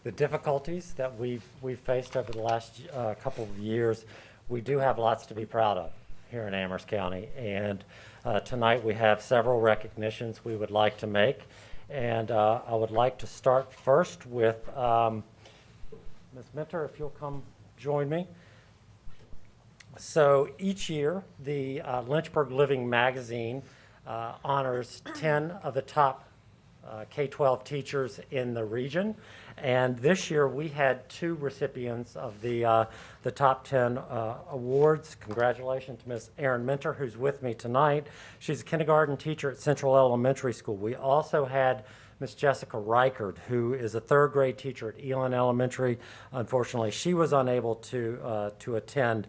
the difficulties that we've faced over the last couple of years, we do have lots to be proud of here in Amherst County. And tonight we have several recognitions we would like to make. And I would like to start first with Ms. Minter, if you'll come join me. So each year, the Lynchburg Living magazine honors 10 of the top K-12 teachers in the region. And this year, we had 2 recipients of the top 10 awards. Congratulations to Ms. Erin Minter, who's with me tonight. She's a kindergarten teacher at Central Elementary School. We also had Ms. Jessica Reichard, who is a 3rd grade teacher at Elon Elementary. Unfortunately, she was unable to attend.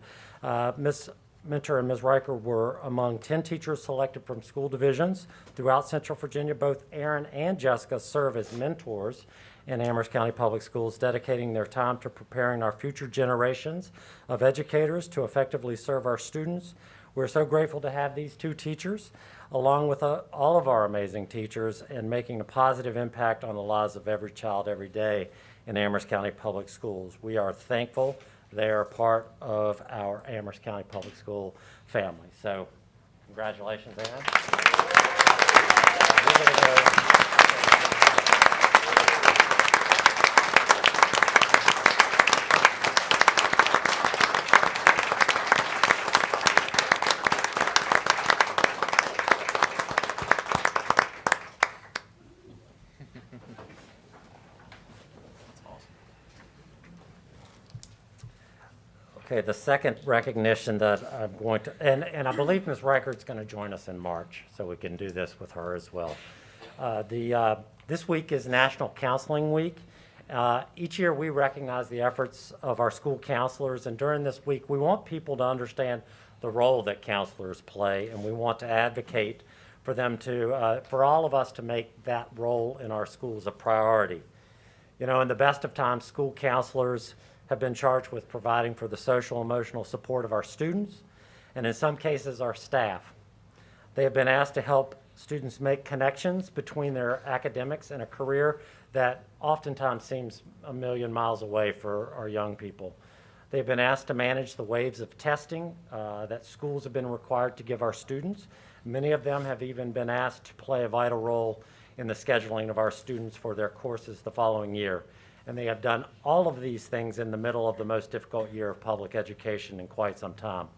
Ms. Minter and Ms. Reichard were among 10 teachers selected from school divisions throughout Central Virginia. Both Erin and Jessica serve as mentors in Amherst County Public Schools, dedicating their time to preparing our future generations of educators to effectively serve our students. We're so grateful to have these 2 teachers, along with all of our amazing teachers, and making a positive impact on the lives of every child every day in Amherst County Public Schools. We are thankful they are part of our Amherst County Public School family. So, congratulations, Erin. Okay, the second recognition that I'm going to, and I believe Ms. Reichard's going to join us in March, so we can do this with her as well. This week is National Counseling Week. Each year we recognize the efforts of our school counselors, and during this week we want people to understand the role that counselors play, and we want to advocate for them to, for all of us to make that role in our schools a priority. You know, in the best of times, school counselors have been charged with providing for the social and emotional support of our students, and in some cases our staff. They have been asked to help students make connections between their academics and a career that oftentimes seems a million miles away for our young people. They've been asked to manage the waves of testing that schools have been required to give our students. Many of them have even been asked to play a vital role in the scheduling of our students for their courses the following year. And they have done all of these things in the middle of the most difficult year of public education in quite some time.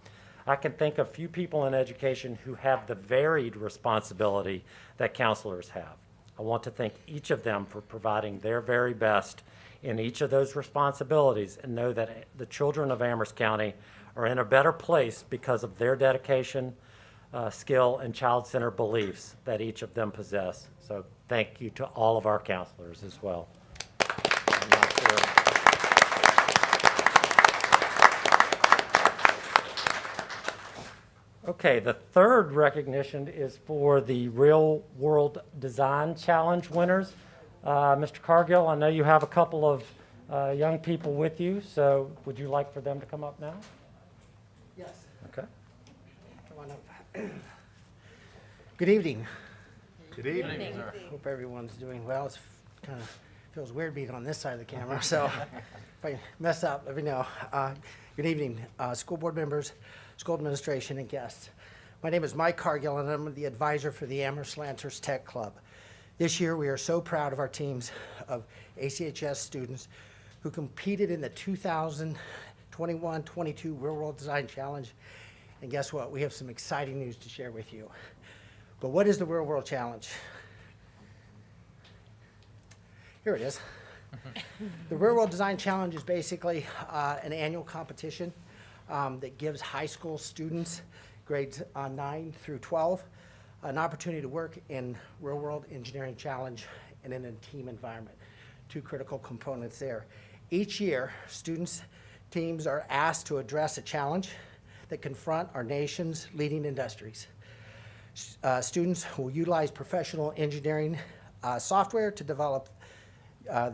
I can think of few people in education who have the varied responsibility that counselors have. I want to thank each of them for providing their very best in each of those responsibilities, and know that the children of Amherst County are in a better place because of their dedication, skill, and child-centered beliefs that each of them possess. So thank you to all of our counselors as well. I'm not sure. Okay, the third recognition is for the Real World Design Challenge winners. Mr. Cargill, I know you have a couple of young people with you, so would you like for them to come up now? Yes. Okay. Come on up. Good evening. Good evening. Hope everyone's doing well. It's kind of feels weird being on this side of the camera, so if I mess up, let me know. Good evening, school board members, school administration, and guests. My name is Mike Cargill, and I'm the advisor for the Amherst Lancers Tech Club. This year, we are so proud of our teams of ACHS students who competed in the 2021-22 Real World Design Challenge. And guess what? We have some exciting news to share with you. But what is the Real World Challenge? Here it is. The Real World Design Challenge is basically an annual competition that gives high school students, grades 9 through 12, an opportunity to work in real world engineering challenge and in a team environment. 2 critical components there. Each year, teams are asked to address a challenge that confront our nation's leading industries. Students will utilize professional engineering software to develop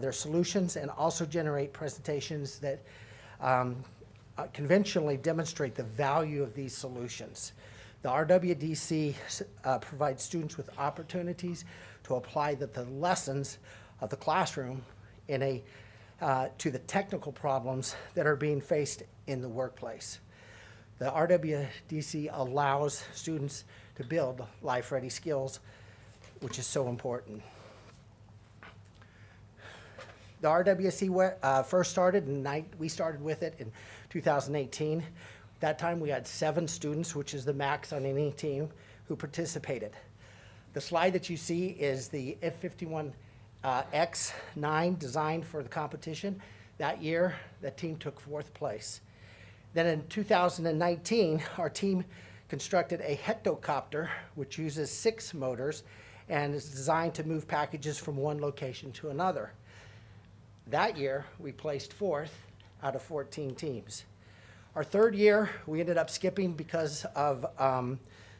their solutions and also generate presentations that conventionally demonstrate the value of these solutions. The RWDC provides students with opportunities to apply the lessons of the classroom in a to the technical problems that are being faced in the workplace. The RWDC allows students to build life-ready skills, which is so important. The RWC first started, we started with it in 2018. That time we had 7 students, which is the max on any team, who participated. The slide that you see is the F-51 X9 designed for the competition. That year, the team took 4th place. Then in 2019, our team constructed a hectocopter, which uses 6 motors and is designed to move packages from one location to another. That year, we placed 4th out of 14 teams. Our 3rd year, we ended up skipping because of,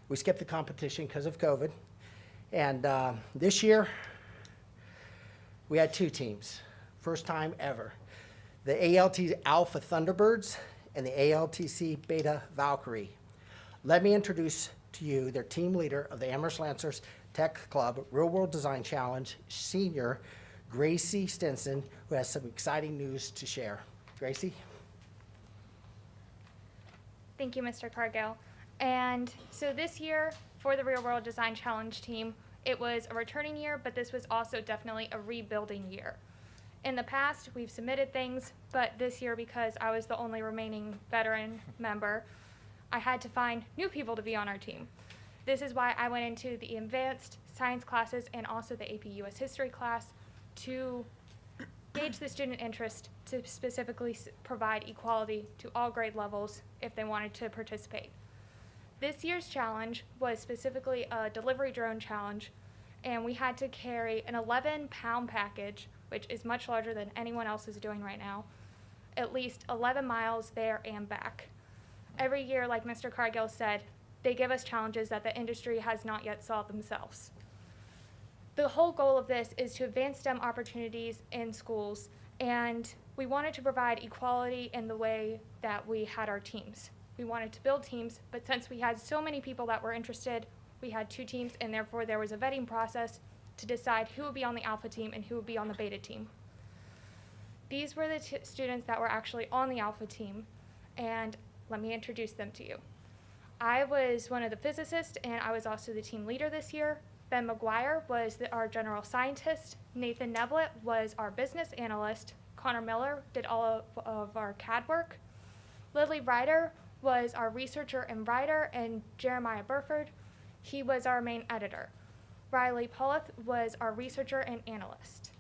we skipped the competition because of COVID. And this year, we had 2 teams, first time ever. The ALT Alpha Thunderbirds and the ALTC Beta Valkyrie. Let me introduce to you their team leader of the Amherst Lancers Tech Club Real World Design Challenge, Senior Gracie Stinson, who has some exciting news to share. Gracie? Thank you, Mr. Cargill. And so this year, for the Real World Design Challenge team, it was a returning year, but this was also definitely a rebuilding year. In the past, we've submitted things, but this year, because I was the only remaining veteran member, I had to find new people to be on our team. This is why I went into the advanced science classes and also the AP US History class to gauge the student interest to specifically provide equality to all grade levels if they wanted to participate. This year's challenge was specifically a delivery drone challenge, and we had to carry an 11-pound package, which is much larger than anyone else is doing right now, at least 11 miles there and back. Every year, like Mr. Cargill said, they give us challenges that the industry has not yet solved themselves. The whole goal of this is to advance STEM opportunities in schools, and we wanted to provide equality in the way that we had our teams. We wanted to build teams, but since we had so many people that were interested, we had 2 teams, and therefore there was a vetting process to decide who would be on the alpha team and who would be on the beta team. These were the students that were actually on the alpha team, and let me introduce them to you. I was one of the physicists, and I was also the team leader this year. Ben McGuire was our general scientist. Nathan Neblett was our business analyst. Connor Miller did all of our CAD work. Lily Ryder was our researcher and writer, and Jeremiah Burford, he was our main editor. Riley Pollock was our researcher and analyst.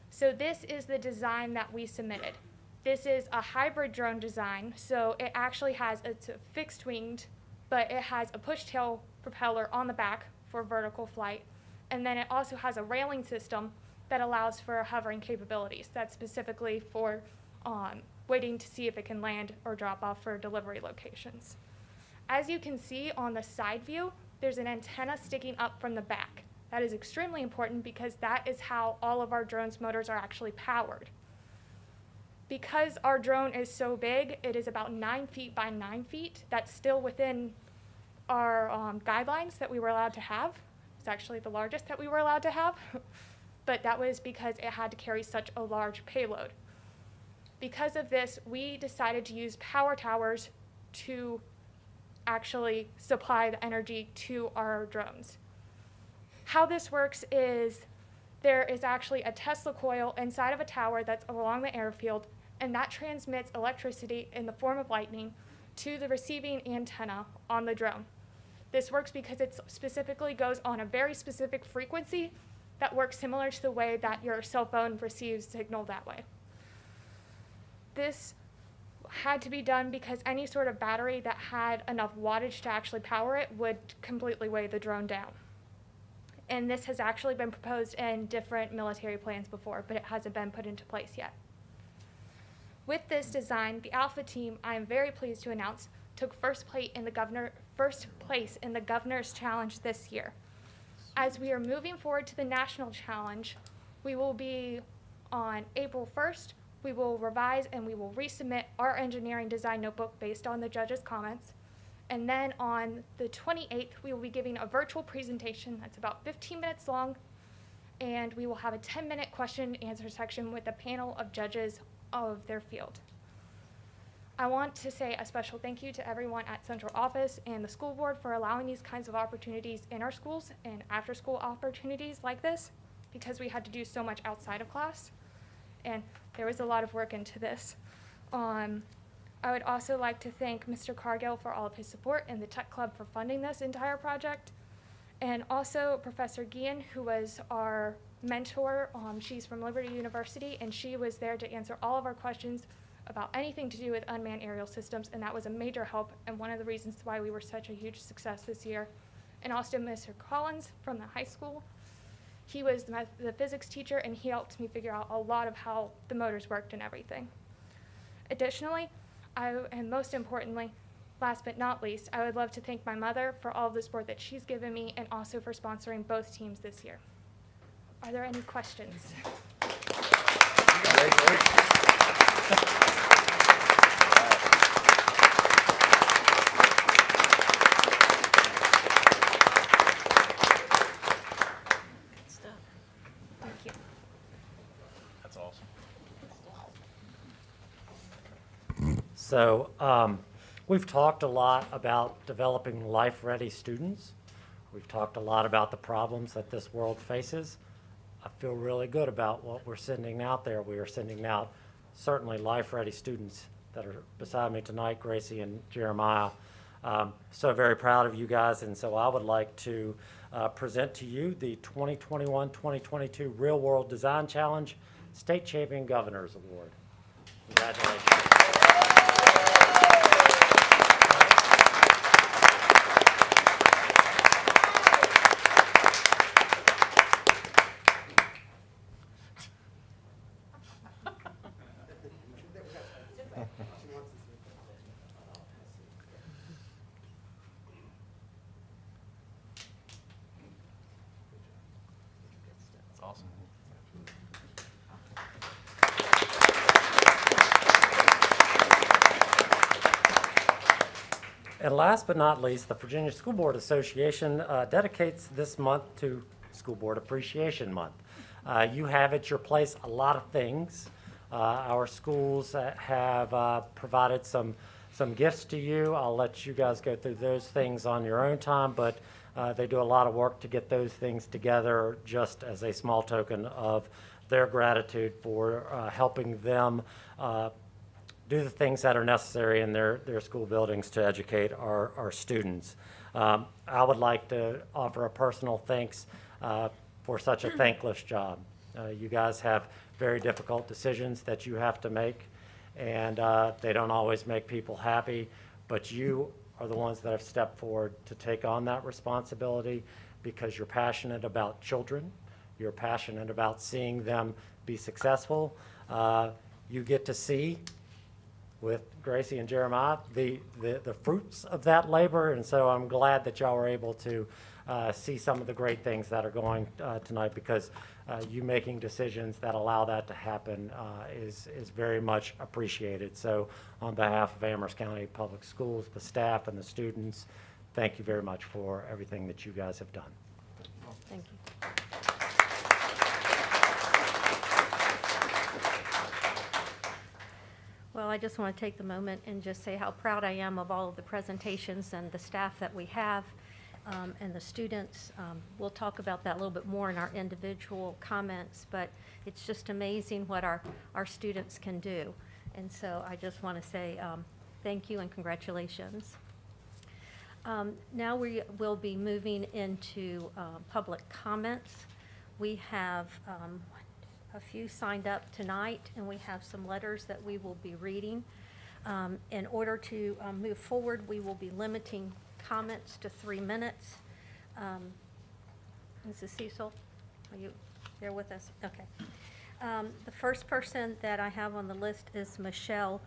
So this is the design that we submitted. This is a hybrid drone design, so it actually has, it's fixed winged, but it has a push-tail propeller on the back for vertical flight, and then it also has a railing system that allows for hovering capabilities. That's specifically for waiting to see if it can land or drop off for delivery locations. As you can see on the side view, there's an antenna sticking up from the back. That is extremely important because that is how all of our drone's motors are actually powered. Because our drone is so big, it is about 9 feet by 9 feet. That's still within our guidelines that we were allowed to have. It's actually the largest that we were allowed to have, but that was because it had to carry such a large payload. Because of this, we decided to use power towers to actually supply the energy to our drones. How this works is there is actually a Tesla coil inside of a tower that's along the airfield, and that transmits electricity in the form of lightning to the receiving antenna on the drone. This works because it specifically goes on a very specific frequency that works similar to the way that your cell phone receives signal that way. This had to be done because any sort of battery that had enough wattage to actually power it would completely weigh the drone down. And this has actually been proposed in different military plans before, but it hasn't been put into place yet. With this design, the Alpha team, I am very pleased to announce, took first place in the Governor's Challenge this year. As we are moving forward to the National Challenge, we will be on April 1st, we will revise and we will resubmit our engineering design notebook based on the judges' comments. And then on the 28th, we will be giving a virtual presentation that's about 15 minutes long, and we will have a 10-minute question and answer section with a panel of judges of their field. I want to say a special thank you to everyone at Central Office and the school board for allowing these kinds of opportunities in our schools and after-school opportunities like this, because we had to do so much outside of class, and there was a lot of work into this. I would also like to thank Mr. Cargill for all of his support and the Tech Club for funding this entire project, and also Professor Guillen, who was our mentor. She's from Liberty University, and she was there to answer all of our questions about anything to do with unmanned aerial systems, and that was a major help and one of the reasons why we were such a huge success this year. And also Mr. Collins from the high school. He was the physics teacher, and he helped me figure out a lot of how the motors worked and everything. Additionally, and most importantly, last but not least, I would love to thank my mother for all of the support that she's given me and also for sponsoring both teams this year. Are there any questions? Thank you. That's awesome. So we've talked a lot about developing life-ready students. We've talked a lot about the problems that this world faces. I feel really good about what we're sending out there. We are sending out certainly life-ready students that are beside me tonight, Gracie and Jeremiah. So very proud of you guys, and so I would like to present to you the 2021-2022 Real World Design Challenge State Champion Governors Award. Congratulations. That's awesome. And last but not least, the Virginia School Board Association dedicates this month to School Board Appreciation Month. You have at your place a lot of things. Our schools have provided some gifts to you. I'll let you guys go through those things on your own time, but they do a lot of work to get those things together just as a small token of their gratitude for helping them do the things that are necessary in their school buildings to educate our students. I would like to offer a personal thanks for such a thankless job. You guys have very difficult decisions that you have to make, and they don't always make people happy, but you are the ones that have stepped forward to take on that responsibility because you're passionate about children, you're passionate about seeing them be successful. You get to see with Gracie and Jeremiah the fruits of that labor, and so I'm glad that y'all were able to see some of the great things that are going tonight, because you making decisions that allow that to happen is very much appreciated. So on behalf of Amherst County Public Schools, the staff and the students, thank you very much for everything that you guys have done. Thank you. Well, I just want to take the moment and just say how proud I am of all of the presentations and the staff that we have and the students. We'll talk about that a little bit more in our individual comments, but it's just amazing what our students can do. And so I just want to say thank you and congratulations. Now we will be moving into public comments. We have a few signed up tonight, and we have some letters that we will be reading. In order to move forward, we will be limiting comments to 3 minutes. Mrs. Cecil, are you there with us? Okay. The first person that I have on the list is Michelle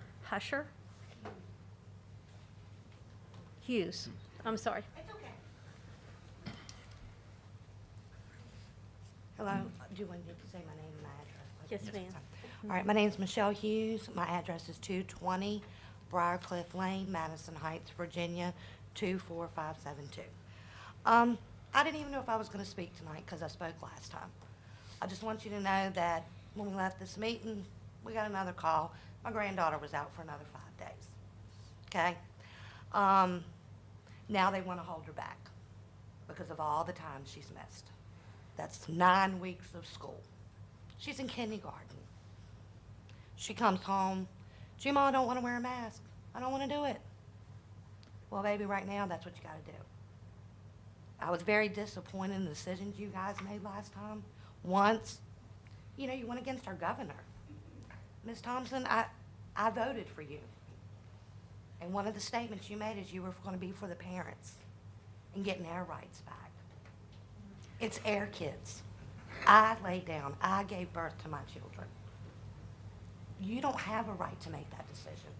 Hughes. I'm sorry. Hello, do you want me to say my name and my address? Yes, ma'am. All right, my name's Michelle Hughes. My address is 220 Briarcliff Lane, Madison Heights, Virginia, 24572. I didn't even know if I was going to speak tonight because I spoke last time. I just want you to know that when we left this meeting, we got another call. My granddaughter was out for another 5 days. Okay? Now they want to hold her back because of all the time she's missed. That's 9 weeks of school. She's in kindergarten. She comes home, Gma, I don't want to wear a mask. I don't want to do it. Well, baby, right now, that's what you got to do. I was very disappointed in the decisions you guys made last time. Once, you went against our governor. Ms. Thompson, I voted for you. And one of the statements you made is you were going to be for the parents and getting our rights back. It's our kids. I laid down. I gave birth to my children. You don't have a right to make that decision.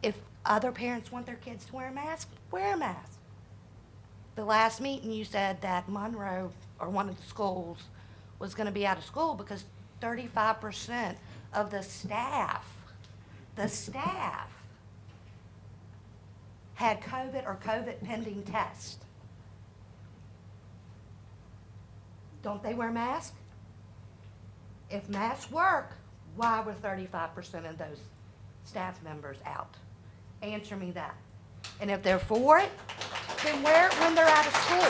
If other parents want their kids to wear a mask, wear a mask. The last meeting, you said that Monroe, or one of the schools, was going to be out of school because 35% of the staff had COVID or COVID pending test. Don't they wear masks? If masks work, why were 35% of those staff members out? Answer me that. And if they're for it, then wear it when they're out of school.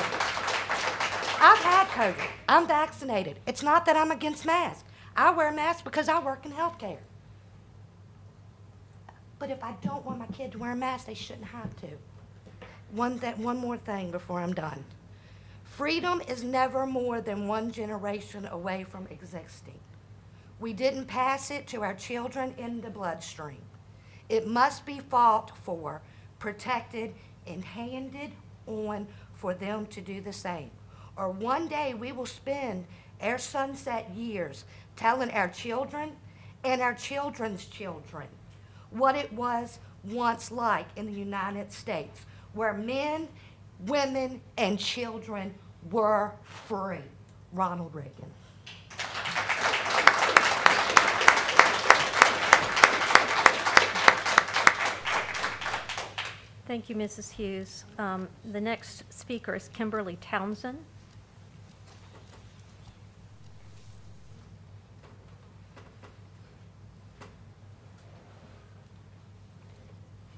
I've had COVID. I'm vaccinated. It's not that I'm against masks. I wear masks because I work in healthcare. But if I don't want my kid to wear a mask, they shouldn't have to. One more thing before I'm done. Freedom is never more than one generation away from existing. We didn't pass it to our children in the bloodstream. It must be fought for, protected, and handed on for them to do the same. Or one day we will spend our sunset years telling our children and our children's children what it was once like in the United States, where men, women, and children were free. Ronald Reagan. Thank you, Mrs. Hughes. The next speaker is Kimberly Townsend.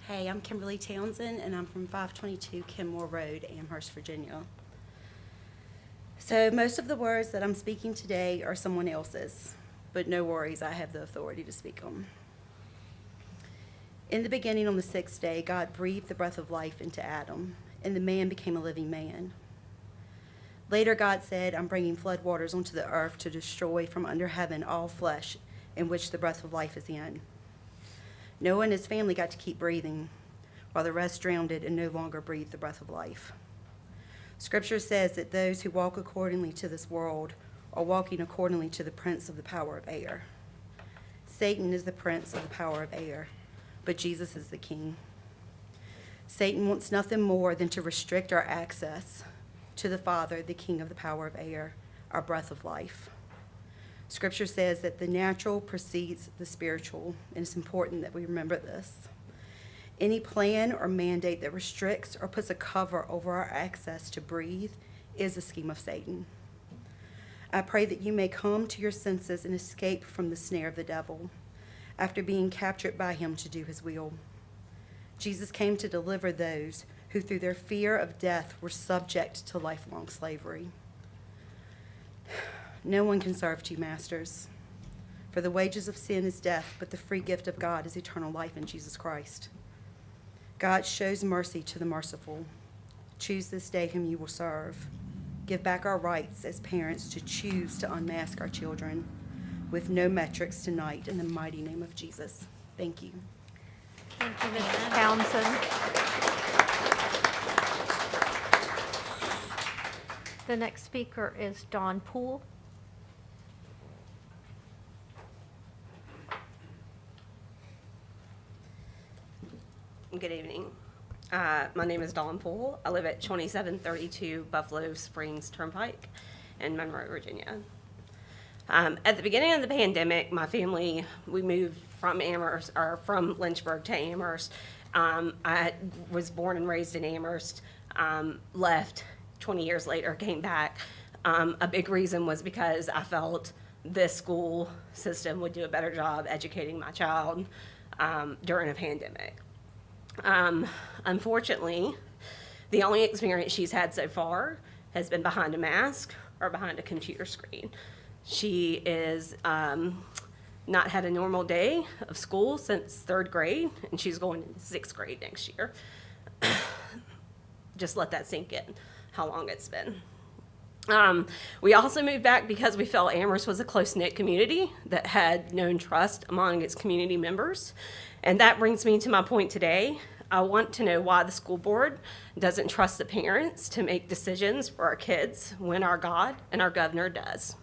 Hey, I'm Kimberly Townsend, and I'm from 522 Kenmore Road, Amherst, Virginia. So most of the words that I'm speaking today are someone else's, but no worries, I have the authority to speak them. In the beginning, on the 6th day, God breathed the breath of life into Adam, and the man became a living man. Later, God said, I'm bringing flood waters onto the earth to destroy from under heaven all flesh in which the breath of life is in. Noah and his family got to keep breathing, while the rest drowned and no longer breathed the breath of life. Scripture says that those who walk accordingly to this world are walking accordingly to the prince of the power of air. Satan is the prince of the power of air, but Jesus is the king. Satan wants nothing more than to restrict our access to the Father, the king of the power of air, our breath of life. Scripture says that the natural precedes the spiritual, and it's important that we remember this. Any plan or mandate that restricts or puts a cover over our access to breathe is a scheme of Satan. I pray that you may come to your senses and escape from the snare of the devil after being captured by him to do his will. Jesus came to deliver those who through their fear of death were subject to lifelong slavery. No one can serve two masters, for the wages of sin is death, but the free gift of God is eternal life in Jesus Christ. God shows mercy to the merciful. Choose this day whom you will serve. Give back our rights as parents to choose to unmask our children with no metrics tonight in the mighty name of Jesus. Thank you. Thank you, Mrs. Townsend. The next speaker is Dawn Poole. Good evening. My name is Dawn Poole. I live at 2732 Buffalo Springs Turnpike in Monroe, Virginia. At the beginning of the pandemic, my family, we moved from Amherst, or from Lynchburg to Amherst. I was born and raised in Amherst, left 20 years later, came back. A big reason was because I felt this school system would do a better job educating my child during a pandemic. Unfortunately, the only experience she's had so far has been behind a mask or behind a computer screen. She is not had a normal day of school since 3rd grade, and she's going into 6th grade next year. Just let that sink in, how long it's been. We also moved back because we felt Amherst was a close-knit community that had known trust among its community members. And that brings me to my point today. I want to know why the school board doesn't trust the parents to make decisions for our kids when our God and our governor does.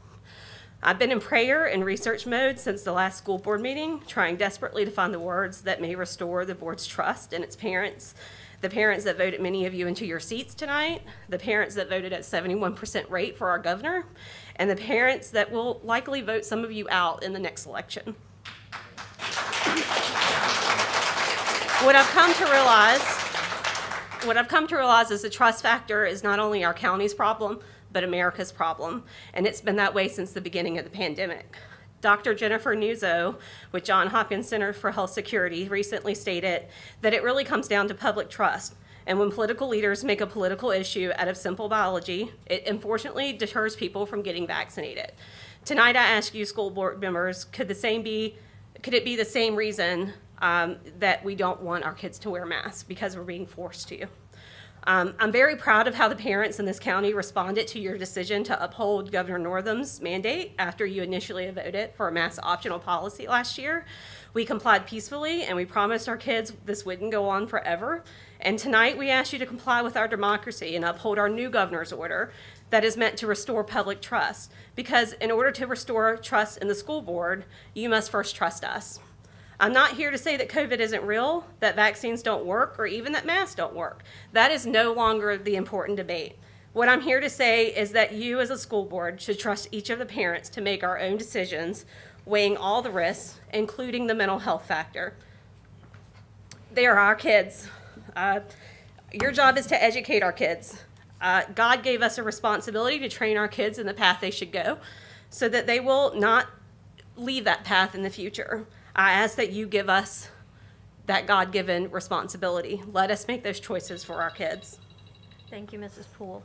I've been in prayer and research mode since the last school board meeting, trying desperately to find the words that may restore the board's trust in its parents, the parents that voted many of you into your seats tonight, the parents that voted at 71% rate for our governor, and the parents that will likely vote some of you out in the next election. What I've come to realize is the trust factor is not only our county's problem, but America's problem, and it's been that way since the beginning of the pandemic. Dr. Jennifer Nuzzo with Johns Hopkins Center for Health Security recently stated that it really comes down to public trust. And when political leaders make a political issue out of simple biology, it unfortunately deters people from getting vaccinated. Tonight, I ask you, school board members, could it be the same reason that we don't want our kids to wear masks because we're being forced to? I'm very proud of how the parents in this county responded to your decision to uphold Governor Northam's mandate after you initially voted for a mask optional policy last year. We complied peacefully, and we promised our kids this wouldn't go on forever. And tonight, we ask you to comply with our democracy and uphold our new governor's order that is meant to restore public trust. Because in order to restore trust in the school board, you must first trust us. I'm not here to say that COVID isn't real, that vaccines don't work, or even that masks don't work. That is no longer the important debate. What I'm here to say is that you as a school board should trust each of the parents to make our own decisions, weighing all the risks, including the mental health factor. They are our kids. Your job is to educate our kids. God gave us a responsibility to train our kids in the path they should go so that they will not leave that path in the future. I ask that you give us that God-given responsibility. Let us make those choices for our kids. Thank you, Mrs. Poole.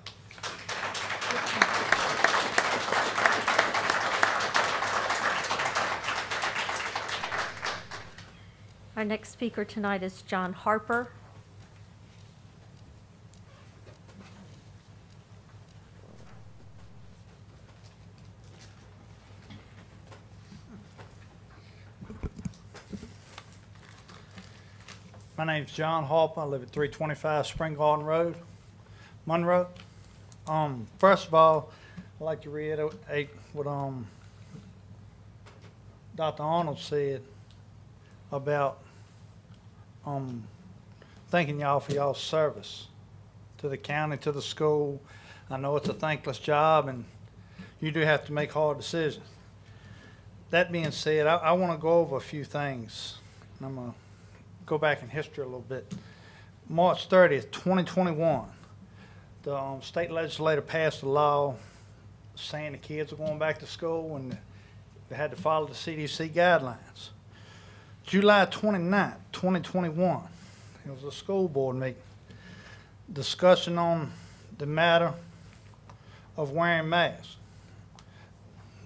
Our next speaker tonight is John Harper. My name's John Harper. I live at 325 Spring Garden Road, Monroe. First of all, I'd like to reiterate what Dr. Arnold said about thanking y'all for y'all's service to the county, to the school. I know it's a thankless job, and you do have to make hard decisions. That being said, I want to go over a few things. And I'm going to go back in history a little bit. March 30th, 2021, the state legislature passed a law saying the kids are going back to school and they had to follow the CDC guidelines. July 29th, 2021, it was a school board meeting, discussion on the matter of wearing masks.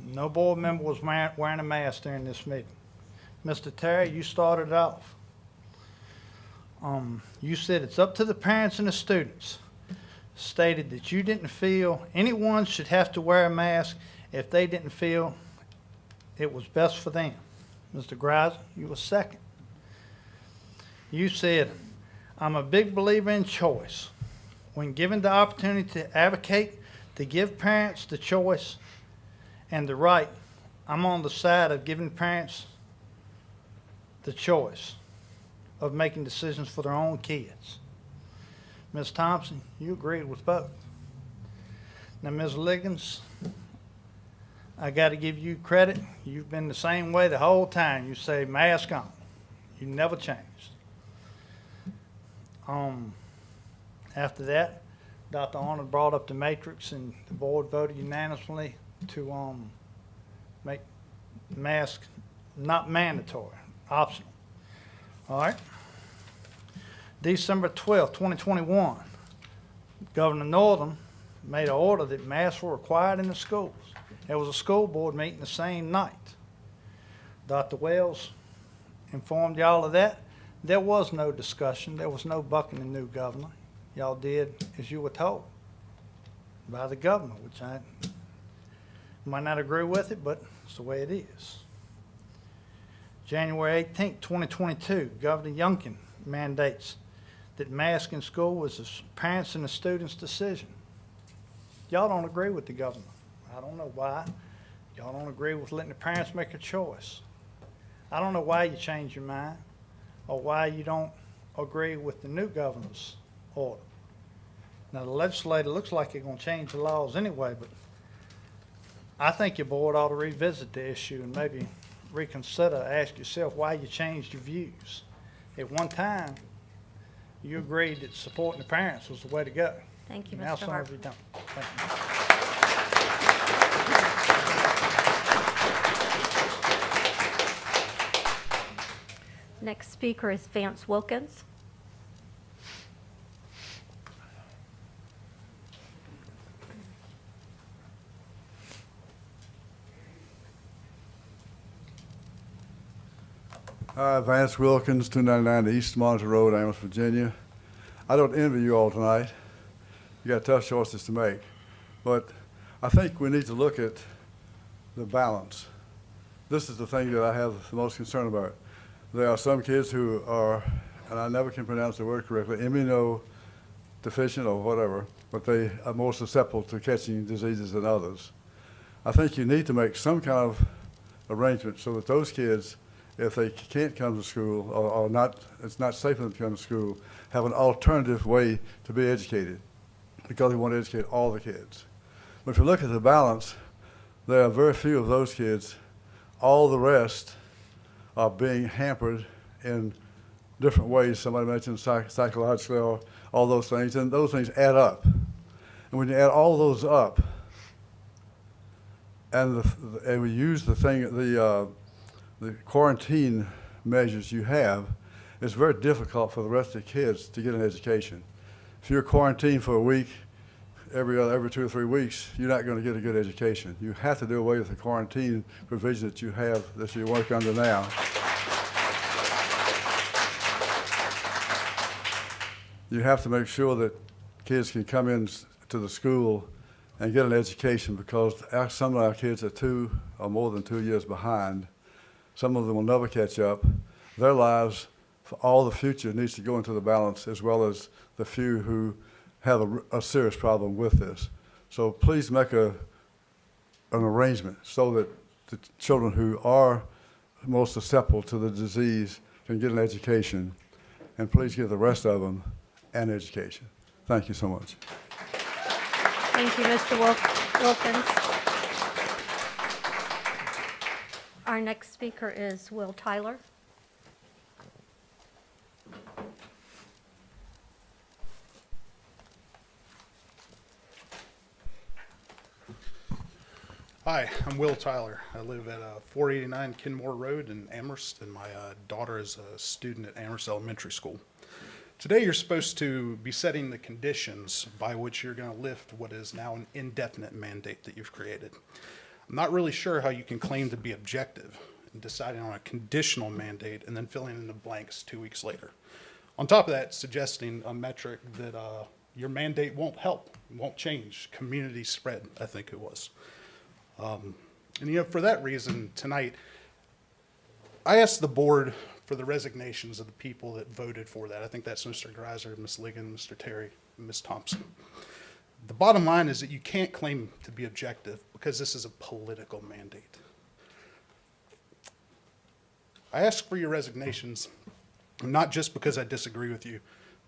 No board member was wearing a mask during this meeting. Mr. Terry, you started off. You said it's up to the parents and the students. Stated that you didn't feel anyone should have to wear a mask if they didn't feel it was best for them. Mr. Greiser, you were second. You said, I'm a big believer in choice. When given the opportunity to advocate, to give parents the choice and the right, I'm on the side of giving parents the choice of making decisions for their own kids. Ms. Thompson, you agreed with both. Now, Ms. Liggins, I got to give you credit. You've been the same way the whole time. You say mask on. You never changed. After that, Dr. Arnold brought up the matrix, and the board voted unanimously to make masks not mandatory, optional. All right? December 12th, 2021, Governor Northam made an order that masks were required in the schools. There was a school board meeting the same night. Dr. Wells informed y'all of that. There was no discussion. There was no bucking the new governor. Y'all did as you were told by the governor, which I might not agree with it, but it's the way it is. January 18th, 2022, Governor Youngkin mandates that mask in school was the parents' and the students' decision. Y'all don't agree with the governor. I don't know why. Y'all don't agree with letting the parents make a choice. I don't know why you changed your mind or why you don't agree with the new governor's order. Now, the legislator looks like they're going to change the laws anyway, but I think your board ought to revisit the issue and maybe reconsider, ask yourself why you changed your views. At one time, you agreed that supporting the parents was the way to go. Thank you, Now Mr. some Hart. of you don't. Thank you. Next speaker is Vance Wilkins. Hi, Vance Wilkins, 299 East Monitor Road, Amherst, Virginia. I don't envy you all tonight. You got tough choices to make. But I think we need to look at the balance. This is the thing that I have the most concern about. There are some kids who are, and I never can pronounce the word correctly, immunodeficient or whatever, but they are more susceptible to catching diseases than others. I think you need to make some kind of arrangement so that those kids, if they can't come to school or not, it's not safe for them to come to school, have an alternative way to be educated because we want to educate all the kids. But if you look at the balance, there are very few of those kids. All the rest are being hampered in different ways. Somebody mentioned psychologically or all those things, and those things add up. And when you add all those up, and we use the quarantine measures you have, it's very difficult for the rest of the kids to get an education. If you're quarantined for a week, every 2 or 3 weeks, you're not going to get a good education. You have to do away with the quarantine provision that you have, that you work under now. You have to make sure that kids can come in to the school and get an education because some of our kids are 2 or more than 2 years behind. Some of them will never catch up. Their lives, for all the future, needs to go into the balance as well as the few who have a serious problem with this. So please make an arrangement so that the children who are most susceptible to the disease can get an education, and please give the rest of them an education. Thank you so much. Thank you, Mr. Wilkins. Our next speaker is Will Tyler. Hi, I'm Will Tyler. I live at 489 Kenmore Road in Amherst, and my daughter is a student at Amherst Elementary School. Today you're supposed to be setting the conditions by which you're going to lift what is now an indefinite mandate that you've created. I'm not really sure how you can claim to be objective in deciding on a conditional mandate and then filling in the blanks 2 weeks later. On top of that, suggesting a metric that your mandate won't help, won't change community spread, I think it was. And for that reason, tonight, I asked the board for the resignations of the people that voted for that. I think that's Mr. Greiser, Ms. Ligon, Mr. Terry, and Ms. Thompson. The bottom line is that you can't claim to be objective because this is a political mandate. I ask for your resignations, not just because I disagree with you,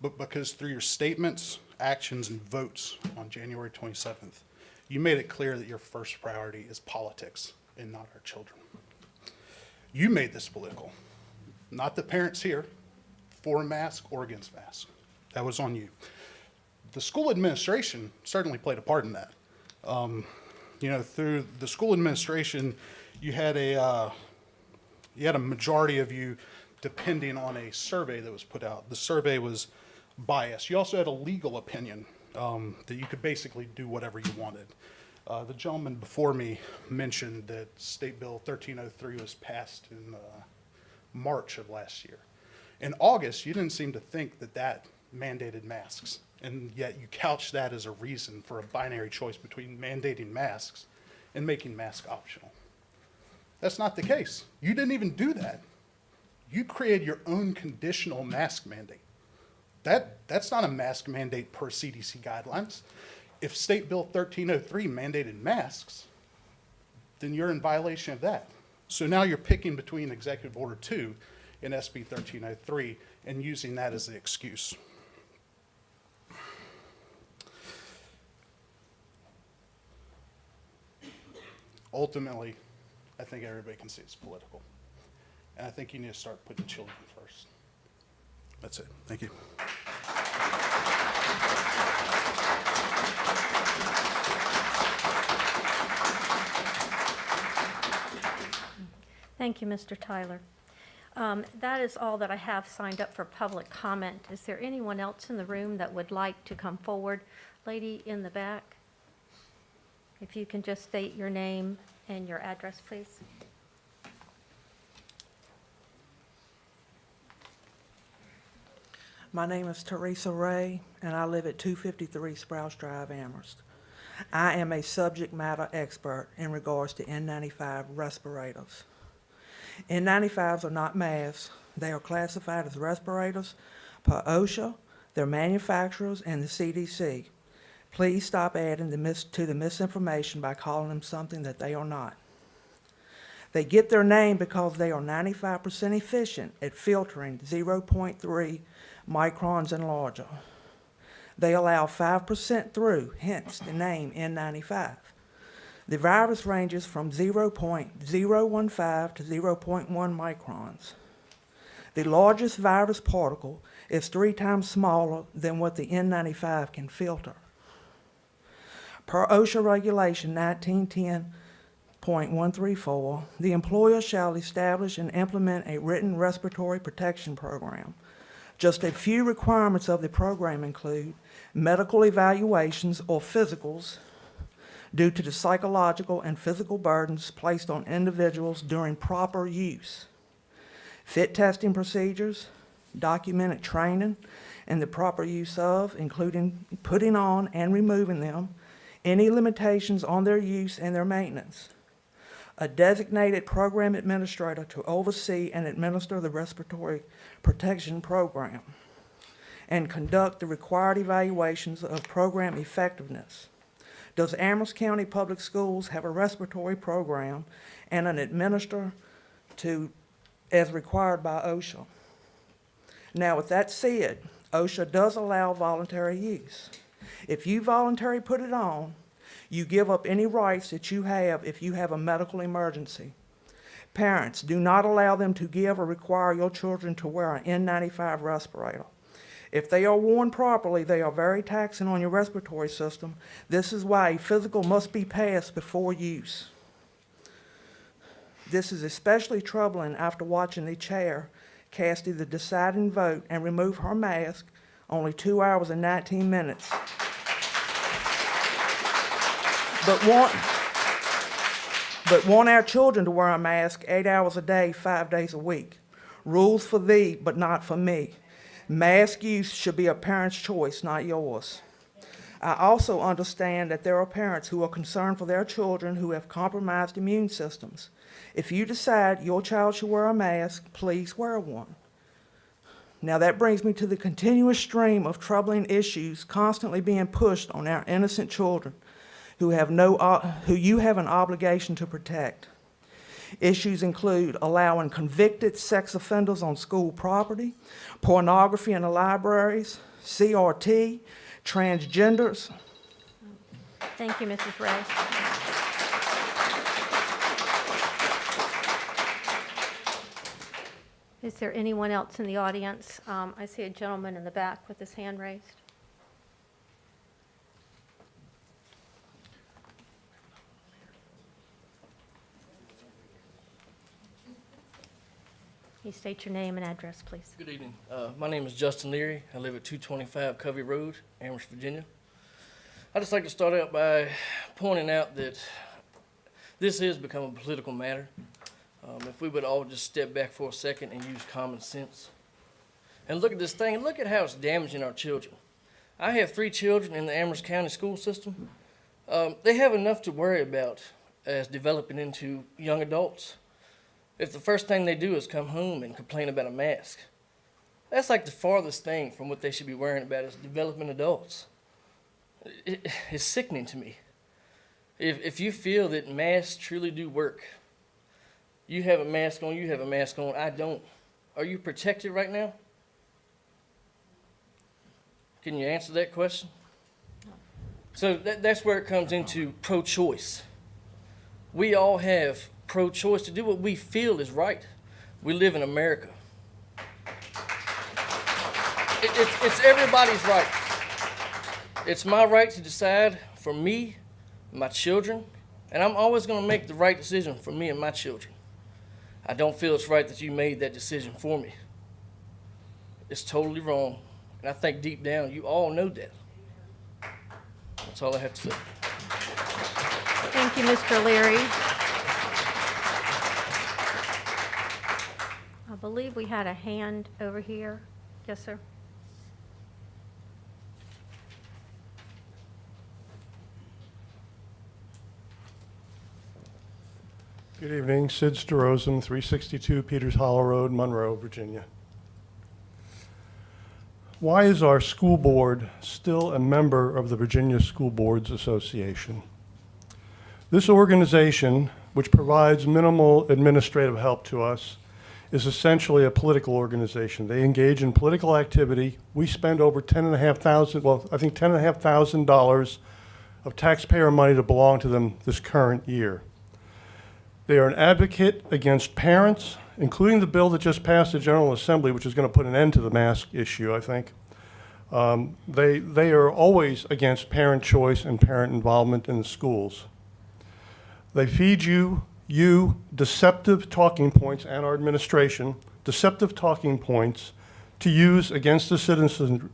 but because through your statements, actions, and votes on January 27th, you made it clear that your first priority is politics and not our children. You made this political, not the parents here, for a mask or against masks. That was on you. The school administration certainly played a part in that. through the school administration, you had a majority of you depending on a survey that was put out. The survey was biased. You also had a legal opinion that you could basically do whatever you wanted. The gentleman before me mentioned that State Bill 1303 was passed in March of last year. In August, you didn't seem to think that that mandated masks, and yet you couched that as a reason for a binary choice between mandating masks and making masks optional. That's not the case. You didn't even do that. You created your own conditional mask mandate. That's not a mask mandate per CDC guidelines. If State Bill 1303 mandated masks, then you're in violation of that. So now you're picking between Executive Order 2 and SB 1303 and using that as the excuse. Ultimately, I think everybody can see it's political. And I think you need to start putting children first. That's it. Thank you. Thank you, Mr. Tyler. That is all that I have signed up for public comment. Is there anyone else in the room that would like to come forward? Lady in the back, if you can just state your name and your address, please. My name is Teresa Ray, and I live at 253 Sprouse Drive, Amherst. I am a subject matter expert in regards to N95 respirators. N95s are not masks. They are classified as respirators per OSHA, their manufacturers, and the CDC. Please stop adding to the misinformation by calling them something that they are not. They get their name because they are 95% efficient at filtering 0.3 microns and larger. They allow 5% through, hence the name N95. The virus ranges from 0.015 to 0.1 microns. The largest virus particle is 3 times smaller than what the N95 can filter. Per OSHA Regulation 1910.134, the employer shall establish and implement a written respiratory protection program. Just a few requirements of the program include medical evaluations or physicals due to the psychological and physical burdens placed on individuals during proper use, fit testing procedures, documented training and the proper use of, including putting on and removing them, any limitations on their use and their maintenance, a designated program administrator to oversee and administer the respiratory protection program, and conduct the required evaluations of program effectiveness. Does Amherst County Public Schools have a respiratory program and an administrator as required by OSHA? Now, with that said, OSHA does allow voluntary use. If you voluntarily put it on, you give up any rights that you have if you have a medical emergency. Parents, do not allow them to give or require your children to wear an N95 respirator. If they are worn properly, they are very taxing on your respiratory system. This is why a physical must be passed before use. This is especially troubling after watching the chair cast the deciding vote and remove her mask only 2 hours and 19 minutes. But want our children to wear a mask 8 hours a day, 5 days a week. Rules for thee, but not for me. Mask use should be a parent's choice, not yours. I also understand that there are parents who are concerned for their children who have compromised immune systems. If you decide your child should wear a mask, please wear one. Now that brings me to the continuous stream of troubling issues constantly being pushed on our innocent children who you have an obligation to protect. Issues include allowing convicted sex offenders on school property, pornography in the libraries, CRT, transgenders. Thank you, Mrs. Ray. Is there anyone else in the audience? I see a gentleman in the back with his hand raised. you state your name and address, please? Good evening. My name is Justin Leary. I live at 225 Covey Road, Amherst, Virginia. I'd just like to start out by pointing out that this has become a political matter. If we would all just step back for a second and use common sense and look at this thing and look at how it's damaging our children. I have 3 children in the Amherst County school system. They have enough to worry about as developing into young adults. If the first thing they do is come home and complain about a mask, that's like the farthest thing from what they should be worrying about as developing adults. It's sickening to me. If you feel that masks truly do work, you have a mask on, you have a mask on, I don't. Are you protected right now? Can you answer that question? So that's where it comes into pro-choice. We all have pro-choice to do what we feel is right. We live in America. It's everybody's right. It's my right to decide for me, my children, and I'm always going to make the right decision for me and my children. I don't feel it's right that you made that decision for me. It's totally wrong, and I think deep down you all know that. That's all I have to say. Thank you, Mr. Leary. I believe we had a hand over here. Yes, sir. Good evening, Sid Starosen, 362 Peters Hollow Road, Monroe, Virginia. Why is our school board still a member of the Virginia School Boards Association? This organization, which provides minimal administrative help to us, is essentially a political organization. They engage in political activity. We spend over $10,500 of taxpayer money to belong to them this current year. They are an advocate against parents, including the bill that just passed the General Assembly, which is going to put an end to the mask issue, I think. They are always against parent choice and parent involvement in the schools. They feed you deceptive talking points, and our administration, deceptive talking points to use against the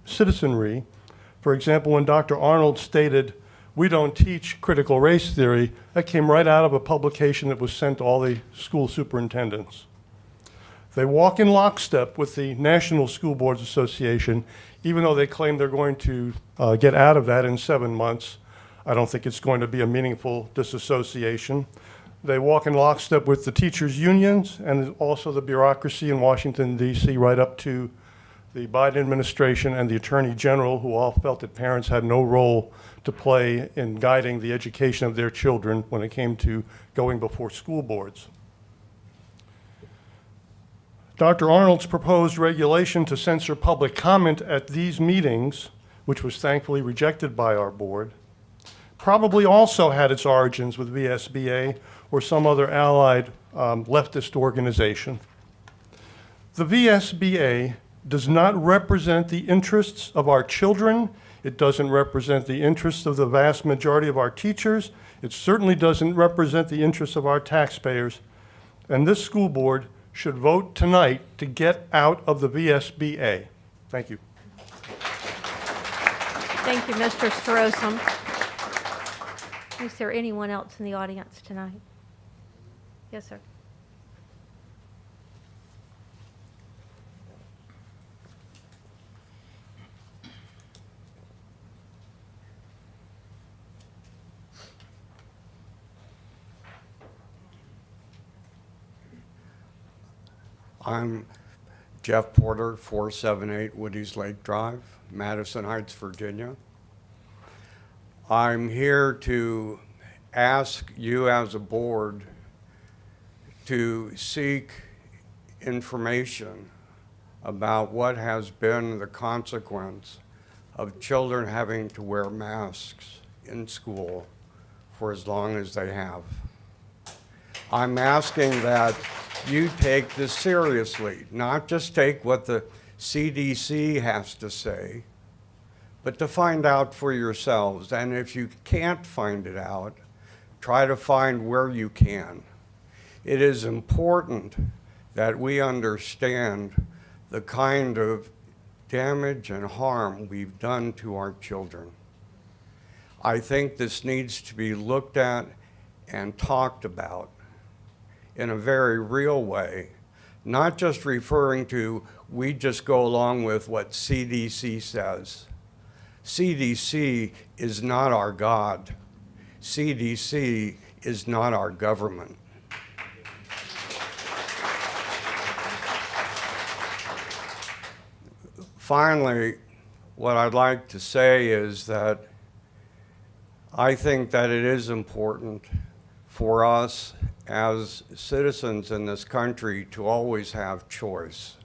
citizenry. For example, when Dr. Arnold stated, "We don't teach critical race theory," that came right out of a publication that was sent to all the school superintendents. They walk in lockstep with the National School Boards Association, even though they claim they're going to get out of that in 7 months. I don't think it's going to be a meaningful disassociation. They walk in lockstep with the teachers' unions and also the bureaucracy in Washington, D.C., right up to the Biden administration and the Attorney General, who all felt that parents had no role to play in guiding the education of their children when it came to going before school boards. Dr. Arnold's proposed regulation to censor public comment at these meetings, which was thankfully rejected by our board, probably also had its origins with VSBA or some other allied leftist organization. The VSBA does not represent the interests of our children. It doesn't represent the interests of the vast majority of our teachers. It certainly doesn't represent the interests of our taxpayers. And this school board should vote tonight to get out of the VSBA. Thank you. Thank you, Mr. Starosen. Is there anyone else in the audience tonight? Yes, sir. I'm Jeff Porter, 478 Woody's Lake Drive, Madison Heights, Virginia. I'm here to ask you as a board to seek information about what has been the consequence of children having to wear masks in school for as long as they have. I'm asking that you take this seriously, not just take what the CDC has to say, but to find out for yourselves. And if you can't find it out, try to find where you can. It is important that we understand the kind of damage and harm we've done to our children. I think this needs to be looked at and talked about in a very real way, not just referring to, we just go along with what CDC says. CDC is not our God. CDC is not our government. Finally, what I'd like to say is that I think that it is important for us as citizens in this country to always have choice.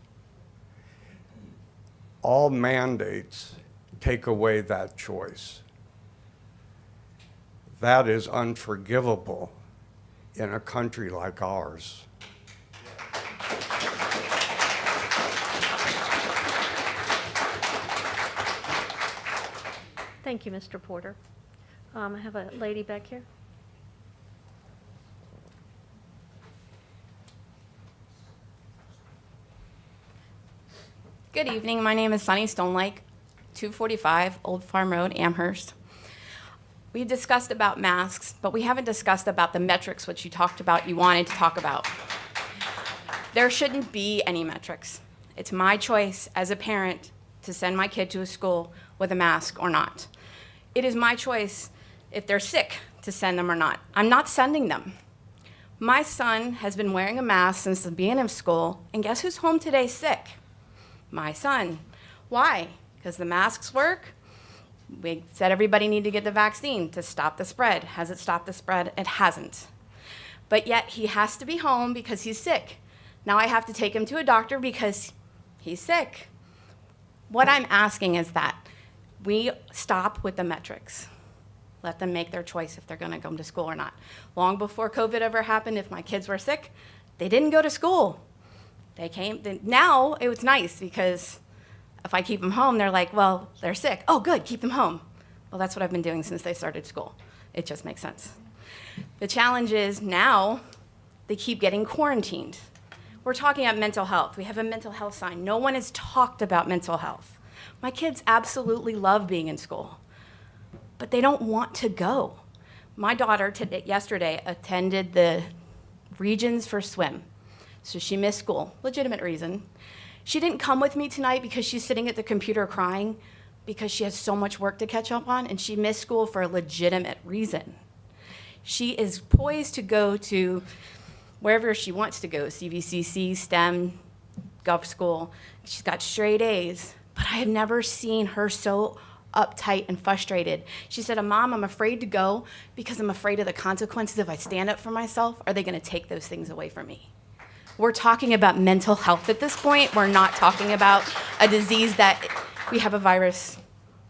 All mandates take away that choice. That is unforgivable in a country like ours. Thank you, Mr. Porter. I have a lady back here. Good evening. My name is Sunny Stonelake, 245 Old Farm Road, Amherst. We discussed about masks, but we haven't discussed about the metrics which you talked about, you wanted to talk about. There shouldn't be any metrics. It's my choice as a parent to send my kid to a school with a mask or not. It is my choice if they're sick to send them or not. I'm not sending them. My son has been wearing a mask since the beginning of school, and guess who's home today sick? My son. Why? Because the masks work? We said everybody needed to get the vaccine to stop the spread. Has it stopped the spread? It hasn't. But yet he has to be home because he's sick. Now I have to take him to a doctor because he's sick. What I'm asking is that we stop with the metrics. Let them make their choice if they're going to come to school or not. Long before COVID ever happened, if my kids were sick, they didn't go to school. They came. Now it was nice because if I keep them home, they're like, well, they're sick. Oh, good, keep them home. Well, that's what I've been doing since they started school. It just makes sense. The challenge is now they keep getting quarantined. We're talking about mental health. We have a mental health sign. No one has talked about mental health. My kids absolutely love being in school, but they don't want to go. My daughter yesterday attended the regions for swim, so she missed school, legitimate reason. She didn't come with me tonight because she's sitting at the computer crying because she has so much work to catch up on, and she missed school for a legitimate reason. She is poised to go to wherever she wants to go, CVCC, STEM, Gov School. She's got straight A's, but I have never seen her so uptight and frustrated. She said, Mom, I'm afraid to go because I'm afraid of the consequences. If I stand up for myself, are they going to take those things away from me? We're talking about mental health at this point. We're not talking about a disease that we have a virus,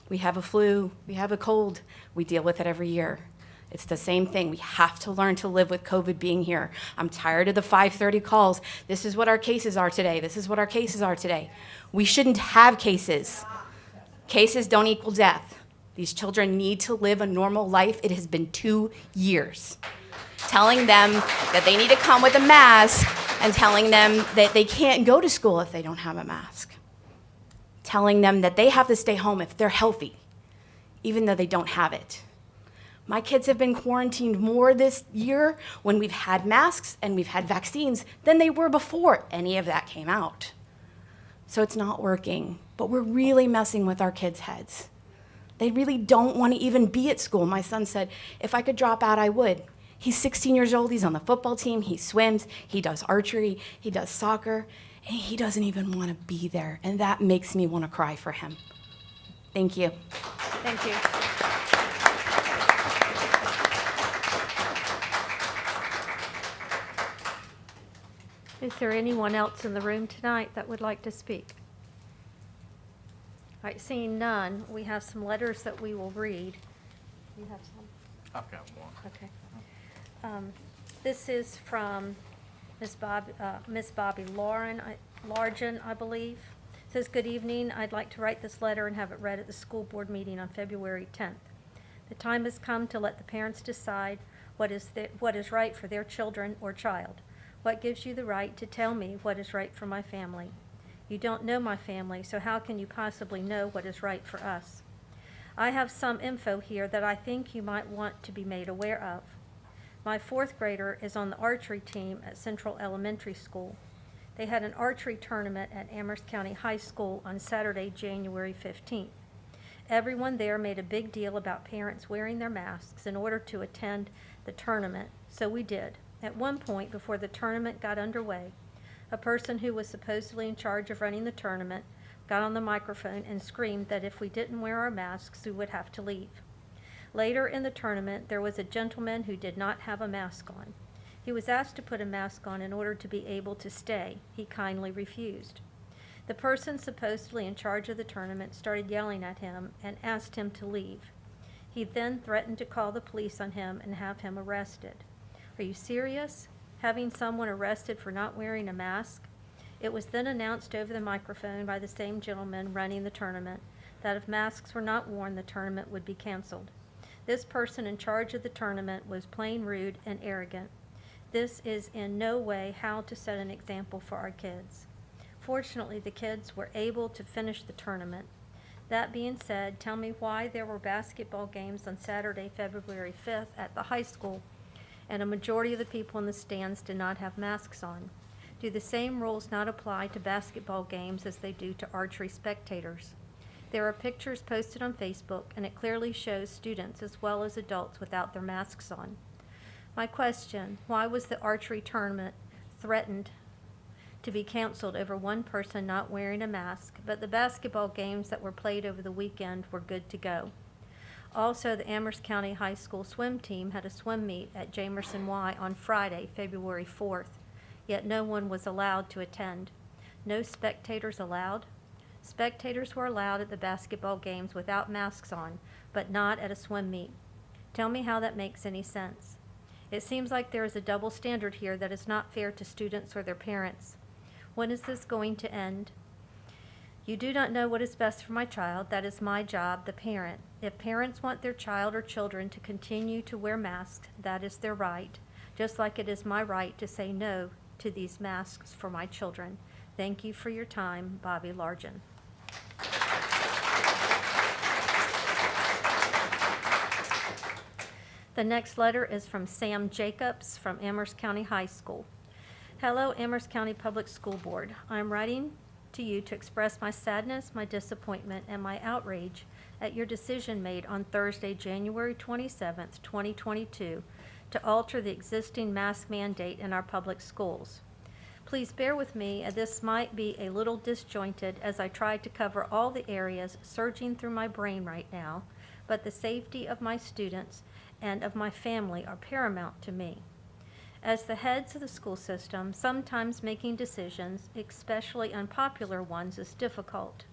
we have a flu, we have a cold. We deal with it every year. It's the same thing. We have to learn to live with COVID being here. I'm tired of the 5:30 calls. This is what our cases are today. This is what our cases are today. We shouldn't have cases. Cases don't equal death. These children need to live a normal life. It has been 2 years. Telling them that they need to come with a mask and telling them that they can't go to school if they don't have a mask. Telling them that they have to stay home if they're healthy, even though they don't have it. My kids have been quarantined more this year when we've had masks and we've had vaccines than they were before any of that came out. So it's not working, but we're really messing with our kids' heads. They really don't want to even be at school. My son said, if I could drop out, I would. He's 16 years old, he's on the football team, he swims, he does archery, he does soccer, and he doesn't even want to be there. And that makes me want to cry for him. Thank you. Thank you. Is there anyone else in the room tonight that would like to speak? All right, seeing none, we have some letters that we will read. You have some? I've got one. Okay. This is from Miss Bobby Largen, I believe. It says, good evening. I'd like to write this letter and have it read at the school board meeting on February 10th. The time has come to let the parents decide what is right for their children or child. What gives you the right to tell me what is right for my family? You don't know my family, so how can you possibly know what is right for us? I have some info here that I think you might want to be made aware of. My fourth grader is on the archery team at Central Elementary School. They had an archery tournament at Amherst County High School on Saturday, January 15th. Everyone there made a big deal about parents wearing their masks in order to attend the tournament, so we did. At one point, before the tournament got underway, a person who was supposedly in charge of running the tournament got on the microphone and screamed that if we didn't wear our masks, we would have to leave. Later in the tournament, there was a gentleman who did not have a mask on. He was asked to put a mask on in order to be able to stay. He kindly refused. The person supposedly in charge of the tournament started yelling at him and asked him to leave. He then threatened to call the police on him and have him arrested. Are you serious? Having someone arrested for not wearing a mask? It was then announced over the microphone by the same gentleman running the tournament that if masks were not worn, the tournament would be canceled. This person in charge of the tournament was plain rude and arrogant. This is in no way how to set an example for our kids. Fortunately, the kids were able to finish the tournament. That being said, tell me why there were basketball games on Saturday, February 5th at the high school, and a majority of the people in the stands did not have masks on. Do the same rules not apply to basketball games as they do to archery spectators? There are pictures posted on Facebook, and it clearly shows students as well as adults without their masks on. My question, why was the archery tournament threatened to be canceled over one person not wearing a mask, but the basketball games that were played over the weekend were good to go? Also, the Amherst County High School swim team had a swim meet at Jamerson Y on Friday, February 4th, yet no one was allowed to attend. No spectators allowed? Spectators were allowed at the basketball games without masks on, but not at a swim meet. Tell me how that makes any sense. It seems like there is a double standard here that is not fair to students or their parents. When is this going to end? You do not know what is best for my child. That is my job, the parent. If parents want their child or children to continue to wear masks, that is their right, just like it is my right to say no to these masks for my children. Thank you for your time, Bobby Largen. The next letter is from Sam Jacobs from Amherst County High School. Hello, Amherst County Public School Board. I'm writing to you to express my sadness, my disappointment, and my outrage at your decision made on Thursday, January 27th, 2022, to alter the existing mask mandate in our public schools. Please bear with me, as this might be a little disjointed as I try to cover all the areas surging through my brain right now, but the safety of my students and of my family are paramount to me. As the heads of the school system, sometimes making decisions, especially unpopular ones, is difficult.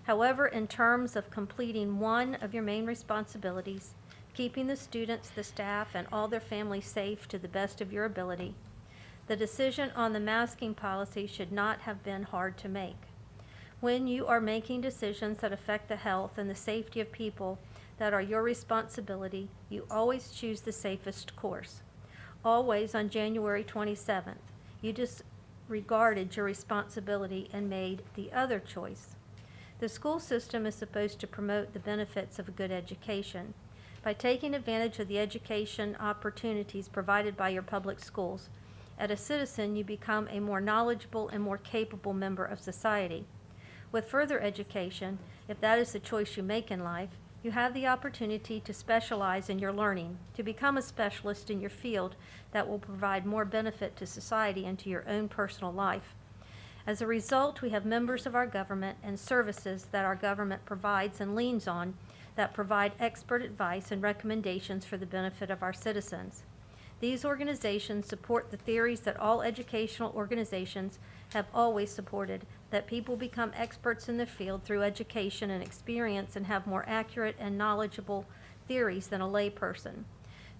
However, in terms of completing one of your main responsibilities, keeping the students, the staff, and all their families safe to the best of your ability, the decision on the masking policy should not have been hard to make. When you are making decisions that affect the health and the safety of people that are your responsibility, you always choose the safest course. Always on January 27th, you disregarded your responsibility and made the other choice. The school system is supposed to promote the benefits of a good education. By taking advantage of the education opportunities provided by your public schools, as a citizen, you become a more knowledgeable and more capable member of society. With further education, if that is the choice you make in life, you have the opportunity to specialize in your learning, to become a specialist in your field that will provide more benefit to society and to your own personal life. As a result, we have members of our government and services that our government provides and leans on that provide expert advice and recommendations for the benefit of our citizens. These organizations support the theories that all educational organizations have always supported, that people become experts in the field through education and experience and have more accurate and knowledgeable theories than a layperson.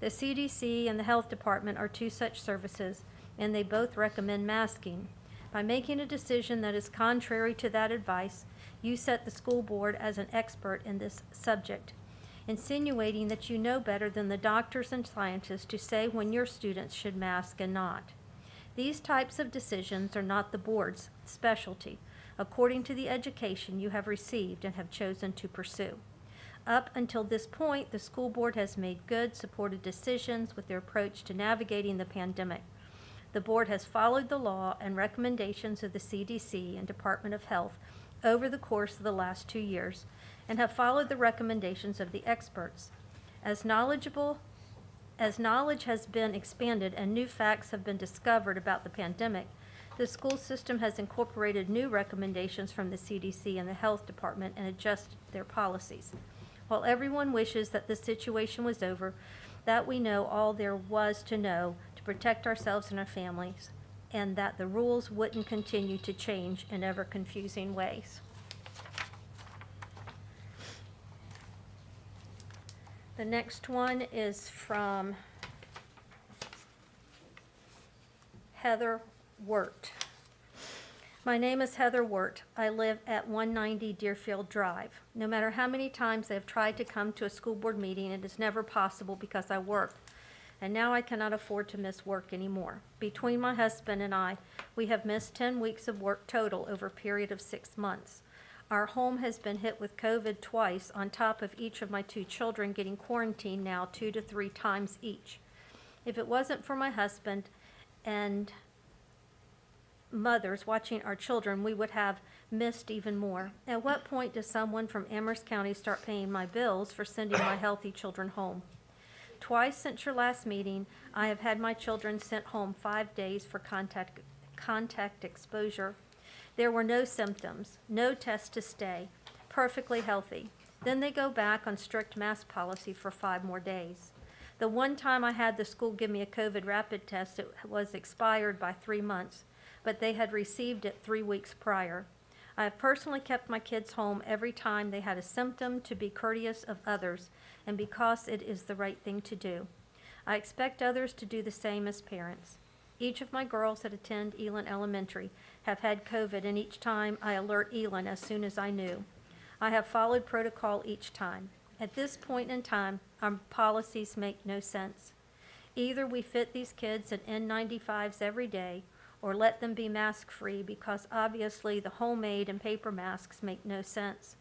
The CDC and the Health Department are two such services, and they both recommend masking. By making a decision that is contrary to that advice, you set the school board as an expert in this subject, insinuating that you know better than the doctors and scientists to say when your students should mask and not. These types of decisions are not the board's specialty, according to the education you have received and have chosen to pursue. Up until this point, the school board has made good, supported decisions with their approach to navigating the pandemic. The board has followed the law and recommendations of the CDC and Department of Health over the course of the last 2 years and have followed the recommendations of the experts. As knowledge has been expanded and new facts have been discovered about the pandemic, the school system has incorporated new recommendations from the CDC and the Health Department and adjusted their policies. While everyone wishes that the situation was over, that we know all there was to know to protect ourselves and our families, and that the rules wouldn't continue to change in ever confusing ways. The next one is from Heather Wirt. My name is Heather Wirt. I live at 190 Deerfield Drive. No matter how many times I have tried to come to a school board meeting, it is never possible because I work. And now I cannot afford to miss work anymore. Between my husband and I, we have missed 10 weeks of work total over a period of 6 months. Our home has been hit with COVID twice, on top of each of my 2 children getting quarantined now 2 to 3 times each. If it wasn't for my husband and mothers watching our children, we would have missed even more. At what point does someone from Amherst County start paying my bills for sending my healthy children home? Twice since your last meeting, I have had my children sent home 5 days for contact exposure. There were no symptoms, no test to stay, perfectly healthy. Then they go back on strict mask policy for 5 more days. The one time I had the school give me a COVID rapid test, it was expired by 3 months, but they had received it 3 weeks prior. I have personally kept my kids home every time they had a symptom to be courteous of others and because it is the right thing to do. I expect others to do the same as parents. Each of my girls that attend Elon Elementary have had COVID, and each time I alert Elon as soon as I knew. I have followed protocol each time. At this point in time, our policies make no sense. Either we fit these kids in N95s every day, or let them be mask-free, because obviously the homemade and paper masks make no sense.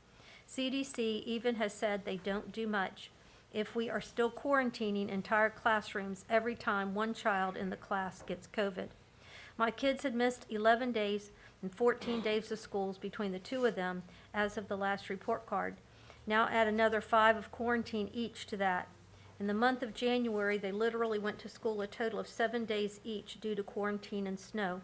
CDC even has said they don't do much if we are still quarantining entire classrooms every time one child in the class gets COVID. My kids had missed 11 days and 14 days of schools between the 2 of them as of the last report card. Now add another 5 of quarantine each to that. In the month of January, they literally went to school a total of 7 days each due to quarantine and snow.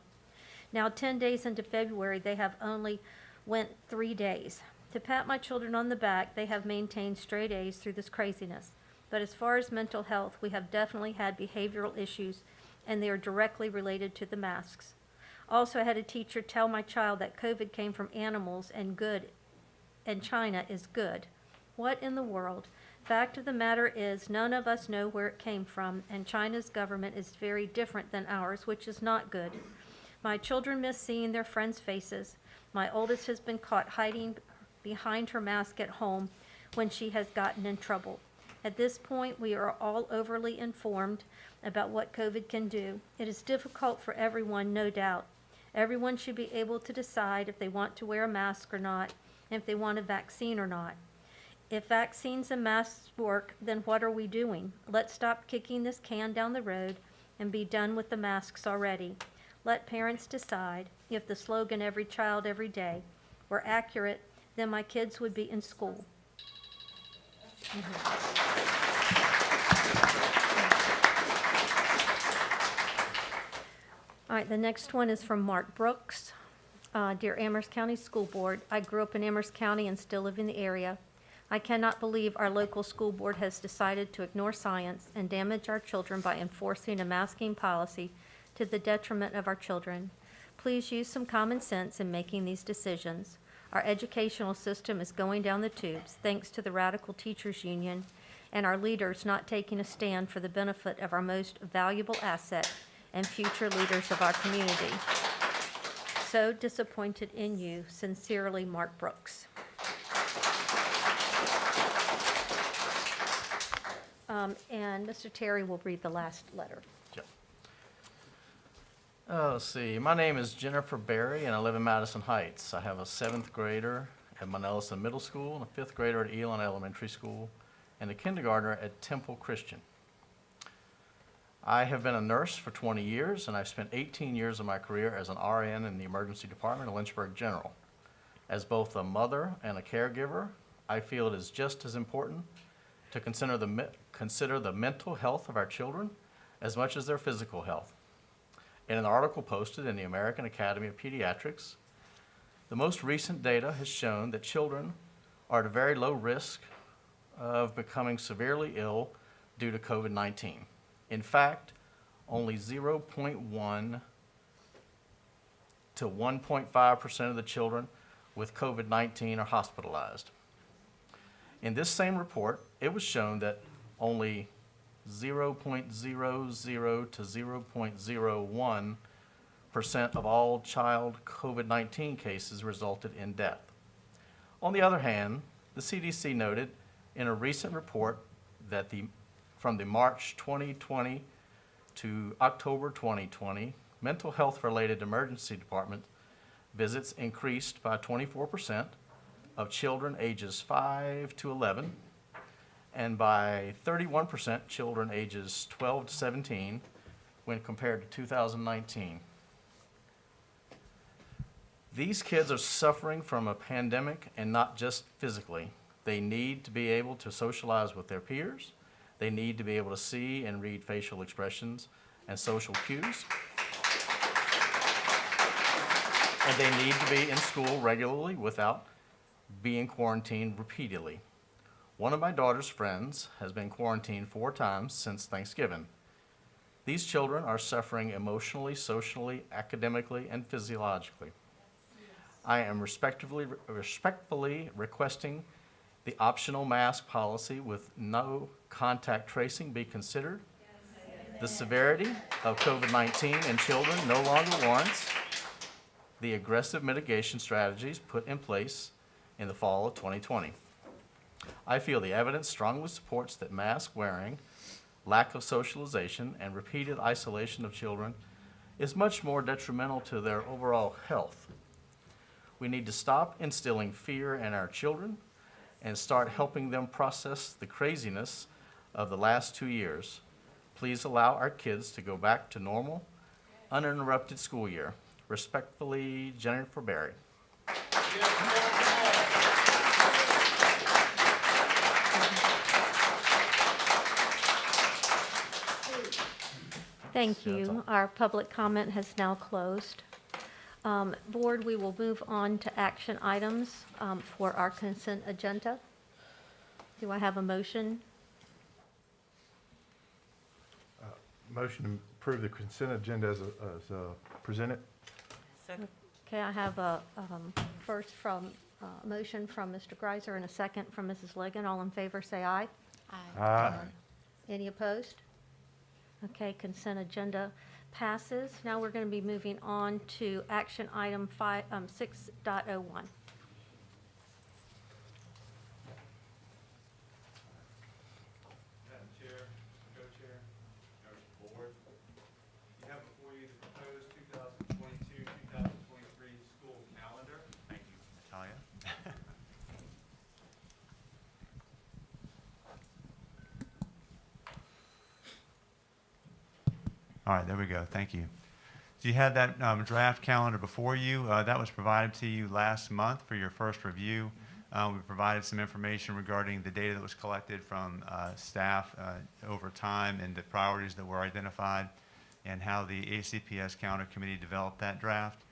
Now 10 days into February, they have only went 3 days. To pat my children on the back, they have maintained straight A's through this craziness. But as far as mental health, we have definitely had behavioral issues, and they are directly related to the masks. Also, I had a teacher tell my child that COVID came from animals and China is good. What in the world? Fact of the matter is, none of us know where it came from, and China's government is very different than ours, which is not good. My children miss seeing their friends' faces. My oldest has been caught hiding behind her mask at home when she has gotten in trouble. At this point, we are all overly informed about what COVID can do. It is difficult for everyone, no doubt. Everyone should be able to decide if they want to wear a mask or not, and if they want a vaccine or not. If vaccines and masks work, then what are we doing? Let's stop kicking this can down the road and be done with the masks already. Let parents decide. If the slogan, "Every child, every day," were accurate, then my kids would be in school. All right, the next one is from Mark Brooks. Dear Amherst County School Board, I grew up in Amherst County and still live in the area. I cannot believe our local school board has decided to ignore science and damage our children by enforcing a masking policy to the detriment of our children. Please use some common sense in making these decisions. Our educational system is going down the tubes thanks to the Radical Teachers Union and our leaders not taking a stand for the benefit of our most valuable asset and future leaders of our community. So disappointed in you. Sincerely, Mark Brooks. And Mr. Terry will read the last letter. Oh, let's see. My name is Jennifer Berry, and I live in Madison Heights. I have a 7th grader at Manellison Middle School, and a 5th grader at Elon Elementary School, and a kindergartner at Temple Christian. I have been a nurse for 20 years, and I've spent 18 years of my career as an RN in the emergency department of Lynchburg General. As both a mother and a caregiver, I feel it is just as important to consider the mental health of our children as much as their physical health. In an article posted in the American Academy of Pediatrics, the most recent data has shown that children are at a very low risk of becoming severely ill due to COVID-19. In fact, only 0.1 to 1.5% of the children with COVID-19 are hospitalized. In this same report, it was shown that only 0.00 to 0.01% of all child COVID-19 cases resulted in death. On the other hand, the CDC noted in a recent report that from the March 2020 to October 2020, mental health-related emergency department visits increased by 24% of children ages 5 to 11, and by 31% children ages 12 to 17 when compared to 2019. These kids are suffering from a pandemic, and not just physically. They need to be able to socialize with their peers. They need to be able to see and read facial expressions and social cues. And they need to be in school regularly without being quarantined repeatedly. One of my daughter's friends has been quarantined 4 times since Thanksgiving. These children are suffering emotionally, socially, academically, and physiologically. I am respectfully requesting the optional mask policy with no contact tracing be considered. The severity of COVID-19 in children no longer warrants the aggressive mitigation strategies put in place in the fall of 2020. I feel the evidence strongly supports that mask wearing, lack of socialization, and repeated isolation of children is much more detrimental to their overall health. We need to stop instilling fear in our children and start helping them process the craziness of the last 2 years. Please allow our kids to go back to normal, uninterrupted school year. Respectfully, Jennifer Berry. Thank you. Our public comment has now closed. Board, we will move on to action items for our consent agenda. Do I have a motion? Motion to approve the consent agenda as presented. Okay, I have a motion from Mr. Greiser and a second from Mrs. Ligon. All in favor, say aye. Aye. Any opposed? Okay, consent agenda passes. Now we're going to be moving on to action item 6.01. Madam Chair, Co-Chair, members of the board, you have before you the proposed 2022-2023 school calendar. Thank you, Natalia. All right, there we go. Thank you. So you had that draft calendar before you. That was provided to you last month for your first review. We provided some information regarding the data that was collected from staff over time and the priorities that were identified and how the ACPS calendar committee developed that draft.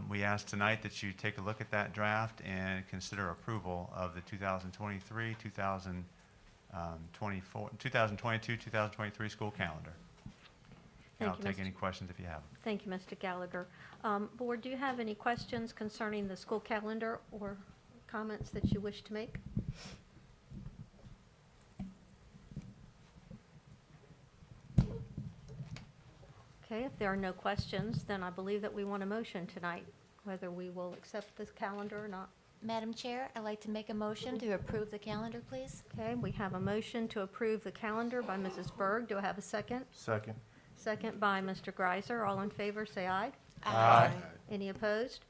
We asked tonight that you take a look at that draft and consider approval of the 2022-2023 school calendar. I'll take any questions if you have them. Thank you, Mr. Gallagher. Board, do you have any questions concerning the school calendar or comments that you wish to make? Okay, if there are no questions, then I believe that we want a motion tonight, whether we will accept this calendar or not. Madam Chair, I'd like to make a motion to approve the calendar, please. Okay, we have a motion to approve the calendar by Mrs. Berg. Do I have a second? Second. Second by Mr. Greiser. All in favor, say aye. Aye. Any opposed?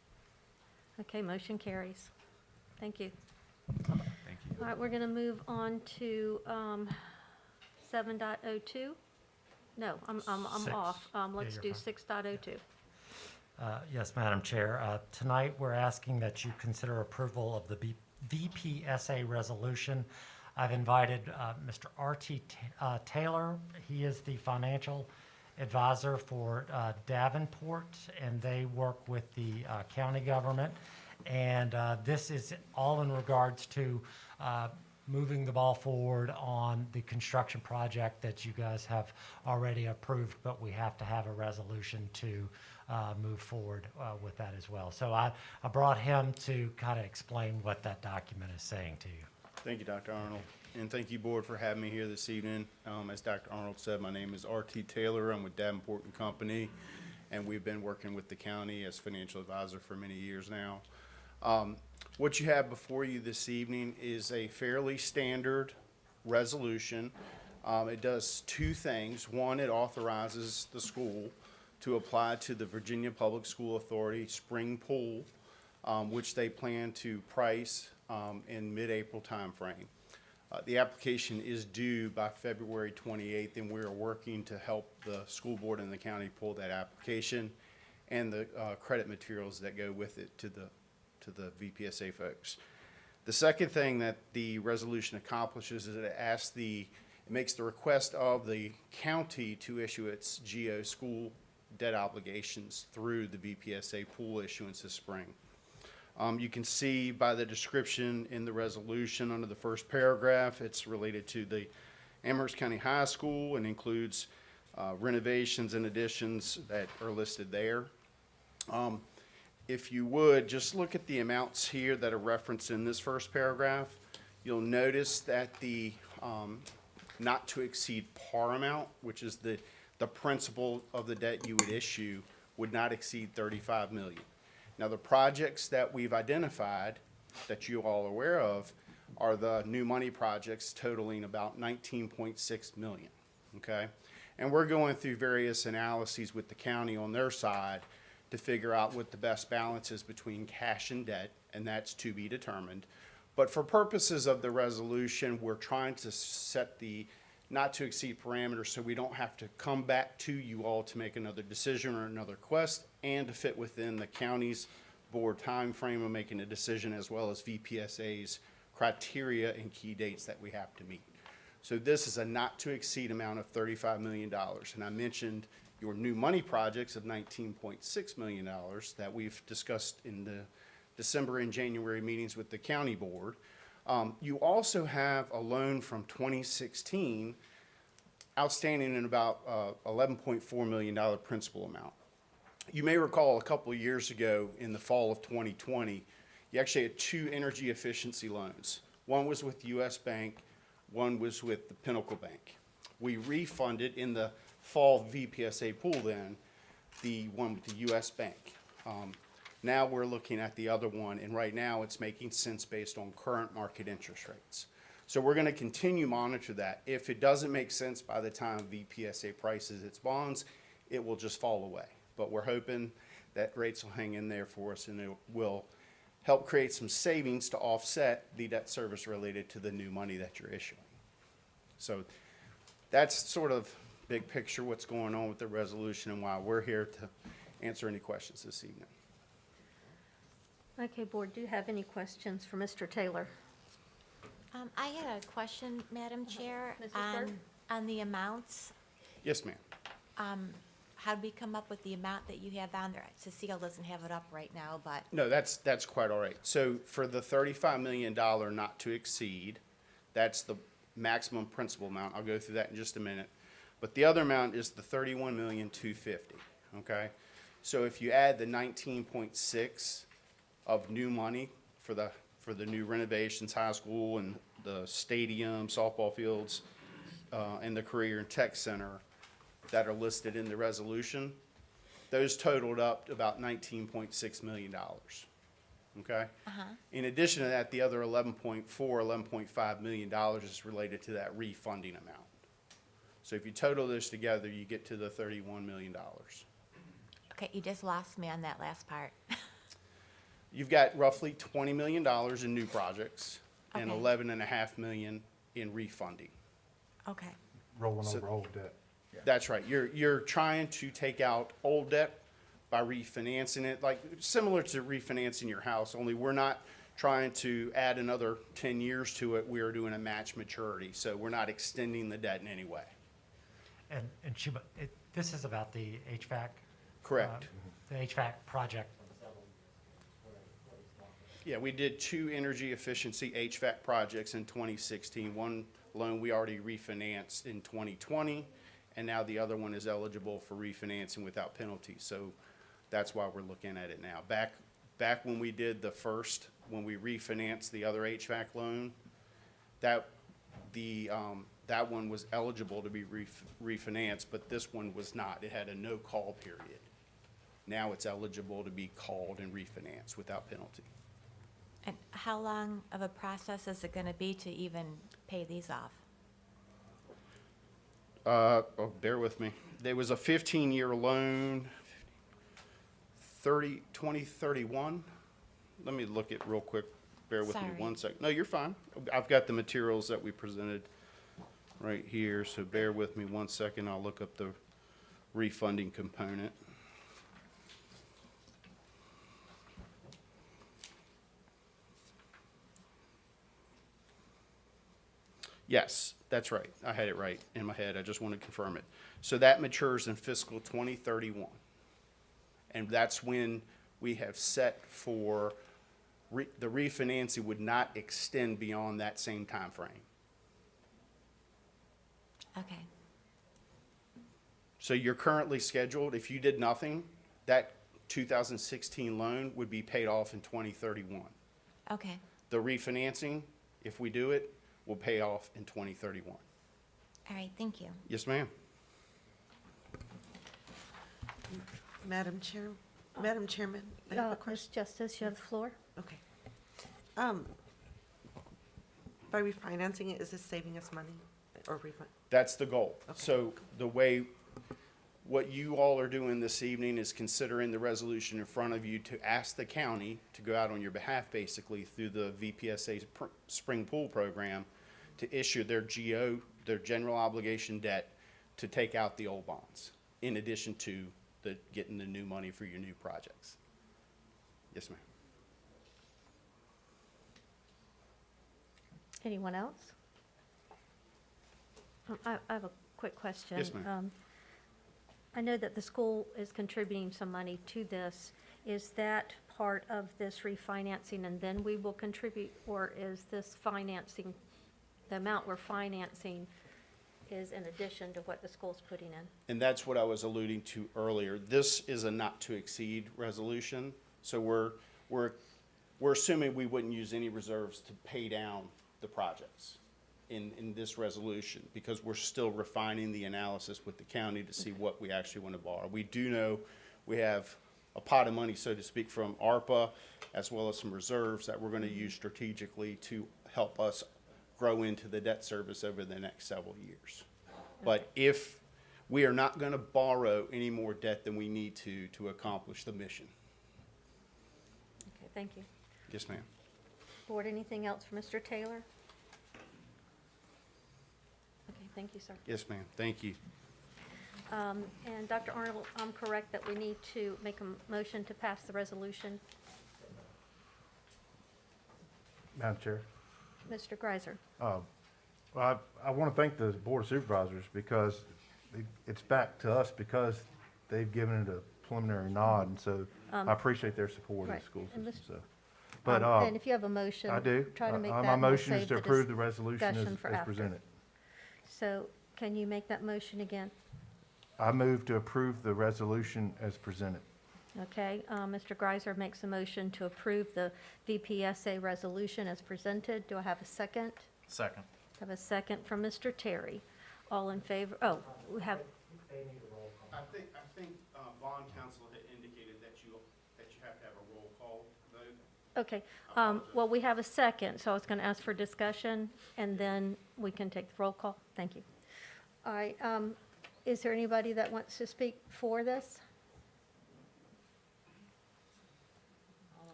Okay, motion carries. Thank you. Thank you. All right, we're going to move on to 7.02. No, I'm Six. off. Let's you're do fine. 6.02. Yes, Madam Chair. Tonight, we're asking that you consider approval of the VPSA resolution. I've invited Mr. R.T. Taylor. He is the financial advisor for Davenport, and they work with the county government. And this is all in regards to moving the ball forward on the construction project that you guys have already approved, but we have to have a resolution to move forward with that as well. So I brought him to kind of explain what that document is saying to you. Thank you, Dr. Arnold, and thank you, Board, for having me here this evening. As Dr. Arnold said, my name is R.T. Taylor. I'm with Davenport & Company, and we've been working with the county as financial advisor for many years now. What you have before you this evening is a fairly standard resolution. It does two things. One, it authorizes the school to apply to the Virginia Public School Authority spring pool, which they plan to price in mid-April timeframe. The application is due by February 28th, and we are working to help the school board and the county pull that application and the credit materials that go with it to the VPSA folks. The second thing that the resolution accomplishes is it makes the request of the county to issue its GO school debt obligations through the VPSA pool issuance this spring. You can see by the description in the resolution under the first paragraph, it's related to the Amherst County High School and includes renovations and additions that are listed there. If you would, just look at the amounts here that are referenced in this first paragraph. You'll notice that the not to exceed par amount, which is the principal of the debt you would issue, would not exceed $35 million. Now, the projects that we've identified that you all are aware of are the new money projects totaling about $19.6 million, okay? And we're going through various analyses with the county on their side to figure out what the best balance is between cash and debt, and that's to be determined. But for purposes of the resolution, we're trying to set the not to exceed parameters so we don't have to come back to you all to make another decision or another request, and to fit within the county's board time frame of making a decision, as well as VPSA's criteria and key dates that we have to meet. So this is a not to exceed amount of $35 million. And I mentioned your new money projects of $19.6 million that we've discussed in the December and January meetings with the county board. You also have a loan from 2016 outstanding in about $11.4 million principal amount. You may recall a couple of years ago in the fall of 2020, you actually had two energy efficiency loans. One was with U.S. Bank, one was with the Pinnacle Bank. We refunded in the fall VPSA pool then, the one with the U.S. Bank. Now we're looking at the other one, and right now it's making sense based on current market interest rates. So we're going to continue to monitor that. If it doesn't make sense by the time VPSA prices its bonds, it will just fall away. But we're hoping that rates will hang in there for us, and it will help create some savings to offset the debt service related to the new money that you're issuing. So that's sort of big picture what's going on with the resolution and why we're here to answer any questions this evening. Okay, Board, do you have any questions for Mr. Taylor? I had a question, Madam Chair, Mrs. Bird? on the amounts. Yes, ma'am. How'd we come up with the amount that you have on there? Cecile doesn't have it up right now, but No, that's quite all right. So for the $35 million not to exceed, that's the maximum principal amount. I'll go through that in just a minute. But the other amount is the $31,250,000, okay? So if you add the 19.6 of new money for the new renovations, high school and the stadium, softball fields, and the Career and Tech Center that are listed in the resolution, those totaled up to about $19.6 million, okay? In addition to that, the other $11.5 million is related to that refunding amount. So if you total those together, you get to the $31 million. Okay, you just lost me on that last part. You've got roughly $20 million in new projects and Okay. $11.5 million in refunding. Okay, Rolling So- over old debt. That's right. You're trying to take out old debt by refinancing it, like similar to refinancing your house, only we're not trying to add another 10 years to it. We are doing a match maturity, so we're not extending the debt in any way. And Sheba, this is about the HVAC? Correct. The HVAC project. Yeah, we did 2 energy efficiency HVAC projects in 2016. One loan we already refinanced in 2020, and now the other one is eligible for refinancing without penalty. So that's why we're looking at it now. Back when we did when we refinanced the other HVAC loan, that one was eligible to be refinanced, but this one was not. It had a no-call period. Now it's eligible to be called and refinanced without penalty. and how long of a process is it gonna be to even pay these off? Bear with me. There was a 15-year loan, 2031. Let me look it real quick. Bear with me Sorry. 1 second. No, you're fine. I've got the materials that we presented right here, so bear with me 1 second. I'll look up the refunding component. Yes, that's right. I had it right in my head. I just want to confirm it. So that matures in fiscal 2031. And that's when we have set for, the refinancing would not extend beyond that same time frame. Okay, So you're currently scheduled, if you did nothing, that 2016 loan would be paid off in 2031. okay. The refinancing, if we do it, will pay off in 2031. All right, thank you. Yes, ma'am. Madam Chairman, I have a Ms. question. Justice, you have the floor. Okay. By refinancing it, is this saving us money or refund? That's the goal. So what you all are doing this evening is considering the resolution in front of you to ask the county to go out on your behalf, basically, through the VPSA Spring Pool Program, to issue their GO, their general obligation debt, to take out the old bonds, in addition to getting the new money for your new projects. Yes, ma'am. Anyone else? I have a quick question. Yes, ma'am. I know that the school is contributing some money to this. Is that part of this refinancing and then we will contribute? Or is this financing, the amount we're financing is in addition to what the school's putting in? And that's what I was alluding to earlier. This is a not-to-exceed resolution, so we're assuming we wouldn't use any reserves to pay down the projects in this resolution, because we're still refining the analysis with the county to see what we actually want to borrow. We do know we have a pot of money, so to speak, from ARPA, as well as some reserves that we're going to use strategically to help us grow into the debt service over the next several years. But if we are not going to borrow any more debt than we need to accomplish the mission. Okay, thank you. Yes, ma'am. Board, anything else for Mr. Taylor? Okay, thank you, sir. Yes, ma'am. Thank you. And Dr. Arnold, I'm correct that we need to make a motion to pass the resolution? Madam Chair. Mr. Greiser? Well, I want to thank the Board of Supervisors because it's back to us because they've given it a preliminary nod, and so I appreciate their support of Right. the school And system, Mr. so. But, And if you have a motion, I do. try to make that. My and we'll motion is save to the approve the resolution discussion as for after. presented. So can you make that motion again? I move to approve the resolution as presented. Okay, Mr. Greiser makes a motion to approve the VPSA resolution as presented. Do I have a second? Second. Have a second from Mr. Terry. All in favor, we have, I think bond counsel had indicated that you have to have a roll call vote. okay. Well, we have a second, so I was going to ask for discussion, and then we can take the roll call. Thank you. All right, is there anybody that wants to speak for this?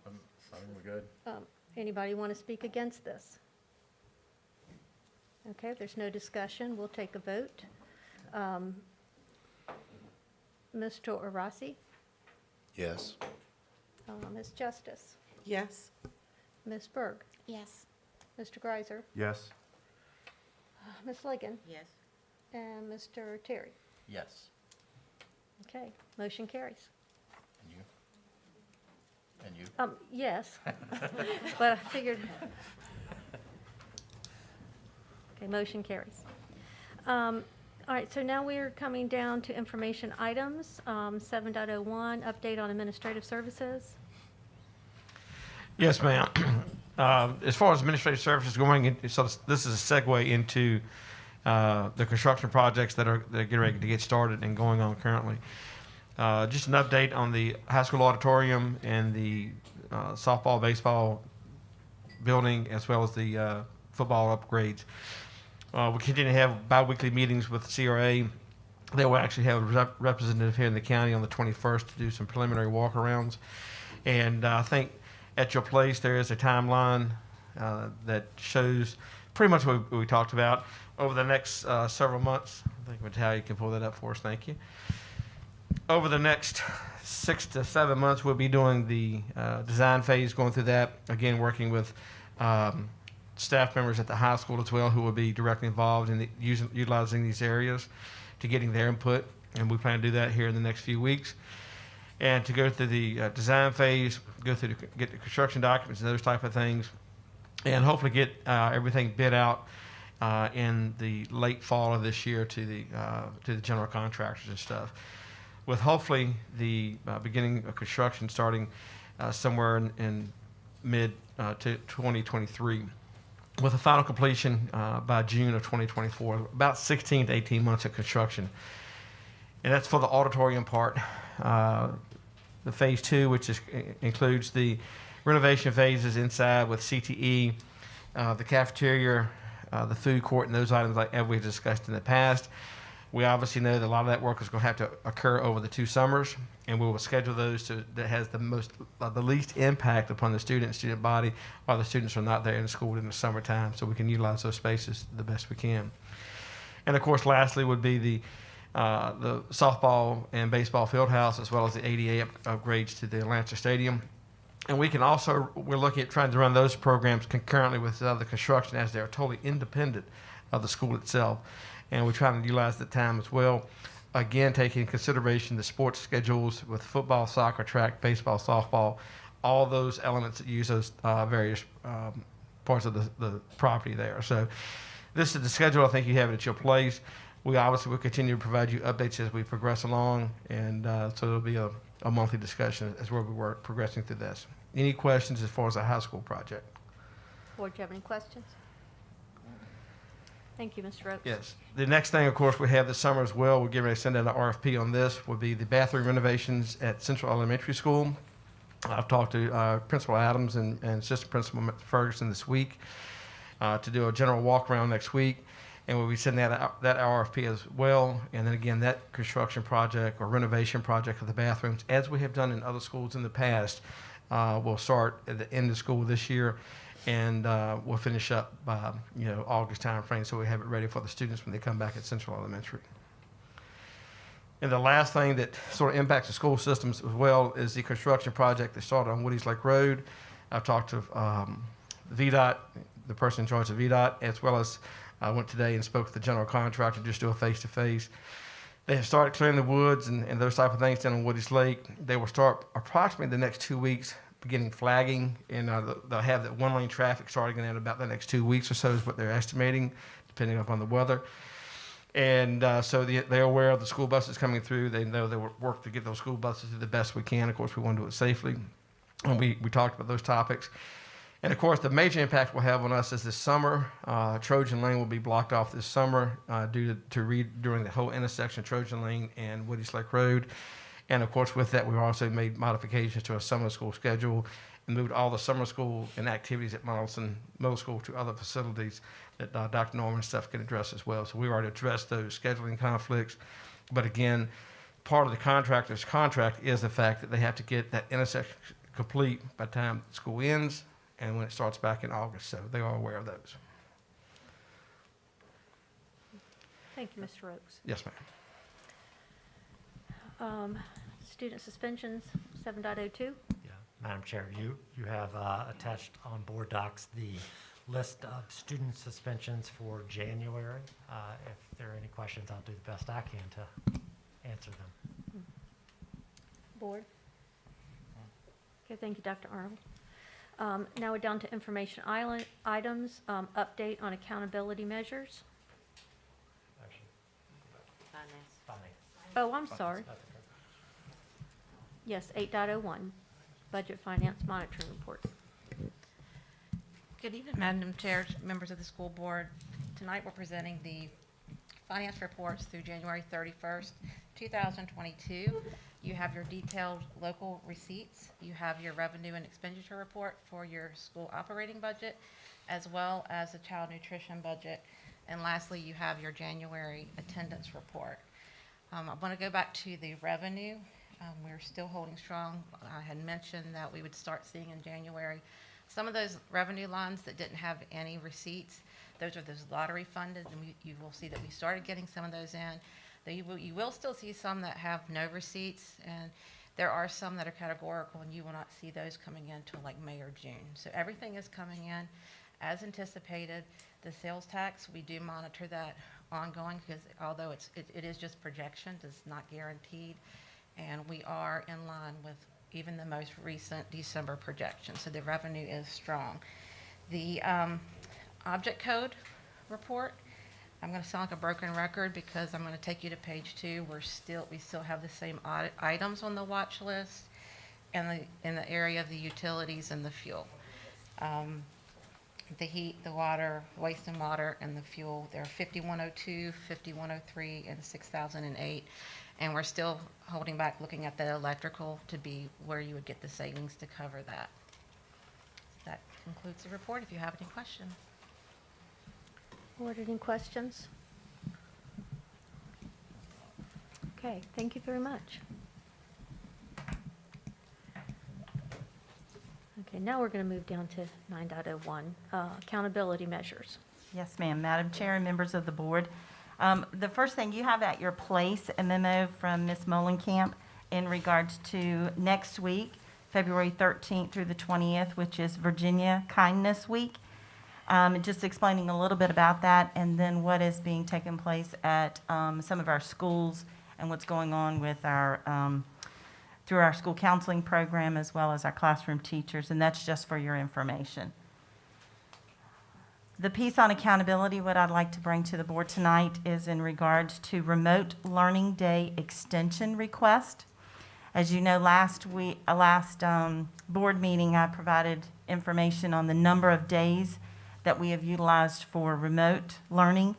I think we're good. Anybody want to speak against this? Okay, if there's no discussion, we'll take a vote. Mr. Arasi? Yes. Ms. Justice? Yes. Ms. Berg? Yes. Mr. Greiser? Yes. Ms. Ligon? Yes. And Mr. Terry? Yes. Okay, motion carries. And you? And you? Yes, but I figured. Okay, motion carries. All right, so now we are coming down to information items. 7.01, update on administrative services. Yes, ma'am. As far as administrative services going, so this is a segue into the construction projects that are getting ready to get started and going on currently. Just an update on the high school auditorium and the softball, baseball building, as well as the football upgrades. We continue to have bi-weekly meetings with the CRA. They will actually have a representative here in the county on the 21st to do some preliminary walkarounds. And I think at your place there is a timeline that shows pretty much what we talked about over the next several months. I think Natalia can pull that up for us. Thank you. Over the next 6 to 7 months, we'll be doing the design phase, going through that, again, working with staff members at the high school as well who will be directly involved in utilizing these areas to getting their input, and we plan to do that here in the next few weeks. And to go through the design phase, get the construction documents and those type of things, and hopefully get everything bid out in the late fall of this year to the general contractors and stuff, with hopefully the beginning of construction starting somewhere in mid to 2023, with a final completion by June of 2024, about 16 to 18 months of construction. And that's for the auditorium part. The phase 2, which includes the renovation phases inside with CTE, the cafeteria, the food court, and those items like we've discussed in the past. We obviously know that a lot of that work is going to have to occur over the 2 summers, and we will schedule those that has the least impact upon the student body while the students are not there in school in the summertime, so we can utilize those spaces the best we can. And of course, lastly would be the softball and baseball field house, as well as the ADA upgrades to the Atlanta Stadium. And we're looking at trying to run those programs concurrently with the construction, as they're totally independent of the school itself. And we're trying to utilize the time as well. Again, taking into consideration the sports schedules with football, soccer, track, baseball, softball, all those elements that use those various parts of the property there. So this is the schedule. I think you have it at your place. We obviously will continue to provide you updates as we progress along, and so it'll be a monthly discussion as where we work progressing through this. Any questions as far as the high school project? Board, do you have any questions? Thank you, Mr. Oakes. Yes. The next thing, of course, we have this summer as well, we're getting ready to send out an RFP on this, would be the bathroom renovations at Central Elementary School. I've talked to Principal Adams and Assistant Principal Ferguson this week to do a general walk around next week. And we'll be sending that RFP as well. And then again, that construction project or renovation project of the bathrooms, as we have done in other schools in the past, will start at the end of school this year, and we'll finish up by August time frame, so we have it ready for the students when they come back at Central Elementary. And the last thing that sort of impacts the school systems as well is the construction project that started on Woodies Lake Road. I've talked to VDOT, the person in charge of VDOT, as well as I went today and spoke with the general contractor, just do a face-to-face. They have started clearing the woods and those type of things down on Woodies Lake. They will start approximately the next 2 weeks beginning flagging, and they'll have that one-lane traffic starting in about the next 2 weeks or so is what they're estimating, depending upon the weather. And so they're aware of the school buses coming through. They know they will work to get those school buses through the best we can. Of course, we want to do it safely. And we talked about those topics. And of course, the major impact we'll have on us is this summer. Trojan Lane will be blocked off this summer due to during the whole intersection of Trojan Lane and Woodies Lake Road. And of course, with that, we've also made modifications to our summer school schedule and moved all the summer school and activities at Monelson Middle School to other facilities that Dr. Norman and stuff can address as well. So we've already addressed those scheduling conflicts. But again, part of the contractor's contract is the fact that they have to get that intersection complete by the time school ends and when it starts back in August. So they are aware of those. Thank you, Mr. Oakes. Yes, ma'am. Student suspensions, 7.02. Yeah, Madam Chair, you have attached on board docs the list of student suspensions for January. If there are any questions, I'll do the best I can to answer them. Board? Okay, thank you, Dr. Arnold. Now we're down to information items, update on accountability measures. Oh, I'm sorry. Yes, 8.01, budget finance monitoring report. Good evening, Madam Chair, members of the school board. Tonight, we're presenting the finance reports through January 31st, 2022. You have your detailed local receipts. You have your revenue and expenditure report for your school operating budget, as well as the child nutrition budget. And lastly, you have your January attendance report. I want to go back to the revenue. We're still holding strong. I had mentioned that we would start seeing in January some of those revenue lines that didn't have any receipts. Those are those lottery funded, and you will see that we started getting some of those in. You will still see some that have no receipts, and there are some that are categorical, and you will not see those coming in until like May or June. So everything is coming in as anticipated. The sales tax, we do monitor that ongoing because although it is just projections, it's not guaranteed, and we are in line with even the most recent December projection. So the revenue is strong. The object code report, I'm going to sound like a broken record because I'm going to take you to page 2. We still have the same items on the watch list and in the area of the utilities and the fuel. The heat, the water, waste and water, and the fuel, they're 5102, 5103, and 6008. And we're still holding back looking at the electrical to be where you would get the savings to cover that. That concludes the report. If you have any questions. Board, any questions? Okay, thank you very much. Okay, now we're going to move down to 9.01, accountability measures. Yes, ma'am. Madam Chair and members of the board. The first thing you have at your place, a memo from Ms. Molenkamp in regards to next week, February 13th through the 20th, which is Virginia Kindness Week. Just explaining a little bit about that and then what is being taken place at some of our schools and what's going on with our through our school counseling program as well as our classroom teachers, and that's just for your information. The piece on accountability, what I'd like to bring to the board tonight is in regards to remote learning day extension request. As you know, last board meeting, I provided information on the number of days that we have utilized for remote learning.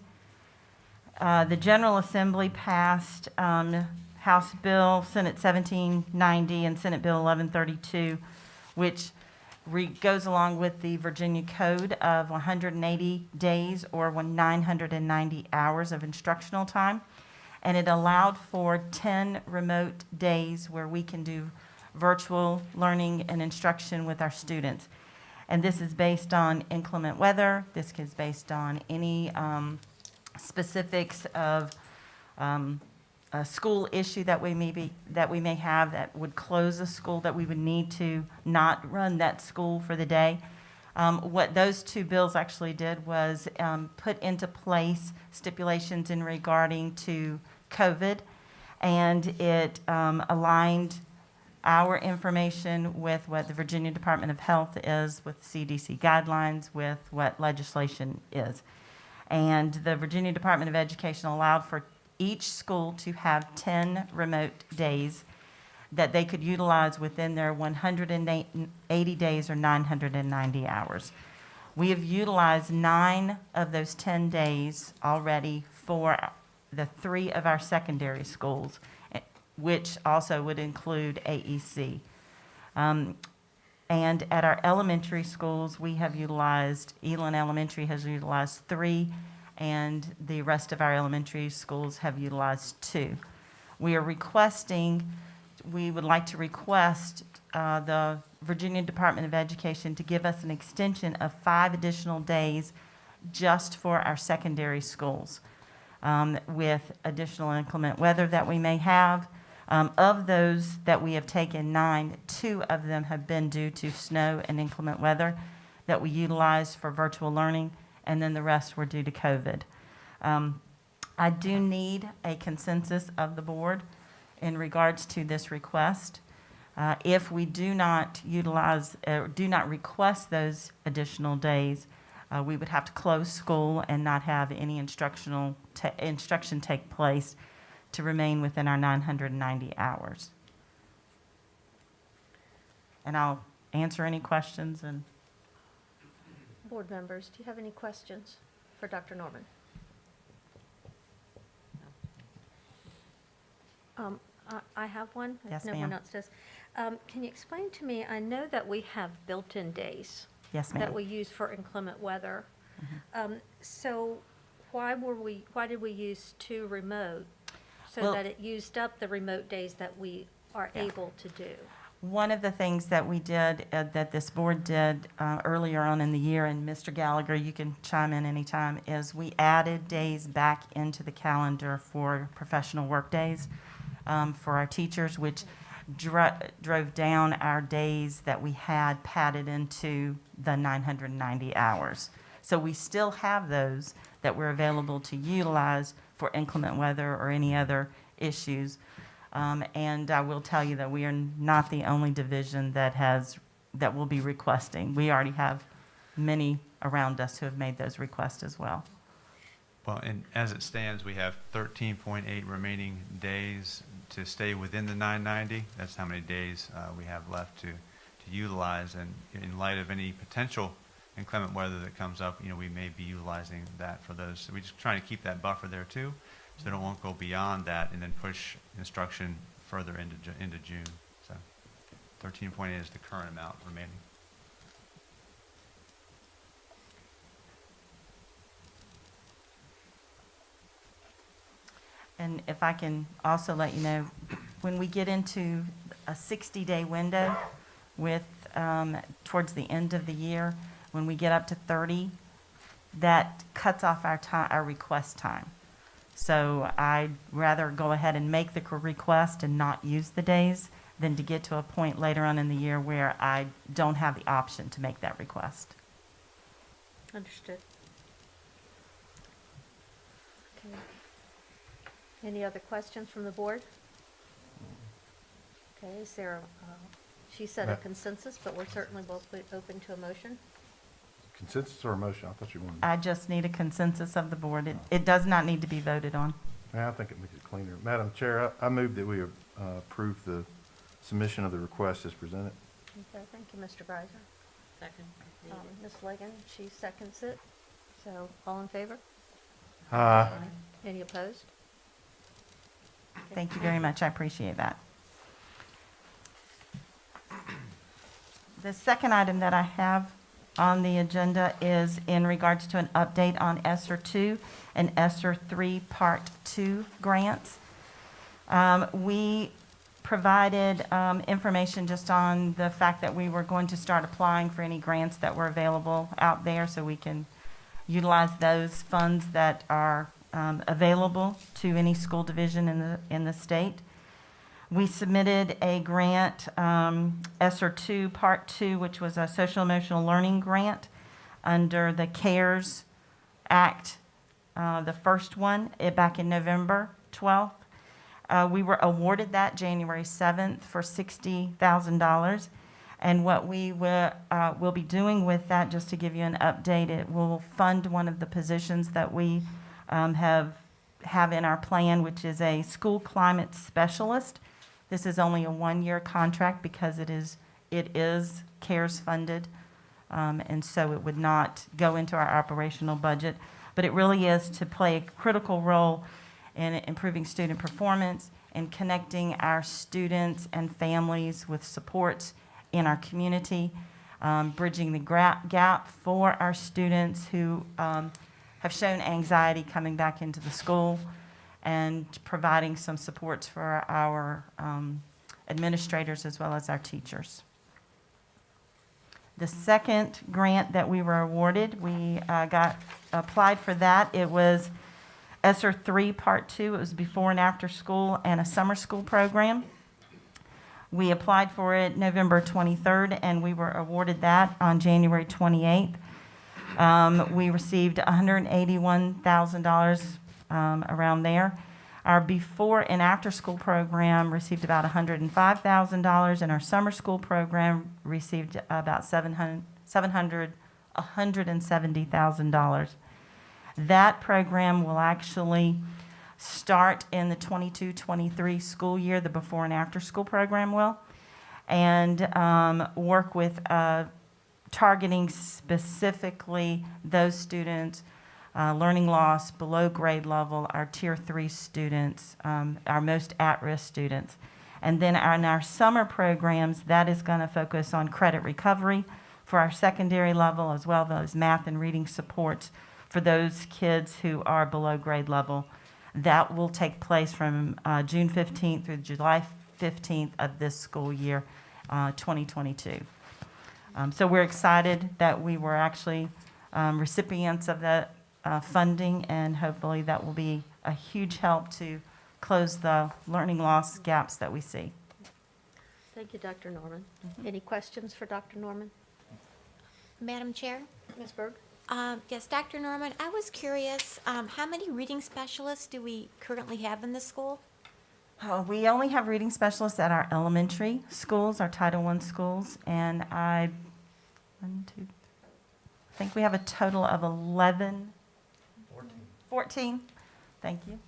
The General Assembly passed House Bill, Senate 1790, and Senate Bill 1132, which goes along with the Virginia Code of 180 days or 990 hours of instructional time. And it allowed for 10 remote days where we can do virtual learning and instruction with our students. And this is based on inclement weather. This is based on any specifics of a school issue that we may have that would close a school, that we would need to not run that school for the day. What those two bills actually did was put into place stipulations in regarding to COVID, and it aligned our information with what the Virginia Department of Health is, with CDC guidelines, with what legislation is. And the Virginia Department of Education allowed for each school to have 10 remote days that they could utilize within their 180 days or 990 hours. We have utilized 9 of those 10 days already for the 3 of our secondary schools, which also would include AEC. And at our elementary schools, we have utilized, Elon Elementary has utilized 3, and the rest of our elementary schools have utilized 2. We would like to request the Virginia Department of Education to give us an extension of 5 additional days just for our secondary schools, with additional inclement weather that we may have. Of those that we have taken 9, 2 of them have been due to snow and inclement weather that we utilized for virtual learning, and then the rest were due to COVID. I do need a consensus of the board in regards to this request. If we do not utilize, or do not request those additional days, we would have to close school and not have any instruction take place to remain within our 990 hours. And I'll answer any questions. And Board members, do you have any questions for Dr. Norman? I have one. Yes, if no one ma'am. else does. Can you explain to me, I know that we have built-in days Yes, that ma'am. we use for inclement weather. So why did we use 2 remote? So Well- that it used up the remote days that we are able to do? One of the things that we did, that this board did earlier on in the year, and Mr. Gallagher, you can chime in anytime, is we added days back into the calendar for professional work days for our teachers, which drove down our days that we had padded into the 990 hours. So we still have those that were available to utilize for inclement weather or any other issues. And I will tell you that we are not the only division that will be requesting. We already have many around us who have made those requests as well. Well, and as it stands, we have 13.8 remaining days to stay within the 990. That's how many days we have left to utilize. And in light of any potential inclement weather that comes up, we may be utilizing that for those. So we're just trying to keep that buffer there too, so it won't go beyond that and then push instruction further into June. So 13.8 is the current amount remaining. And if I can also let you know, when we get into a 60-day window with, towards the end of the year, when we get up to 30, that cuts off our request time. So I'd rather go ahead and make the request and not use the days than to get to a point later on in the year where I don't have the option to make that request. Understood. Okay. Any other questions from the board? Okay, is there, she said a consensus, but we're certainly both open to a motion. Consensus or a motion? I thought you wanted. I just need a consensus of the board. It does not need to be voted on. Yeah, I think it makes it cleaner. Madam Chair, I move that we approve the submission of the request as presented. Okay, thank you, Mr. Greiser. Second. Ms. Ligon, she seconds it. So, all in favor? Any opposed? Thank you very much. I appreciate that. The second item that I have on the agenda is in regards to an update on ESSER 2 and ESSER 3 Part 2 grants. We provided information just on the fact that we were going to start applying for any grants that were available out there so we can utilize those funds that are available to any school division in the state. We submitted a grant, ESSER 2 Part 2, which was a social emotional learning grant under the CARES Act, the first one, back in November 12th. We were awarded that January 7th for $60,000. And what we will be doing with that, just to give you an update, it will fund one of the positions that we have in our plan, which is a school climate specialist. This is only a 1-year contract because it is CARES funded, and so it would not go into our operational budget. But it really is to play a critical role in improving student performance and connecting our students and families with supports in our community, bridging the gap for our students who have shown anxiety coming back into the school, and providing some supports for our administrators as well as our teachers. The second grant that we were awarded, we applied for that. It was ESSER 3 Part 2. It was before and after school and a summer school program. We applied for it November 23rd, and we were awarded that on January 28th. We received $181,000 around there. Our before and after school program received about $105,000, and our summer school program received about $170,000. That program will actually start in the 22-23 school year, the before and after school program will, and work with targeting specifically those students, learning loss below grade level, our Tier 3 students, our most at-risk students. And then in our summer programs, that is going to focus on credit recovery for our secondary level, as well as math and reading supports for those kids who are below grade level. That will take place from June 15th through July 15th of this school year, 2022. So we're excited that we were actually recipients of that funding, and hopefully that will be a huge help to close the learning loss gaps that we see. Thank you, Dr. Norman. Any questions for Dr. Norman? Madam Chair? Ms. Berg? Yes, Dr. Norman, I was curious, how many reading specialists do we currently have in the school? We only have reading specialists at our elementary schools, our Title I schools, and I think we have a total of 14. Thank you.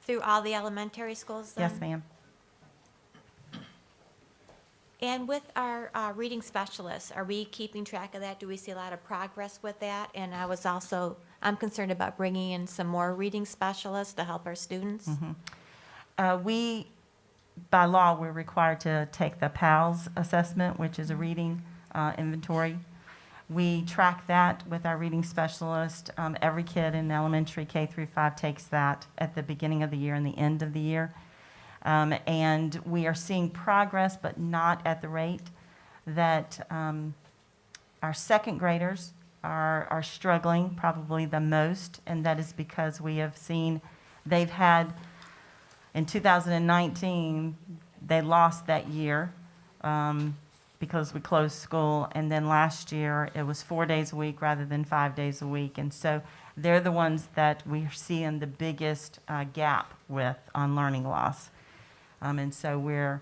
Through all the elementary schools then? Yes, ma'am. And with our reading specialists, are we keeping track of that? Do we see a lot of progress with that? And I'm concerned about bringing in some more reading specialists to help our students. By law, we're required to take the PALS assessment, which is a reading inventory. We track that with our reading specialist. Every kid in elementary K through 5 takes that at the beginning of the year and the end of the year. And we are seeing progress, but not at the rate that our second graders are struggling probably the most, and that is because we have seen they've had, in 2019, they lost that year because we closed school, and then last year it was 4 days a week rather than 5 days a week, and so they're the ones that we're seeing the biggest gap with on learning loss. And so we're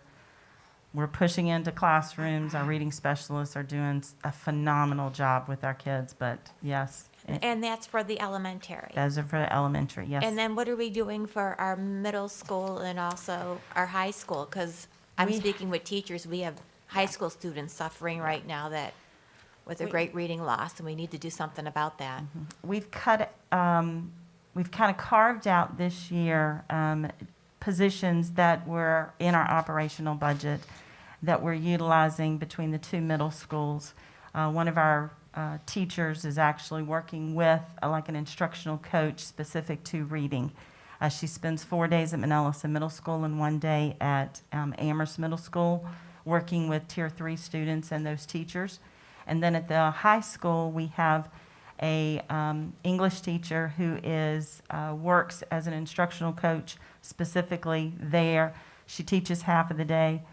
pushing into classrooms. Our reading specialists are doing a phenomenal job with our kids, but yes. And that's for the elementary? Those are for elementary, yes. And then what are we doing for our middle school and also our high school? Because I'm speaking with teachers, we have high school students suffering right now with a great reading loss, and we need to do something about that. We've kind of carved out this year positions that were in our operational budget that we're utilizing between the two middle schools. One of our teachers is actually working with like an instructional coach specific to reading. She spends 4 days at Manellison Middle School and 1 day at Amherst Middle School, working with Tier 3 students and those teachers. And then at the high school, we have a English teacher who works as an instructional coach specifically there. She teaches half of the day,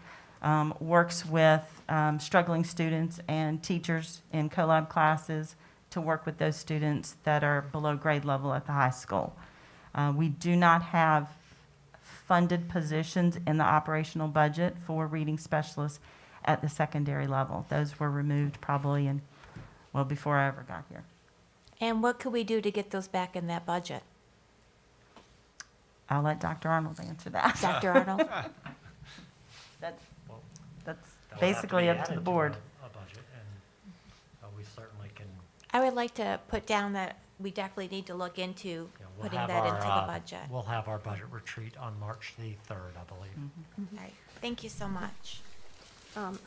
works with struggling students and teachers in co-lab classes to work with those students that are below grade level at the high school. We do not have funded positions in the operational budget for reading specialists at the secondary level. Those were removed probably before I ever got here. And what could we do to get those back in that budget? I'll let Dr. Arnold answer that. Dr. Arnold? That's That will basically have up be to the added board. A budget, and we certainly can. I would like to put down that we definitely need to look into We'll putting have that into our, the budget. We'll have our budget retreat on March the 3rd, I believe. All right, thank you so much.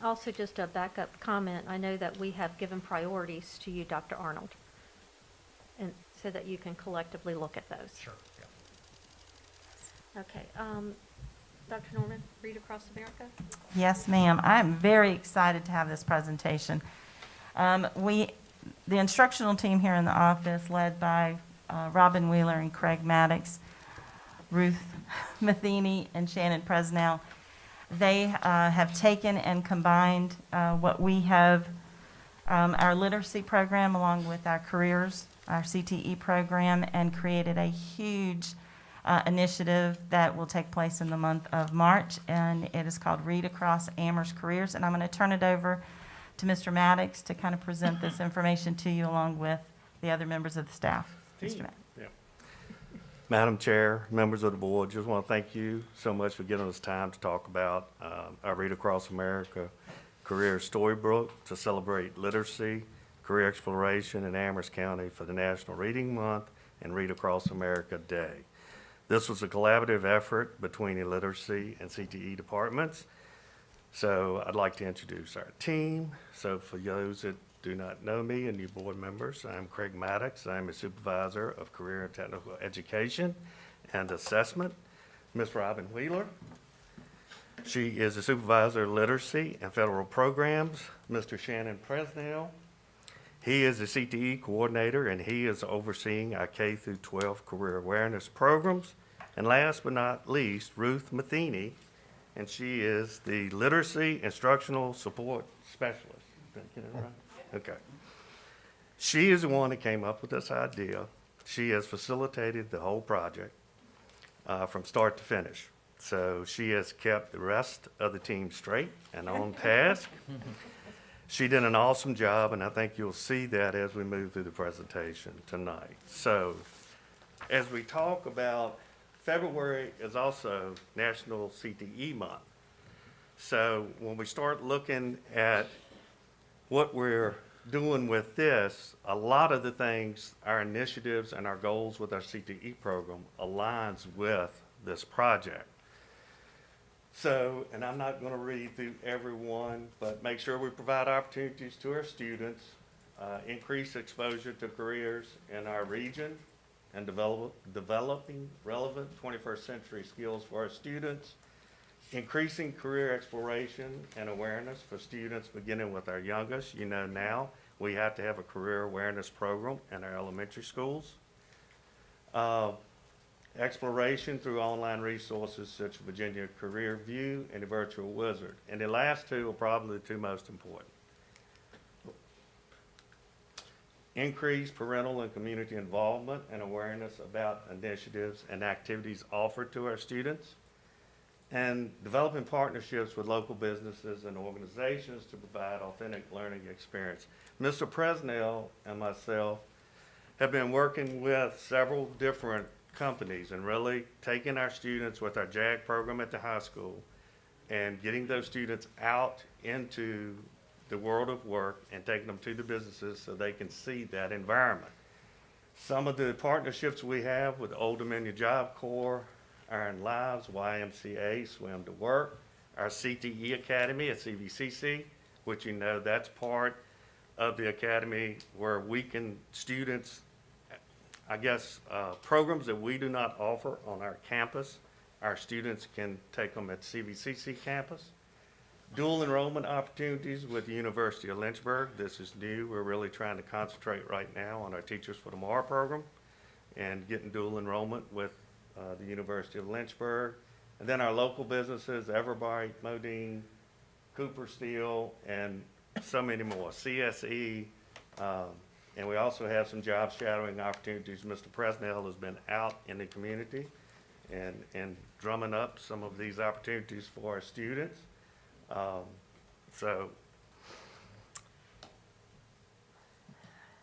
Also, just a backup comment, I know that we have given priorities to you, Dr. Arnold, and so that you can collectively look at those. Sure, yeah. Okay, Dr. Norman, Read Across America? Yes, ma'am. I'm very excited to have this presentation. The instructional team here in the office, led by Robin Wheeler and Craig Maddox, Ruth Matheny, and Shannon Presnell, they have taken and combined what we have, our literacy program along with our careers, our CTE program, and created a huge initiative that will take place in the month of March, and it is called Read Across Amherst Careers. And I'm going to turn it over to Mr. Maddox to kind of present this information to you along with the other members of the staff. Mr. Maddox. Madam Chair, members of the board, just want to thank you so much for giving us time to talk about our Read Across America Career Storybook to celebrate literacy, career exploration in Amherst County for the National Reading Month and Read Across America Day. This was a collaborative effort between the literacy and CTE departments. So I'd like to introduce our team. So for those that do not know me and new board members, I'm Craig Maddox. I'm a supervisor of career and technical education and assessment. Ms. Robin Wheeler, she is a supervisor of literacy and federal programs. Mr. Shannon Presnell, he is a CTE coordinator and he is overseeing our K through 12 career awareness programs. And last but not least, Ruth Matheny, and she is the literacy instructional support specialist. Did I get it right? Okay. She is the one that came up with this idea. She has facilitated the whole project from start to finish. So she has kept the rest of the team straight and on task. She did an awesome job, and I think you'll see that as we move through the presentation tonight. So as we talk about, February is also National CTE Month. So when we start looking at what we're doing with this, a lot of the things, our initiatives and our goals with our CTE program aligns with this project. So, and I'm not going to read through every one, but make sure we provide opportunities to our students, increase exposure to careers in our region, and developing relevant 21st century skills for our students, increasing career exploration and awareness for students beginning with our youngest. You know now we have to have a career awareness program in our elementary schools. Exploration through online resources such as Virginia Career View and the Virtual Wizard. And the last two are probably the two most important. Increase parental and community involvement and awareness about initiatives and activities offered to our students, and developing partnerships with local businesses and organizations to provide authentic learning experience. Mr. Presnell and myself have been working with several different companies and really taking our students with our JAG program at the high school and getting those students out into the world of work and taking them to the businesses so they can see that environment. Some of the partnerships we have with Old Dominion Job Corps, Iron Lives, YMCA, Swim to Work, our CTE Academy at CVCC, which you know that's part of the academy where we can, students, I guess, programs that we do not offer on our campus, our students can take them at CVCC campus. Dual enrollment opportunities with the University of Lynchburg. This is new. We're really trying to concentrate right now on our Teachers for Tomorrow program and getting dual enrollment with the University of Lynchburg. And then our local businesses, Everbright, Modine, Cooper Steel, and so many more, CSE. And we also have some job shadowing opportunities. Mr. Presnell has been out in the community and drumming up some of these opportunities for our students. So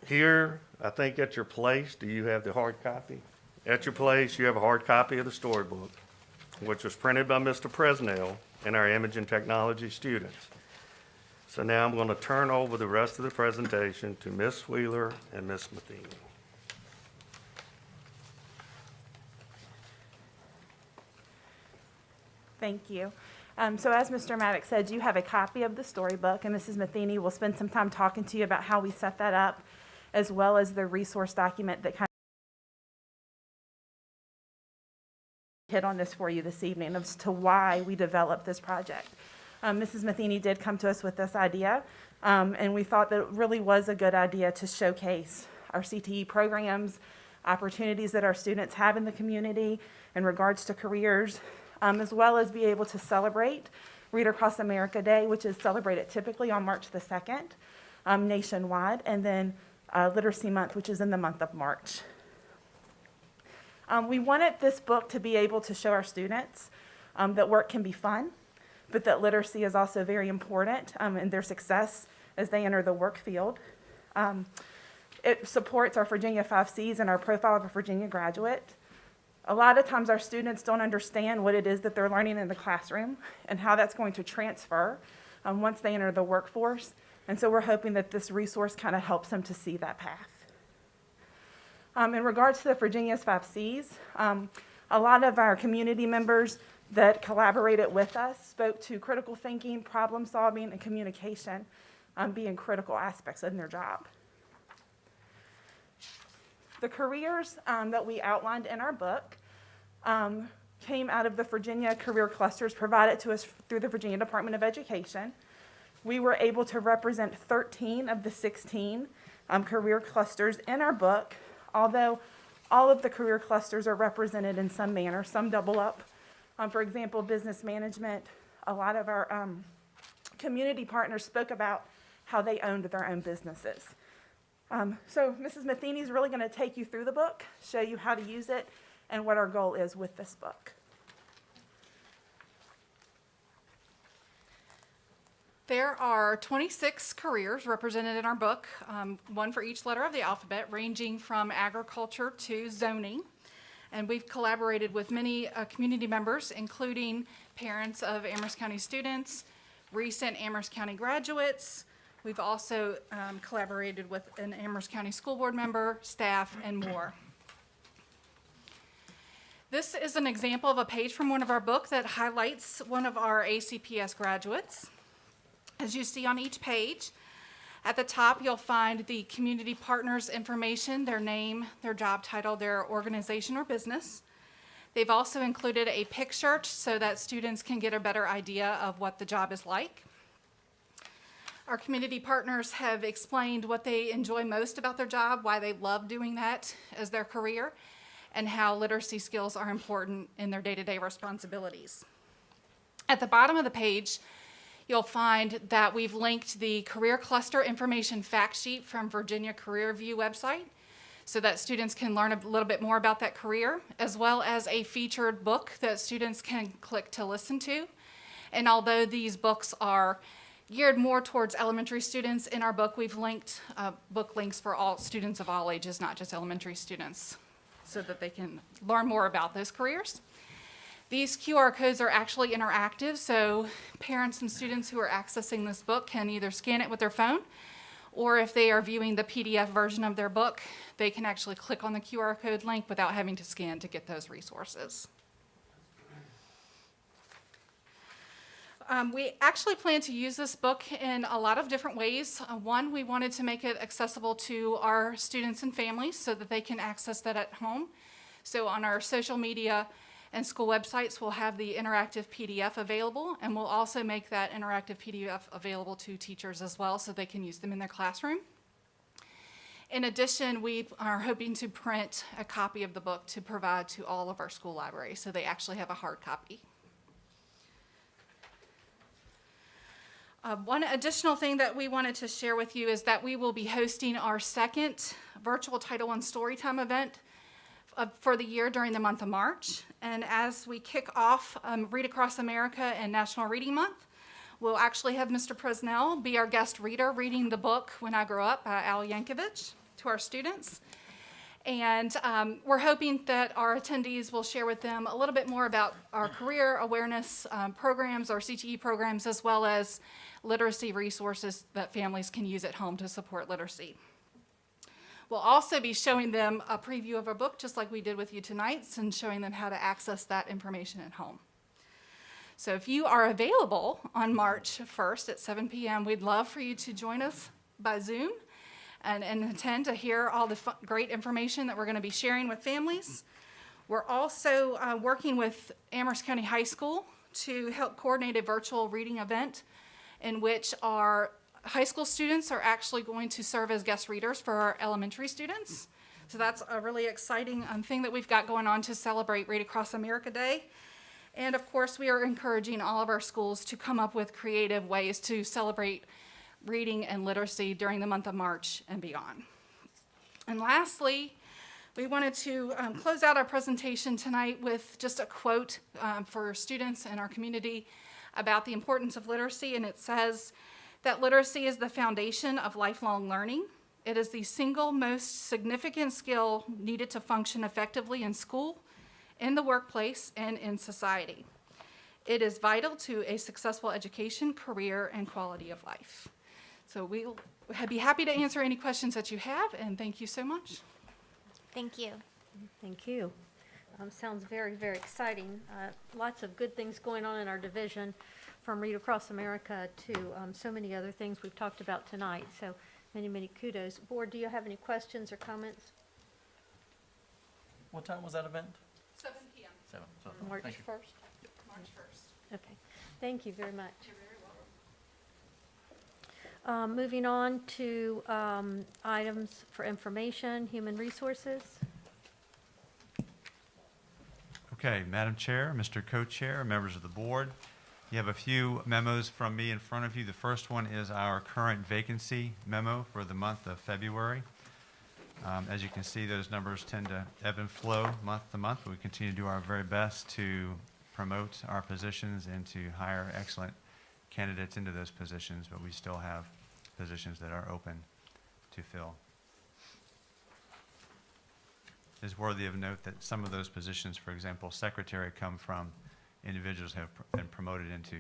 here, I think at your place, do you have the hard copy? At your place, you have a hard copy of the storybook, which was printed by Mr. Presnell and our image and technology students. So now I'm going to turn over the rest of the presentation to Ms. Wheeler and Ms. Matheny. Thank you. So as Mr. Maddox said, you have a copy of the storybook, and Mrs. Matheny will spend some time talking to you about how we set that up, as well as the resource document that kind of hit on this for you this evening as to why we developed this project. Mrs. Matheny did come to us with this idea, and we thought that it really was a good idea to showcase our CTE programs, opportunities that our students have in the community in regards to careers, as well as be able to celebrate Read Across America Day, which is celebrated typically on March the 2nd nationwide, and then Literacy Month, which is in the month of March. We wanted this book to be able to show our students that work can be fun, but that literacy is also very important in their success as they enter the work field. It supports our Virginia 5 Cs and our profile of a Virginia graduate. A lot of times our students don't understand what it is that they're learning in the classroom and how that's going to transfer once they enter the workforce. And so we're hoping that this resource kind of helps them to see that path. In regards to the Virginia's 5 Cs, a lot of our community members that collaborated with us spoke to critical thinking, problem solving, and communication being critical aspects in their job. The careers that we outlined in our book came out of the Virginia career clusters provided to us through the Virginia Department of Education. We were able to represent 13 of the 16 career clusters in our book, although all of the career clusters are represented in some manner, some double up. For example, business management, a lot of our community partners spoke about how they owned their own businesses. So Mrs. Matheny is really going to take you through the book, show you how to use it, and what our goal is with this book. There are 26 careers represented in our book, one for each letter of the alphabet, ranging from agriculture to zoning. And we've collaborated with many community members, including parents of Amherst County students, recent Amherst County graduates. We've also collaborated with an Amherst County School Board member, staff, and more. This is an example of a page from one of our books that highlights one of our ACPS graduates. As you see on each page, at the top you'll find the community partners information, their name, their job title, their organization or business. They've also included a picture so that students can get a better idea of what the job is like. Our community partners have explained what they enjoy most about their job, why they love doing that as their career, and how literacy skills are important in their day-to-day responsibilities. At the bottom of the page, you'll find that we've linked the Career Cluster Information Fact Sheet from Virginia Career View website so that students can learn a little bit more about that career, as well as a featured book that students can click to listen to. And although these books are geared more towards elementary students, in our book we've linked book links for all students of all ages, not just elementary students, so that they can learn more about those careers. These QR codes are actually interactive, so parents and students who are accessing this book can either scan it with their phone, or if they are viewing the PDF version of their book, they can actually click on the QR code link without having to scan to get those resources. We actually plan to use this book in a lot of different ways. One, we wanted to make it accessible to our students and families so that they can access that at home. So on our social media and school websites, we'll have the interactive PDF available, and we'll also make that interactive PDF available to teachers as well so they can use them in their classroom. In addition, we are hoping to print a copy of the book to provide to all of our school libraries, so they actually have a hard copy. One additional thing that we wanted to share with you is that we will be hosting our second virtual Title I Storytime event for the year during the month of March. And as we kick off Read Across America and National Reading Month, we'll actually have Mr. Presnell be our guest reader reading the book When I Grow Up by Al Yankovic to our students. And we're hoping that our attendees will share with them a little bit more about our career awareness programs, our CTE programs, as well as literacy resources that families can use at home to support literacy. We'll also be showing them a preview of our book, just like we did with you tonight, and showing them how to access that information at home. So if you are available on March 1st at 7 p.m., we'd love for you to join us by Zoom and attend to hear all the great information that we're going to be sharing with families. We're also working with Amherst County High School to help coordinate a virtual reading event in which our high school students are actually going to serve as guest readers for our elementary students. So that's a really exciting thing that we've got going on to celebrate Read Across America Day. And of course, we are encouraging all of our schools to come up with creative ways to celebrate reading and literacy during the month of March and beyond. And lastly, we wanted to close out our presentation tonight with just a quote for students in our community about the importance of literacy, and it says that literacy is the foundation of lifelong learning. It is the single most significant skill needed to function effectively in school, in the workplace, and in society. It is vital to a successful education, career, and quality of life. So we'll be happy to answer any questions that you have, and thank you so much. Thank you. Thank you. Sounds very, very exciting. Lots of good things going on in our division, from Read Across America to so many other things we've talked about tonight. So many, many kudos. Board, do you have any questions or comments? What time was that event? 7 p.m. 7. So, March thank you. 1st? March 1st. Okay. Thank you very much. You're very welcome. Moving on to items for information, human resources. Okay, Madam Chair, Mr. Co-Chair, members of the board, you have a few memos from me in front of you. The first one is our current vacancy memo for the month of February. As you can see, those numbers tend to ebb and flow month to month, but we continue to do our very best to promote our positions and to hire excellent candidates into those positions, but we still have positions that are open to fill. It's worthy of note that some of those positions, for example, secretary, come from individuals who have been promoted into,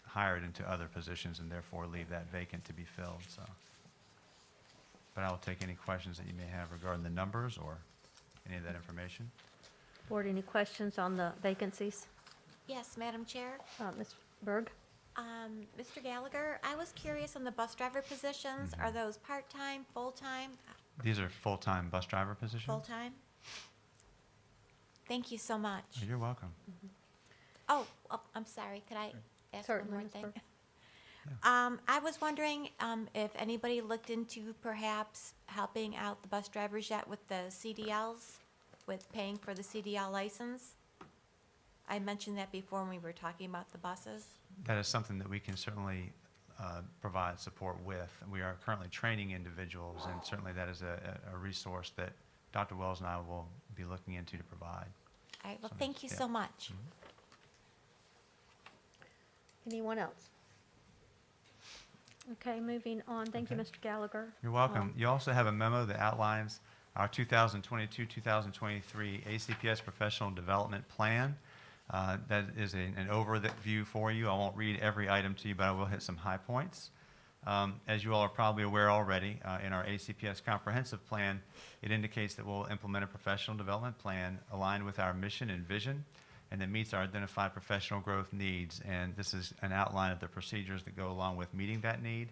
hired into other positions and therefore leave that vacant to be filled, so. But I will take any questions that you may have regarding the numbers or any of that information. Board, any questions on the vacancies? Yes, Madam Chair. Ms. Berg? Mr. Gallagher, I was curious on the bus driver positions. Mm-hmm. Are those part-time, full-time? These are full-time bus driver positions? Full-time? Thank you so much. You're welcome. Oh, I'm sorry. Could I ask one Certainly, more Ms. thing? Berg. I was wondering if anybody looked into perhaps helping out the bus drivers yet with the CDLs, with paying for the CDL license. I mentioned that before when we were talking about the buses. That is something that we can certainly provide support with. We are currently training individuals, and certainly that is a resource that Dr. Wells and I will be looking into to provide. All right, well, So, thank you yeah. so much. Anyone else? Okay, moving on. Thank you, Okay. Mr. Gallagher. You're welcome. You also have a memo that outlines our 2022-2023 ACPS Professional Development Plan. That is an overview for you. I won't read every item to you, but I will hit some high points. As you all are probably aware already, in our ACPS Comprehensive Plan, it indicates that we'll implement a professional development plan aligned with our mission and vision, and that meets our identified professional growth needs. And this is an outline of the procedures that go along with meeting that need.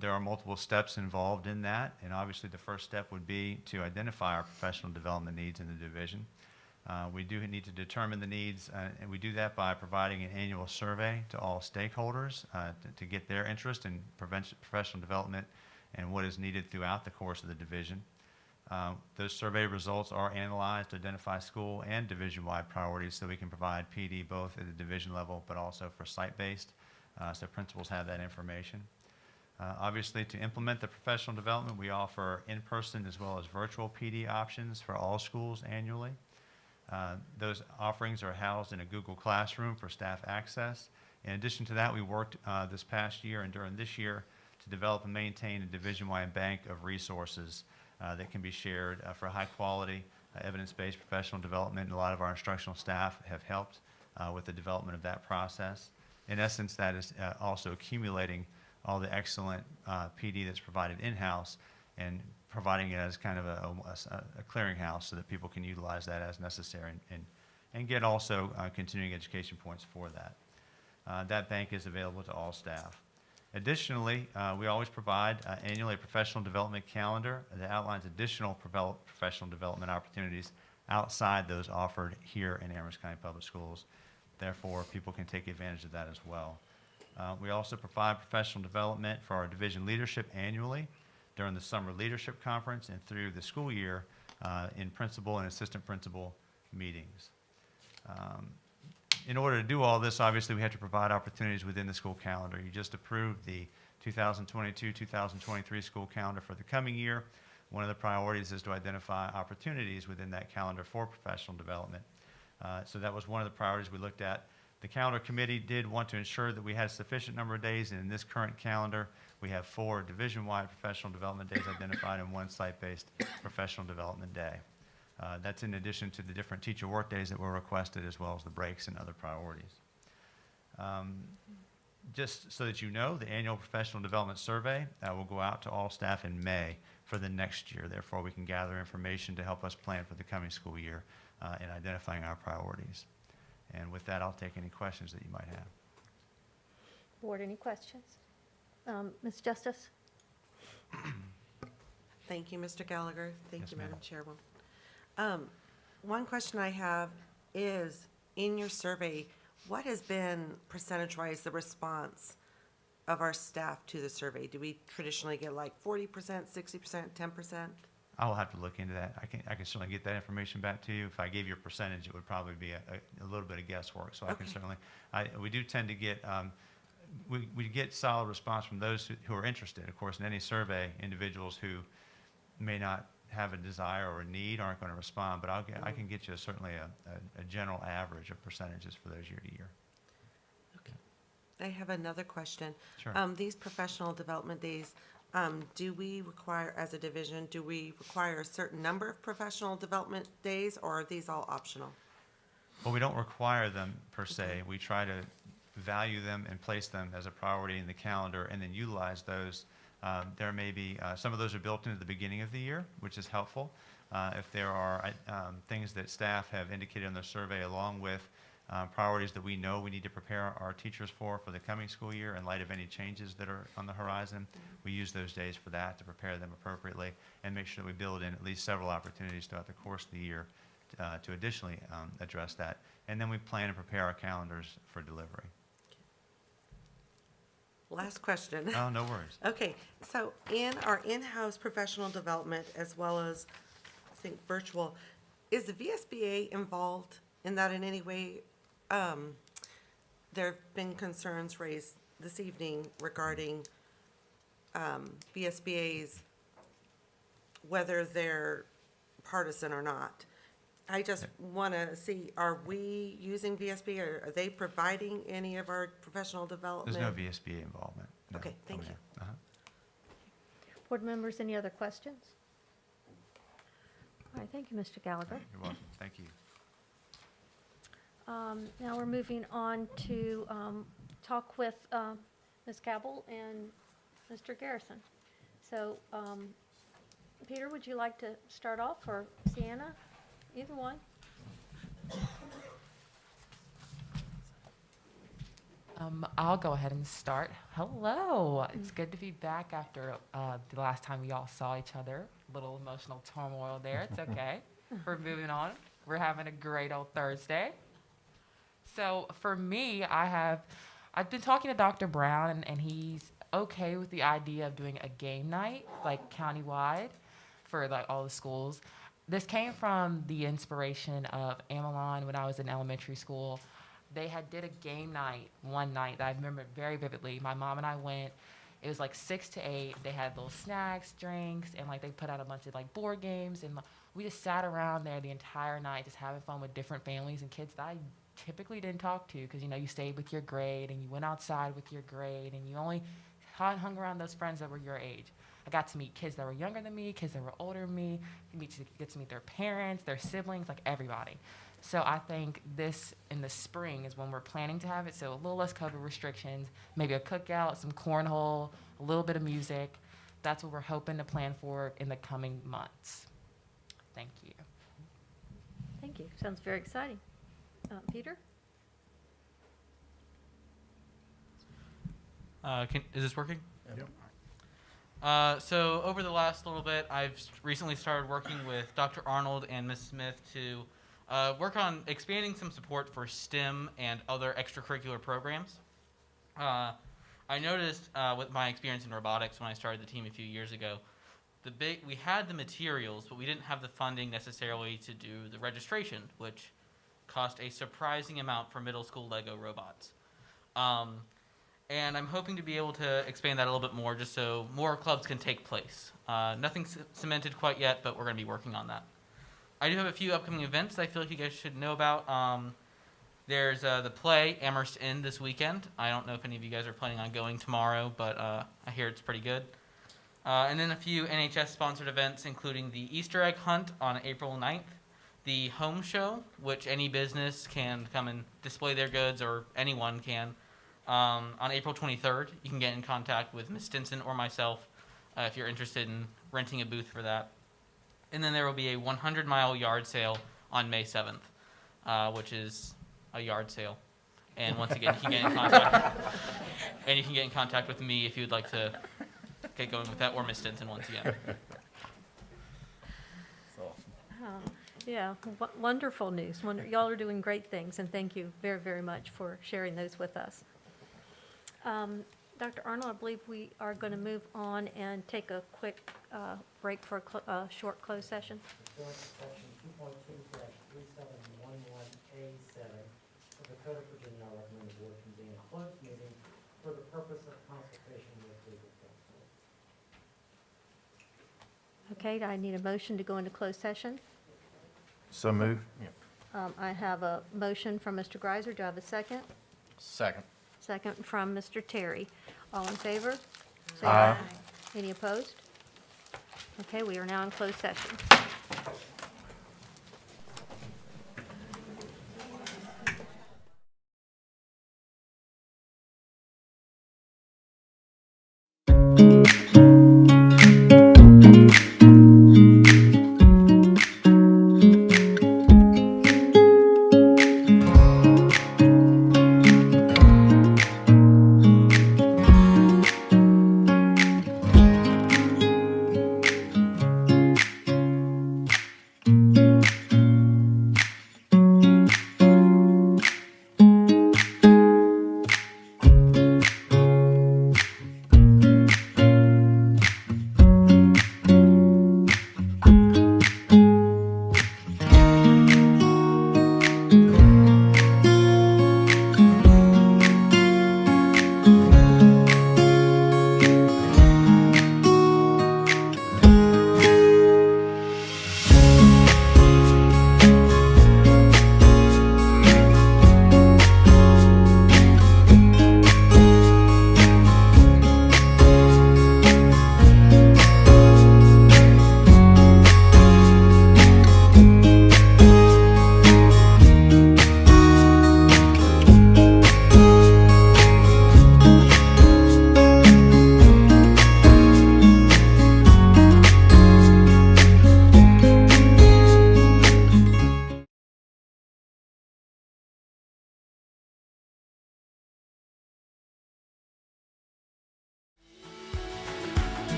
There are multiple steps involved in that, and obviously the first step would be to identify our professional development needs in the division. We do need to determine the needs, and we do that by providing an annual survey to all stakeholders to get their interest in professional development and what is needed throughout the course of the division. Those survey results are analyzed to identify school and division-wide priorities so we can provide PD both at the division level but also for site-based, so principals have that information. Obviously, to implement the professional development, we offer in-person as well as virtual PD options for all schools annually. Those offerings are housed in a Google Classroom for staff access. In addition to that, we worked this past year and during this year to develop and maintain a division-wide bank of resources that can be shared for high-quality, evidence-based professional development. And a lot of our instructional staff have helped with the development of that process. In essence, that is also accumulating all the excellent PD that's provided in-house and providing it as kind of a clearinghouse so that people can utilize that as necessary and get also continuing education points for that. That bank is available to all staff. Additionally, we always provide annually a professional development calendar that outlines additional professional development opportunities outside those offered here in Amherst County Public Schools. Therefore, people can take advantage of that as well. We also provide professional development for our division leadership annually during the summer leadership conference and through the school year in principal and assistant principal meetings. In order to do all this, obviously, we have to provide opportunities within the school calendar. You just approved the 2022-2023 school calendar for the coming year. One of the priorities is to identify opportunities within that calendar for professional development. So that was one of the priorities we looked at. The calendar committee did want to ensure that we had a sufficient number of days, and in this current calendar, we have 4 division-wide professional development days identified and 1 site-based professional development day. That's in addition to the different teacher work days that were requested, as well as the breaks and other priorities. Just so that you know, the annual professional development survey will go out to all staff in May for the next year. Therefore, we can gather information to help us plan for the coming school year in identifying our priorities. And with that, I'll take any questions that you might have. Board, any questions? Ms. Justice? Thank you, Mr. Gallagher. Thank Yes, you, ma'am. Madam Chairwoman. One question I have is, in your survey, what has been percentage-wise the response of our staff to the survey? Do we traditionally get like 40%, 60%, 10%? I will have to look into that. I can certainly get that information back to you. If I gave you a percentage, it would probably be a little bit of guesswork. So I can certainly, we do tend to get, we get solid response from those who are interested. Of course, in any survey, individuals who may not have a desire or a need aren't going to respond, but I can get you certainly a general average of percentages for those year to year. I have another question. Sure. These professional development days, do we require, as a division, do we require a certain number of professional development days, or are these all optional? Well, we don't require them per se. We try to value them and place them as a priority in the calendar and then utilize those. There may be, some of those are built into the beginning of the year, which is helpful. If there are things that staff have indicated in their survey, along with priorities that we know we need to prepare our teachers for the coming school year in light of any changes that are on the horizon, we use those days for that to prepare them appropriately and make sure that we build in at least several opportunities throughout the course of the year to additionally address that. And then we plan and prepare our calendars for delivery. Last question. Oh, no worries. Okay, so in our in-house professional development, as well as, I think, virtual, is the VSBA involved in that in any way? There have been concerns raised this evening regarding VSBA's, whether they're partisan or not. I just want to see, are we using VSBA, or are they providing any of our professional development? There's no VSBA involvement. No. Okay, thank you. Uh-huh. Board members, any other questions? All right, thank you, Mr. Gallagher. You're welcome. Thank you. Now we're moving on to talk with Ms. Cabell and Mr. Garrison. So, Peter, would you like to start off, or Sienna? Either one. I'll go ahead and start. Hello. It's good to be back after the last time we all saw each other. A little emotional turmoil there. It's okay. We're moving on. We're having a great old Thursday. So for me, I've been talking to Dr. Brown, and he's okay with the idea of doing a game night, like countywide, for like all the schools. This came from the inspiration of Amelon when I was in elementary school. They did a game night one night that I remember very vividly. My mom and I went. It was like 6 to 8. They had little snacks, drinks, and like they put out a bunch of like board games, and we just sat around there the entire night, just having fun with different families and kids that I typically didn't talk to, because you stayed with your grade and you went outside with your grade and you only hung around those friends that were your age. I got to meet kids that were younger than me, kids that were older than me, get to meet their parents, their siblings, like everybody. So I think this in the spring is when we're planning to have it, so a little less COVID restrictions, maybe a cookout, some cornhole, a little bit of music. That's what we're hoping to plan for in the coming months. Thank you. Thank you. Sounds very exciting. Peter? Is this working? Yep. So over the last little bit, I've recently started working with Dr. Arnold and Ms. Smith to work on expanding some support for STEM and other extracurricular programs. I noticed with my experience in robotics when I started the team a few years ago, we had the materials, but we didn't have the funding necessarily to do the registration, which cost a surprising amount for middle school Lego robots. And I'm hoping to be able to expand that a little bit more just so more clubs can take place. Nothing cemented quite yet, but we're going to be working on that. I do have a few upcoming events I feel like you guys should know about. There's the play, Amherst Inn, this weekend. I don't know if any of you guys are planning on going tomorrow, but I hear it's pretty good. And then a few NHS-sponsored events, including the Easter egg hunt on April 9th, the home show, which any business can come and display their goods, or anyone can, on April 23rd. You can get in contact with Ms. Stinson or myself if you're interested in renting a booth for that. And then there will be a 100-mile yard sale on May 7th, which is a yard sale. And once again, you can get in contact. And you can get in contact with me if you'd like to get going with that, or Ms. Stinson once again. Yeah, wonderful news. Y'all are doing great things, and thank you very, very much for sharing those with us. Dr. Arnold, I believe we are going to move on and take a quick break for a short closed session. Section 2.2-3711A7 of the Code of Virginia, I recommend the board convene a closed meeting for the purpose of consultation with legal counsel. Okay, I need a motion to go into closed session. So move. I have a motion from Mr. Greiser. Do I have a second? Second. Second from Mr. Terry. All in favor? Say Aye. Any opposed? Okay, we are now in closed session.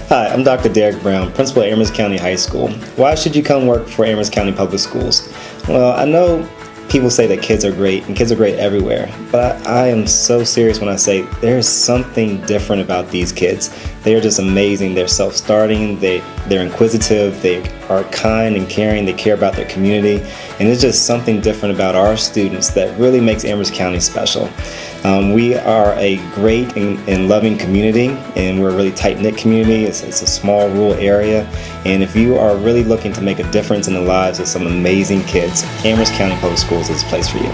Hi, I'm Dr. Derek Brown, principal at Amherst County High School. Why should you come work for Amherst County Public Schools? Well, I know people say that kids are great, and kids are great everywhere, but I am so serious when I say there's something different about these kids. They are just amazing. They're self-starting, they're inquisitive, they are kind and caring, they care about their community, and it's just something different about our students that really makes Amherst County special. We are a great and loving community, and we're a really tight-knit community. It's a small rural area, and if you are really looking to make a difference in the lives of some amazing kids, Amherst County Public Schools is a place for you.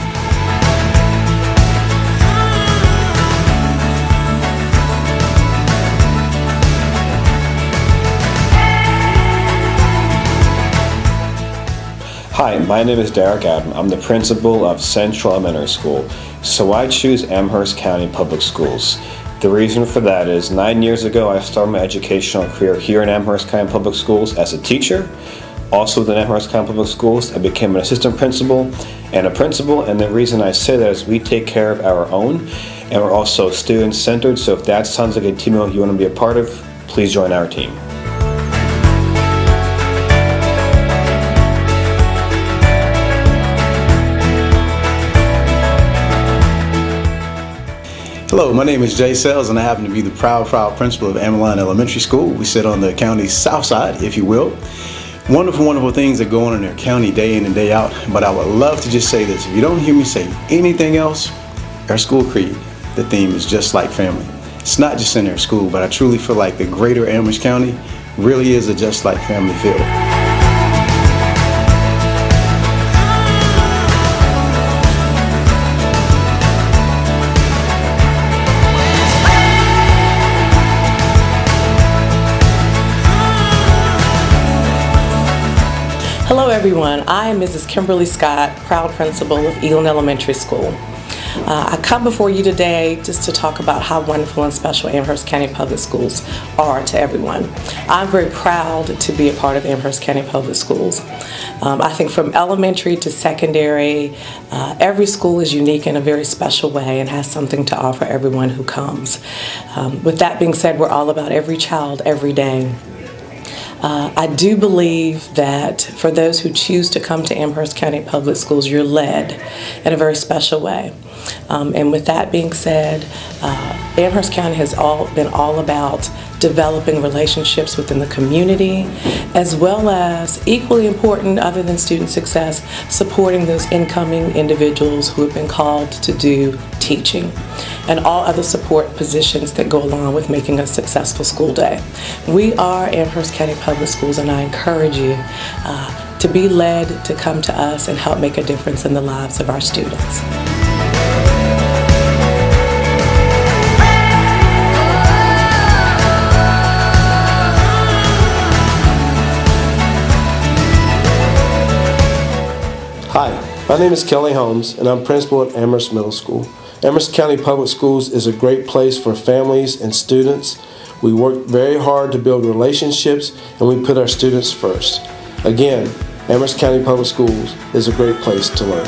Hi, my name is Derek Adam. I'm the principal of Central Elementary School. So I choose Amherst County Public Schools. The reason for that is 9 years ago I started my educational career here in Amherst County Public Schools as a teacher. Also within Amherst County Public Schools, I became an assistant principal and a principal, and the reason I say that is we take care of our own, and we're also student-centered, so if that sounds like a team you want to be a part of, please join our team. Hello, my name is Jay Sells, and I happen to be the proud principal of Ameline Elementary School. We sit on the county's south side, if you will. Wonderful, wonderful things that go on in our county day in and day out, but I would love to just say this. If you don't hear me say anything else, our school creed, the theme is just like family. It's not just in our school, but I truly feel like the greater Amherst County really is a just like family feel. Hello everyone, I am Mrs. Kimberly Scott, proud principal of Elam Elementary School. I come before you today just to talk about how wonderful and special Amherst County Public Schools are to everyone. I'm very proud to be a part of Amherst County Public Schools. I think from elementary to secondary, every school is unique in a very special way and has something to offer everyone who comes. With that being said, we're all about every child, every day. I do believe that for those who choose to come to Amherst County Public Schools, you're led in a very special way. And with that being said, Amherst County has been all about developing relationships within the community, as well as, equally important other than student success, supporting those incoming individuals who have been called to do teaching and all other support positions that go along with making a successful school day. We are Amherst County Public Schools, and I encourage you to be led to come to us and help make a difference in the lives of our students. Hi, my name is Kelly Holmes, and I'm principal at Amherst Middle School. Amherst County Public Schools is a great place for families and students. We work very hard to build relationships, and we put our students first. Again, Amherst County Public Schools is a great place to learn.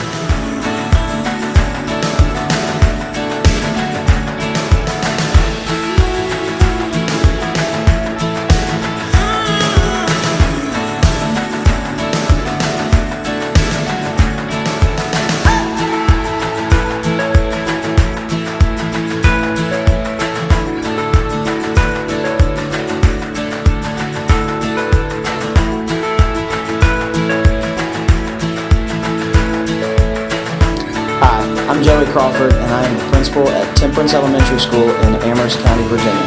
I'm Joey Crawford, and I am the principal at Temperance Elementary School in Amherst County, Virginia.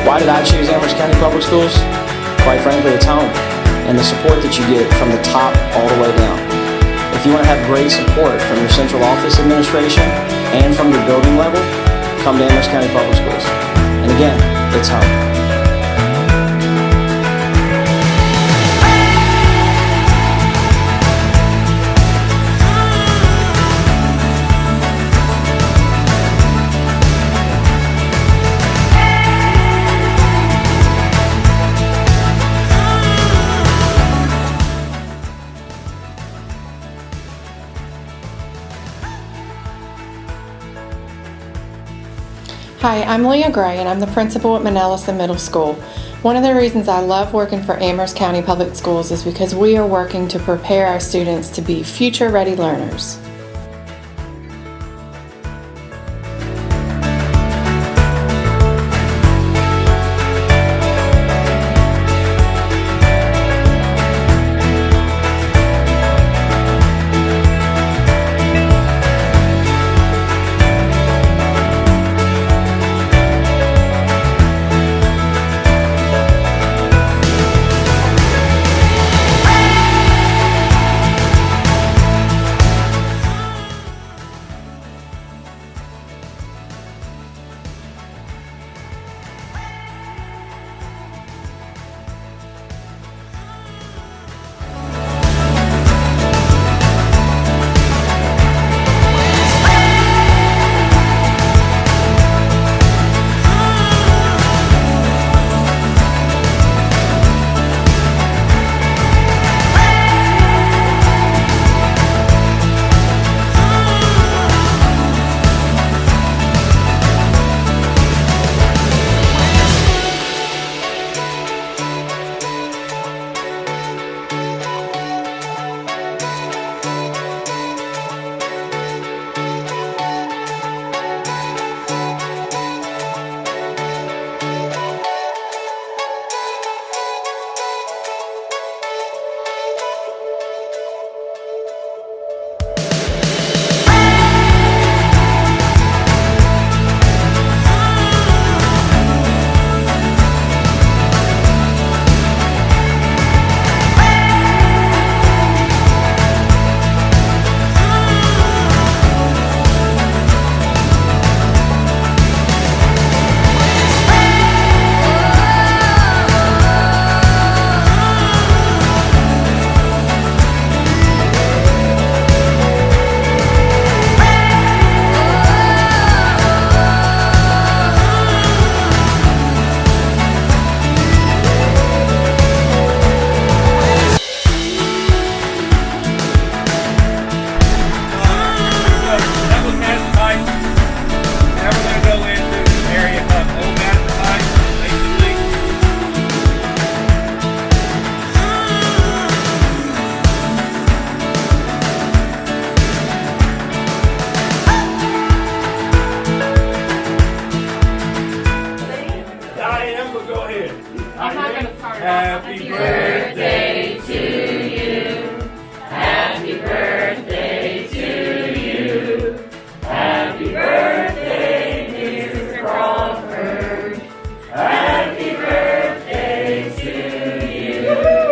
Why did I choose Amherst County Public Schools? Quite frankly, it's home, and the support that you get from the top all the way down. If you want to have great support from your central office administration and from your building level, come to Amherst County Public Schools. And again, it's home. Hi, I'm Leah Gray, and I'm the principal at Manellison Middle School. One of the reasons I love working for Amherst County Public Schools is because we are working to prepare our students to be future-ready learners. So go ahead. I'm not gonna start it off. Happy birthday to you. Happy birthday to you. Happy birthday, Mr. Crawford. Happy birthday to you.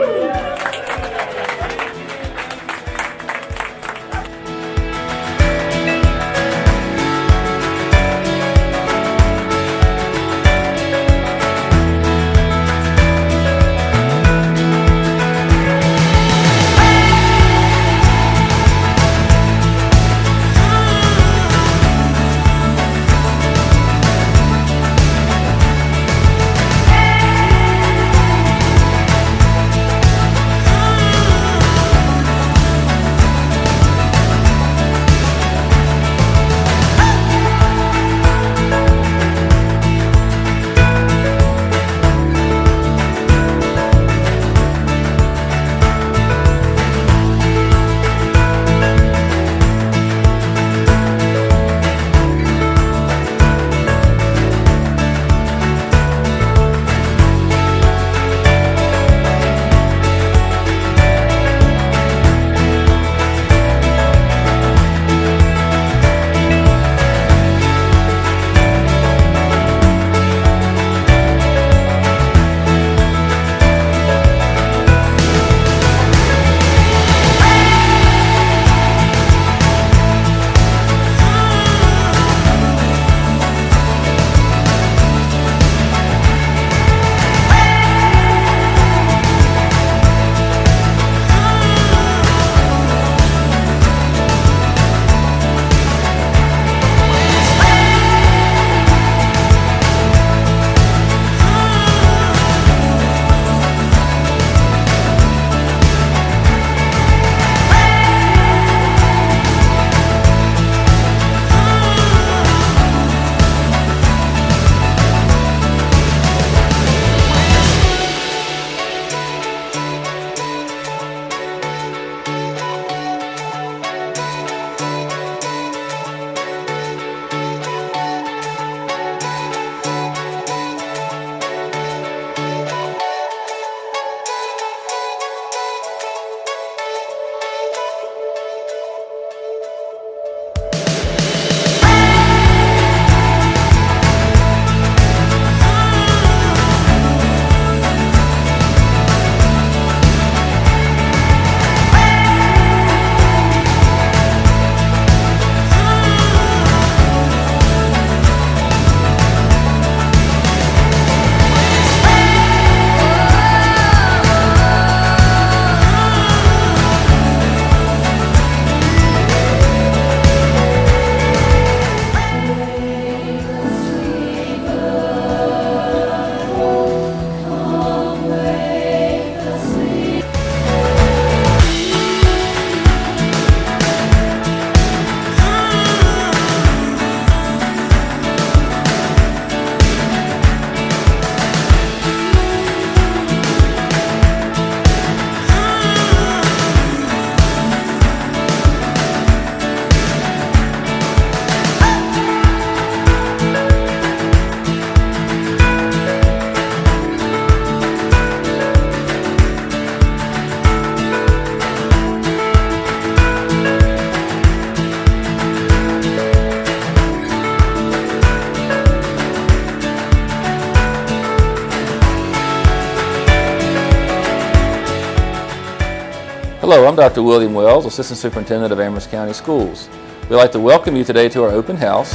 Hello, I'm Dr. William Wells, Assistant Superintendent of Amherst County Schools. We'd like to welcome you today to our open house.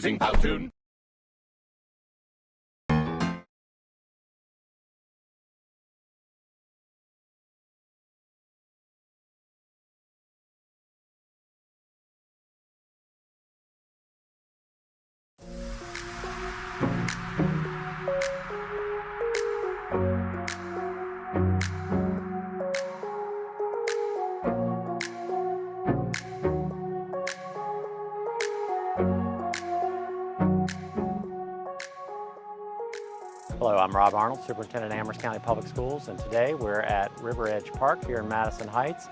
using Powtoon. Hello, I'm Rob Arnold, Superintendent of Amherst County Public Schools, and today we're at River Edge Park here in Madison Heights,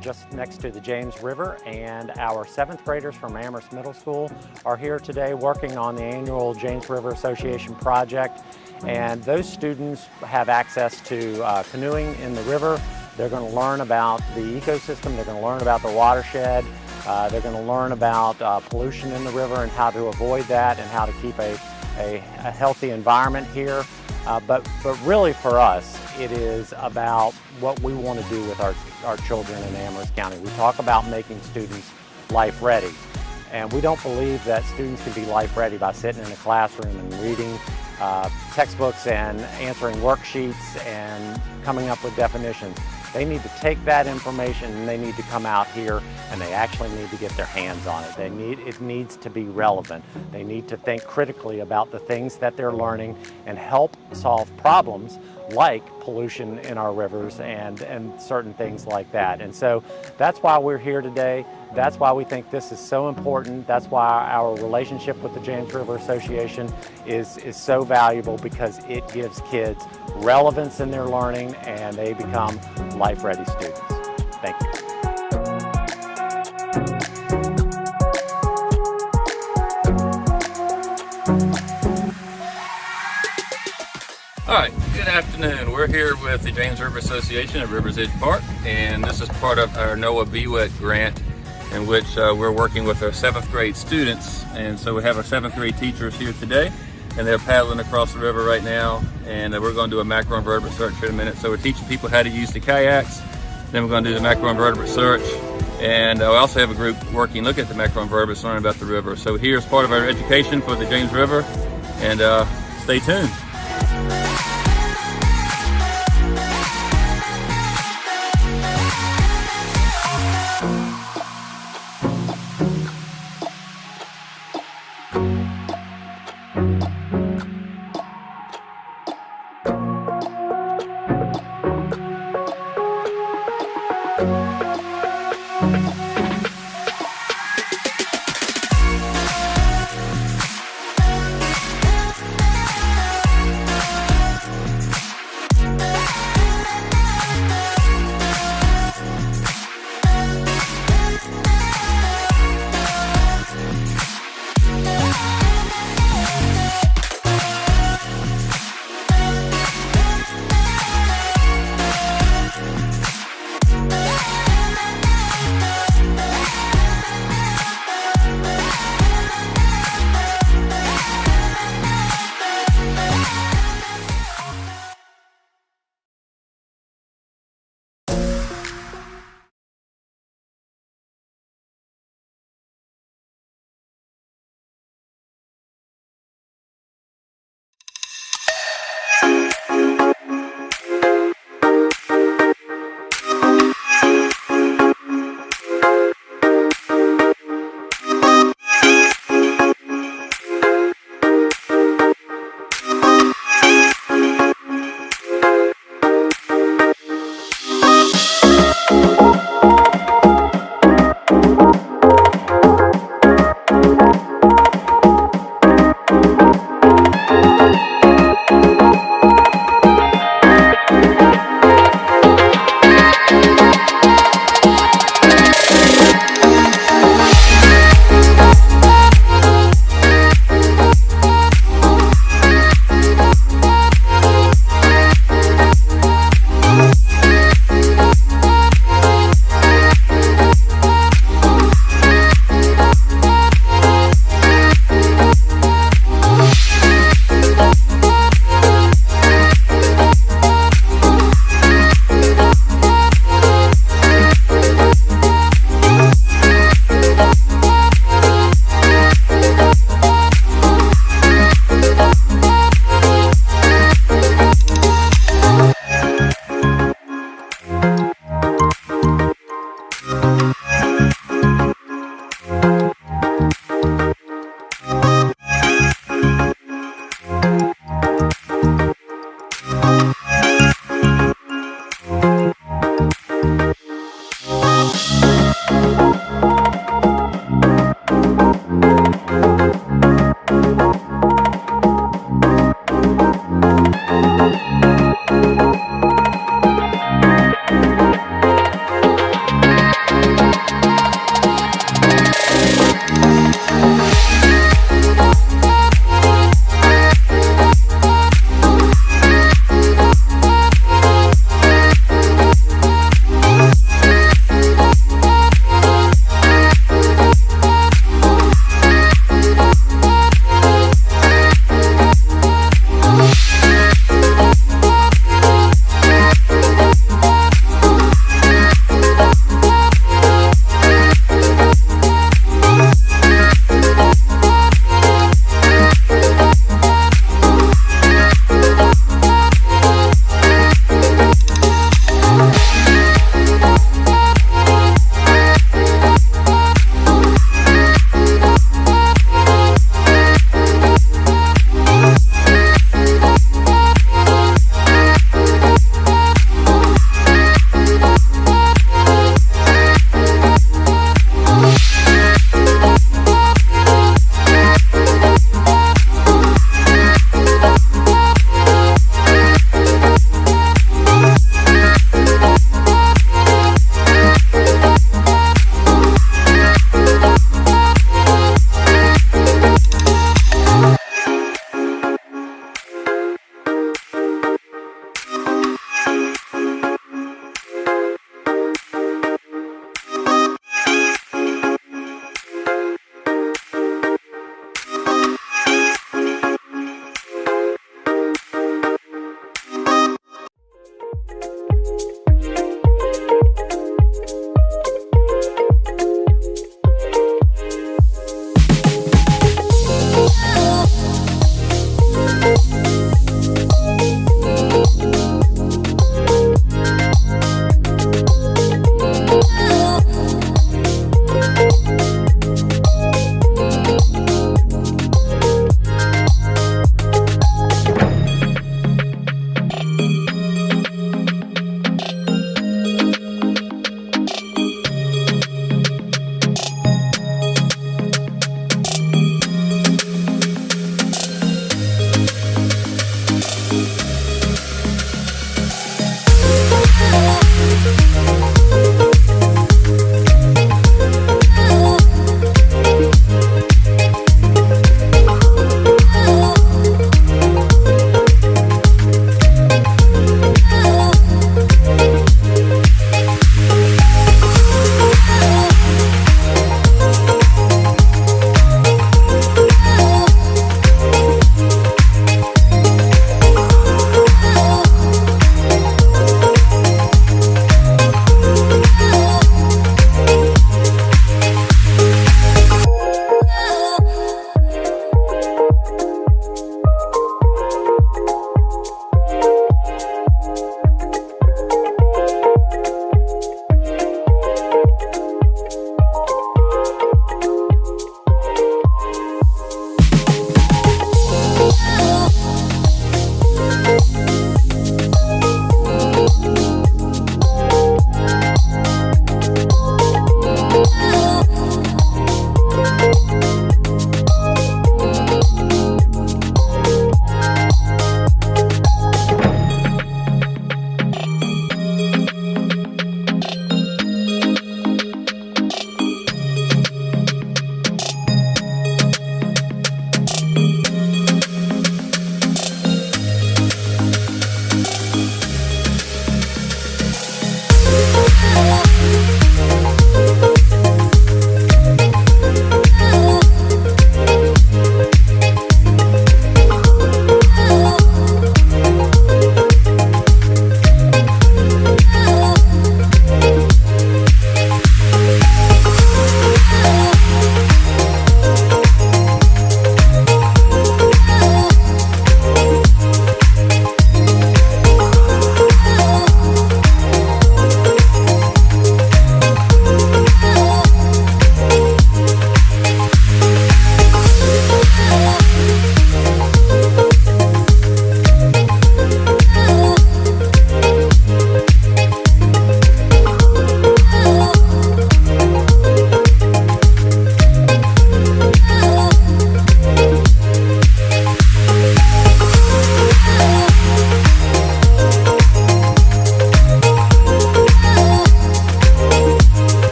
just next to the James River, and our 7th graders from Amherst Middle School are here today working on the annual James River Association project, and those students have access to canoeing in the river. They're going to learn about the ecosystem, they're going to learn about the watershed, they're going to learn about pollution in the river and how to avoid that and how to keep a healthy environment here. But really for us, it is about what we want to do with our children in Amherst County. We talk about making students life ready. And we don't believe that students can be life ready by sitting in a classroom and reading textbooks and answering worksheets and coming up with definitions. They need to take that information and they need to come out here and they actually need to get their hands on it. It needs to be relevant. They need to think critically about the things that they're learning and help solve problems like pollution in our rivers and certain things like that. And so that's why we're here today. That's why we think this is so important. That's why our relationship with the James River Association is so valuable, because it gives kids relevance in their learning and they become life-ready students. Thank you. All right, good afternoon. We're here with the James River Association at Rivers Edge Park, and this is part of our NOAA VWET grant, in which we're working with our 7th grade students. And so we have our 7th grade teachers here today, and they're paddling across the river right now, and we're going to do a macroinvertebrate search in a minute. So we're teaching people how to use the kayaks, then we're going to do the macroinvertebrate search, and we also have a group looking at the macroinvertebrates, learning about the river. So here's part of our education for the James River, and stay tuned.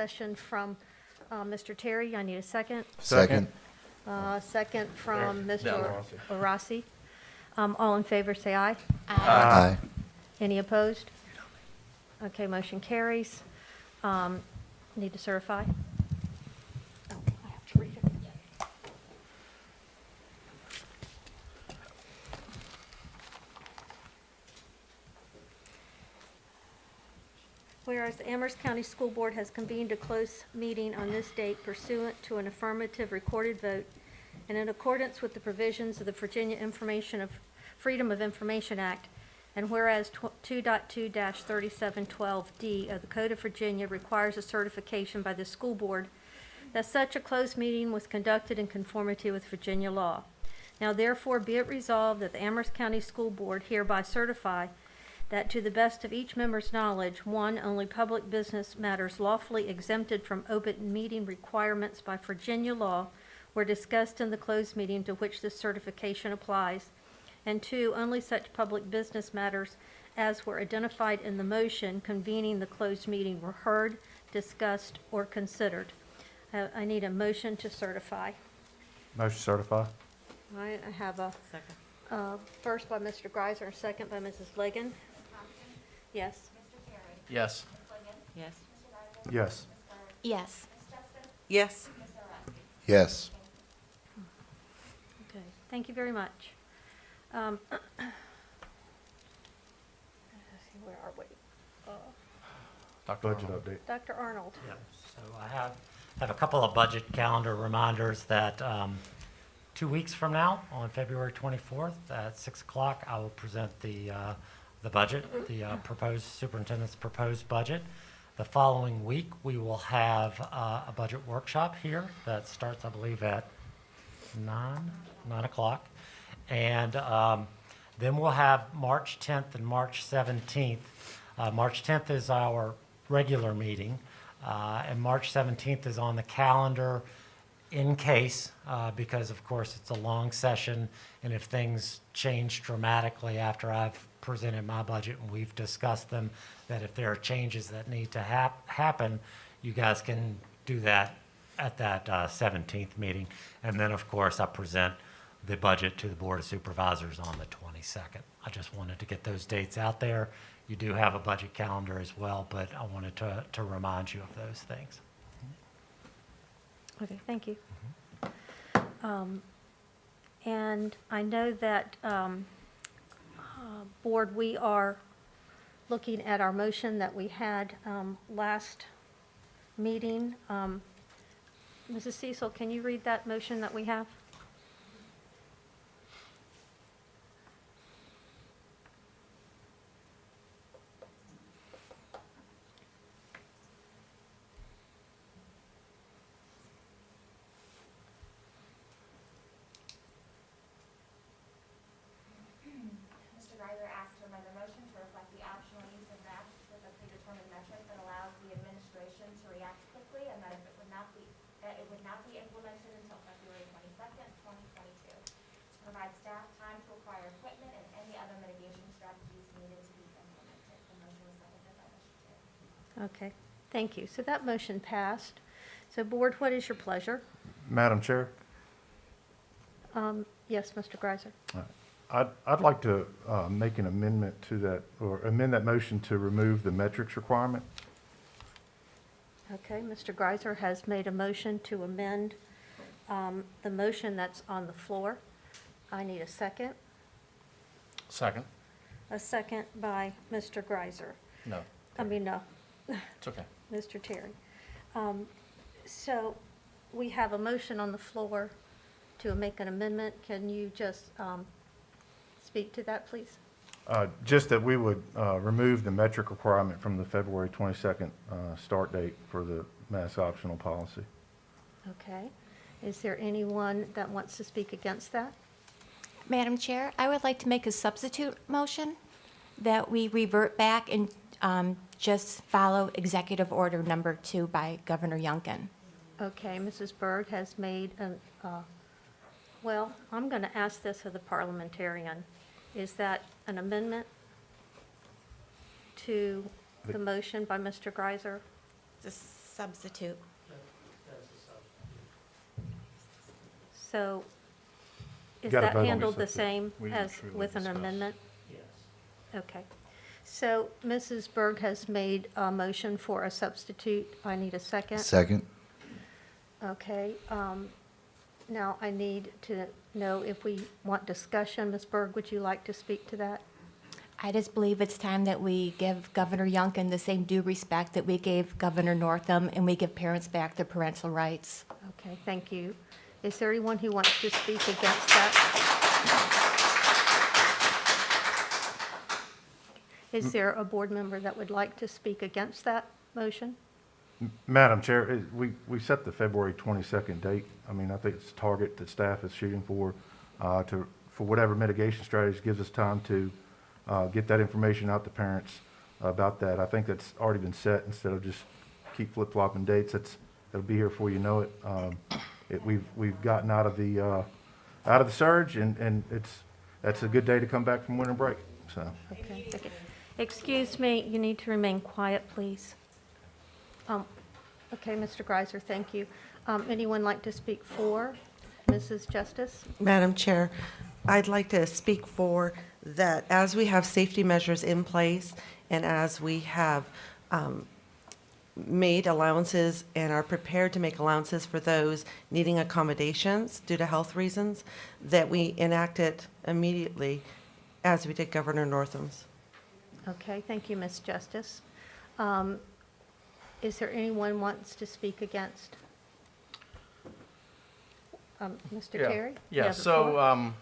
session from Mr. Terry. I need a second. Second. Second from Yeah, Mr. Rossi. Orasi. All in favor, say aye. Aye. Any opposed? Okay, motion carries. Need to certify? Oh, I have to read it. Whereas the Amherst County School Board has convened a closed meeting on this date pursuant to an affirmative recorded vote and in accordance with the provisions of the Virginia Freedom of Information Act, and whereas 2.2-3712D of the Code of Virginia requires a certification by the school board that such a closed meeting was conducted in conformity with Virginia law. Now therefore be it resolved that the Amherst County School Board hereby certify that to the best of each member's knowledge, one, only public business matters lawfully exempted from open meeting requirements by Virginia law were discussed in the closed meeting to which this certification applies, and two, only such public business matters as were identified in the motion convening the closed meeting were heard, discussed, or considered. I need a motion to certify. Motion certify. All right, I have a first by Mr. Greiser, and a second by Mrs. Ligon. Yes. Yes. Yes. Yes. Yes. Yes. Yes. Okay, thank you very much. Let's see, where are we? Budget update. Dr. Arnold. Yeah, so I have a couple of budget calendar reminders that 2 weeks from now, on February 24th at 6 o'clock, I will present the budget, the proposed superintendent's proposed budget. The following week, we will have a budget workshop here that starts, I believe, at 9 o'clock. And then we'll have March 10th and March 17th. March 10th is our regular meeting, and March 17th is on the calendar in case, because of course it's a long session, and if things change dramatically after I've presented my budget and we've discussed them, that if there are changes that need to happen, you guys can do that at that 17th meeting. And then, of course, I present the budget to the Board of Supervisors on the 22nd. I just wanted to get those dates out there. You do have a budget calendar as well, but I wanted to remind you of those things. Okay, thank you. And I know that, Board, we are looking at our motion that we had last meeting. Mrs. Cecil, can you read that motion that we have? Mr. Greiser asked to amend the motion to reflect the optional use of maps with a predetermined metric that allows the administration to react quickly, and that it would not be implemented until February 22nd, 2022, to provide staff time to acquire equipment and any other mitigation strategies needed to be implemented. The motion was seconded by Mr. Terry. Okay, thank you. So that motion passed. So Board, what is your pleasure? Madam Chair, Yes, Mr. Greiser. I'd like to make an amendment to that, or amend that motion to remove the metrics requirement. Okay, Mr. Greiser has made a motion to amend the motion that's on the floor. I need a second. Second. A second by Mr. Greiser. No. No, It's okay. Mr. Terry. So we have a motion on the floor to make an amendment. Can you just speak to that, please? Just that we would remove the metric requirement from the February 22nd start date for the mass optional policy. Okay. Is there anyone that wants to speak against that? Madam Chair, I would like to make a substitute motion that we revert back and just follow Executive Order Number 2 by Governor Youngkin. Okay, Mrs. Berg has made well, I'm going to ask this of the parliamentarian. Is that an amendment to the motion by Mr. Greiser? The Substitute. So is Gotta that vote on handled the substitute. same We as truly with an discuss. amendment? Okay. So Mrs. Berg has made a motion for a substitute. I need a second. Second. Okay. Now I need to know if we want discussion. Ms. Berg, would you like to speak to that? I just believe it's time that we give Governor Youngkin the same due respect that we gave Governor Northam, and we give parents back their parental rights. Okay, thank you. Is there anyone who wants to speak against that? Is there a board member that would like to speak against that motion? Madam Chair, we set the February 22nd date. I mean, I think it's a target that staff is shooting for whatever mitigation strategies gives us time to get that information out to parents about that. I think that's already been set instead of just keep flip-flopping dates. It'll be here before you know it. We've gotten out of the surge, and that's a good day to come back from winter break, so. Okay, thank you. Excuse me, you need to remain quiet, please. Okay, Mr. Greiser, thank you. Anyone like to speak for Mrs. Justice? Madam Chair, I'd like to speak for that as we have safety measures in place and as we have made allowances and are prepared to make allowances for those needing accommodations due to health reasons, that we enact it immediately as we did Governor Northam's. Okay, thank you, Ms. Justice. Is there anyone wants to speak against? Mr. Terry? You Yeah, have the so floor.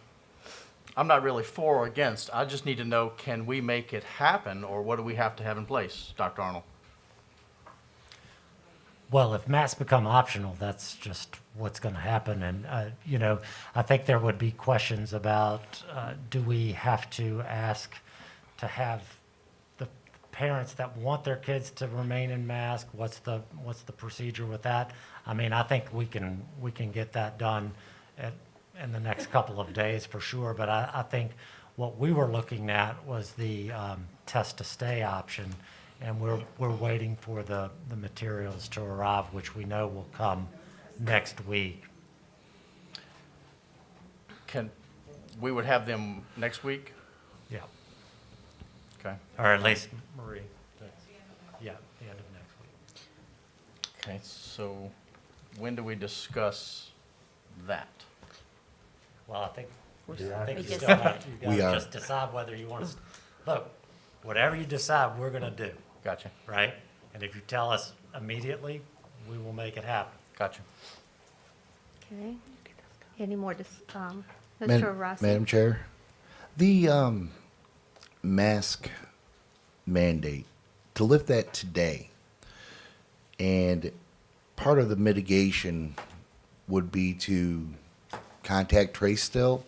I'm not really for or against. I just need to know, can we make it happen, or what do we have to have in place, Dr. Arnold? Well, if masks become optional, that's just what's going to happen. And, I think there would be questions about, do we have to ask to have the parents that want their kids to remain in mask? What's the procedure with that? I mean, I think we can get that done in the next couple of days for sure. But I think what we were looking at was the test to stay option. And we're waiting for the materials to arrive, which we know will come next week. We would have them next week? Yeah. Okay. Or at least, Marie, the end of next week. Okay, so when do we discuss that? Well, I think you just- still have to, We are. just decide whether you want to, look, whatever you decide, we're going to do. Gotcha, Right? And if you tell us immediately, we will make it happen. gotcha. Okay. Any more, Mr. Rossi? Madam Chair, the mask mandate, to lift that today, and part of the mitigation would be to contact trace still.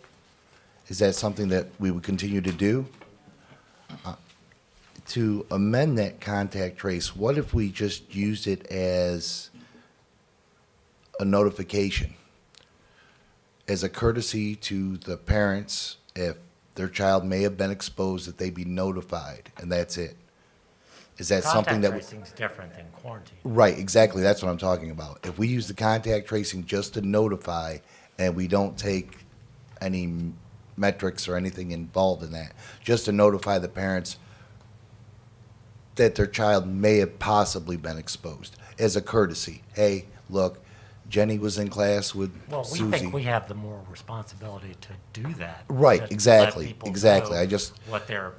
Is that something that we would continue to do? To amend that contact trace, what if we just used it as a notification? As a courtesy to the parents, if their child may have been exposed, that they be notified, and that's it? Is that something that? Contact tracing's different than quarantine. Right, exactly, that's what I'm talking about. If we use the contact tracing just to notify, and we don't take any metrics or anything involved in that, just to notify the parents that their child may have possibly been exposed, as a courtesy. Hey, look, Jenny was in class with Well, we Susie. think we have the moral responsibility to do that. Right, to let exactly, people exactly. know I just- What their,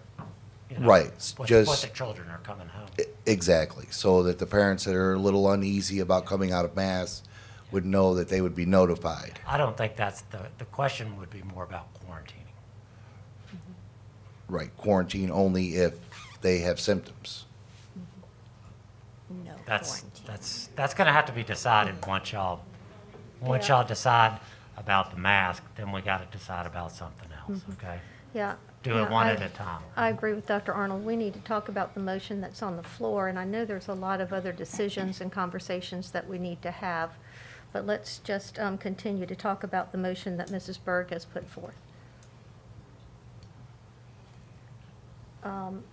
Right, what just- their children are coming home. Exactly, so that the parents that are a little uneasy about coming out of mass would know that they would be notified. I don't think that's the question would be more about quarantining. Right, quarantine only if they have symptoms. No That's quarantine. that's going to have to be decided once y'all decide about the mask, then we got to decide about something else, okay? Yeah. Do yeah, it one at a time. I agree with Dr. Arnold. We need to talk about the motion that's on the floor, and I know there's a lot of other decisions and conversations that we need to have, but let's just continue to talk about the motion that Mrs. Berg has put forth.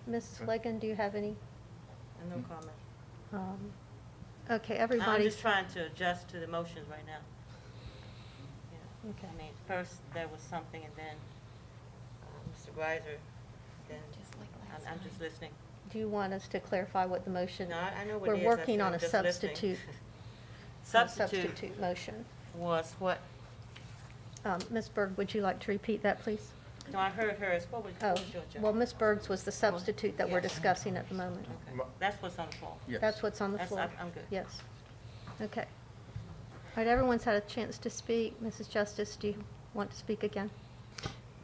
Ms. Legan, do you have any? No comment. Okay, I'm everybody's, just trying to adjust to the motions right now. Yeah. okay. I mean, first there was something and then Mr. Greiser, then I'm just listening. Do you want us to clarify what the motion? No, I know what it is. We're working I'm on a just listening. substitute motion. Was what? Ms. Berg, would you like to repeat that, please? No, I heard hers. What was Oh, your job? well, Ms. Berg's was the substitute that we're Yes. discussing at the moment. Okay. That's what's on the floor. Yes. That's what's on the That's- floor? I'm good. Yes. Okay. All right, everyone's had a chance to speak. Mrs. Justice, do you want to speak again?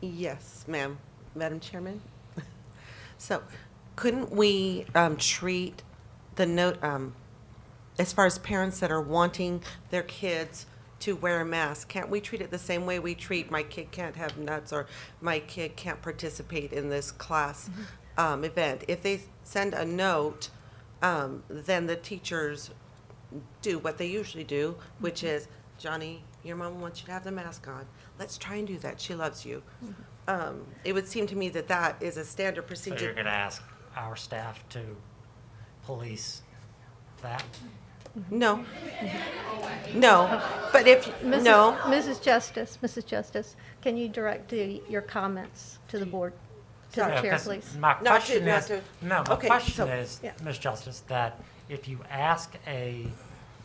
Yes, ma'am. Madam Chairman? So, couldn't we treat the note, as far as parents that are wanting their kids to wear a mask, can't we treat it the same way we treat my kid can't have nuts or my kid can't participate in this class event? If they send a note, then the teachers do what they usually do, which is, Johnny, your mom wants you to have the mask on. Let's try and do that. She loves you. It would seem to me that that is a standard So procedure. you're going to ask our staff to police that? No. No, but if, no. Mrs. Justice, can you direct your comments to the board, to the Yeah, chair, 'cause please? My question not is, to- no, my okay, question so- is, Yeah. Ms. Justice, that if you ask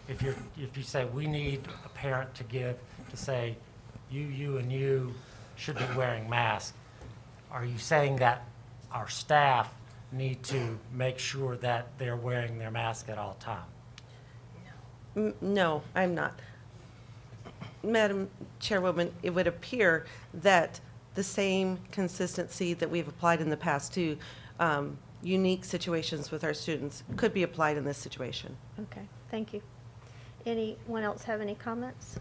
if you say, we need a parent to say, you, and you should be wearing masks, are you saying that our staff need to make sure that they're wearing their mask at all times? No, I'm not. Madam Chairwoman, it would appear that the same consistency that we've applied in the past to unique situations with our students could be applied in this situation. Okay, thank you. Anyone else have any comments?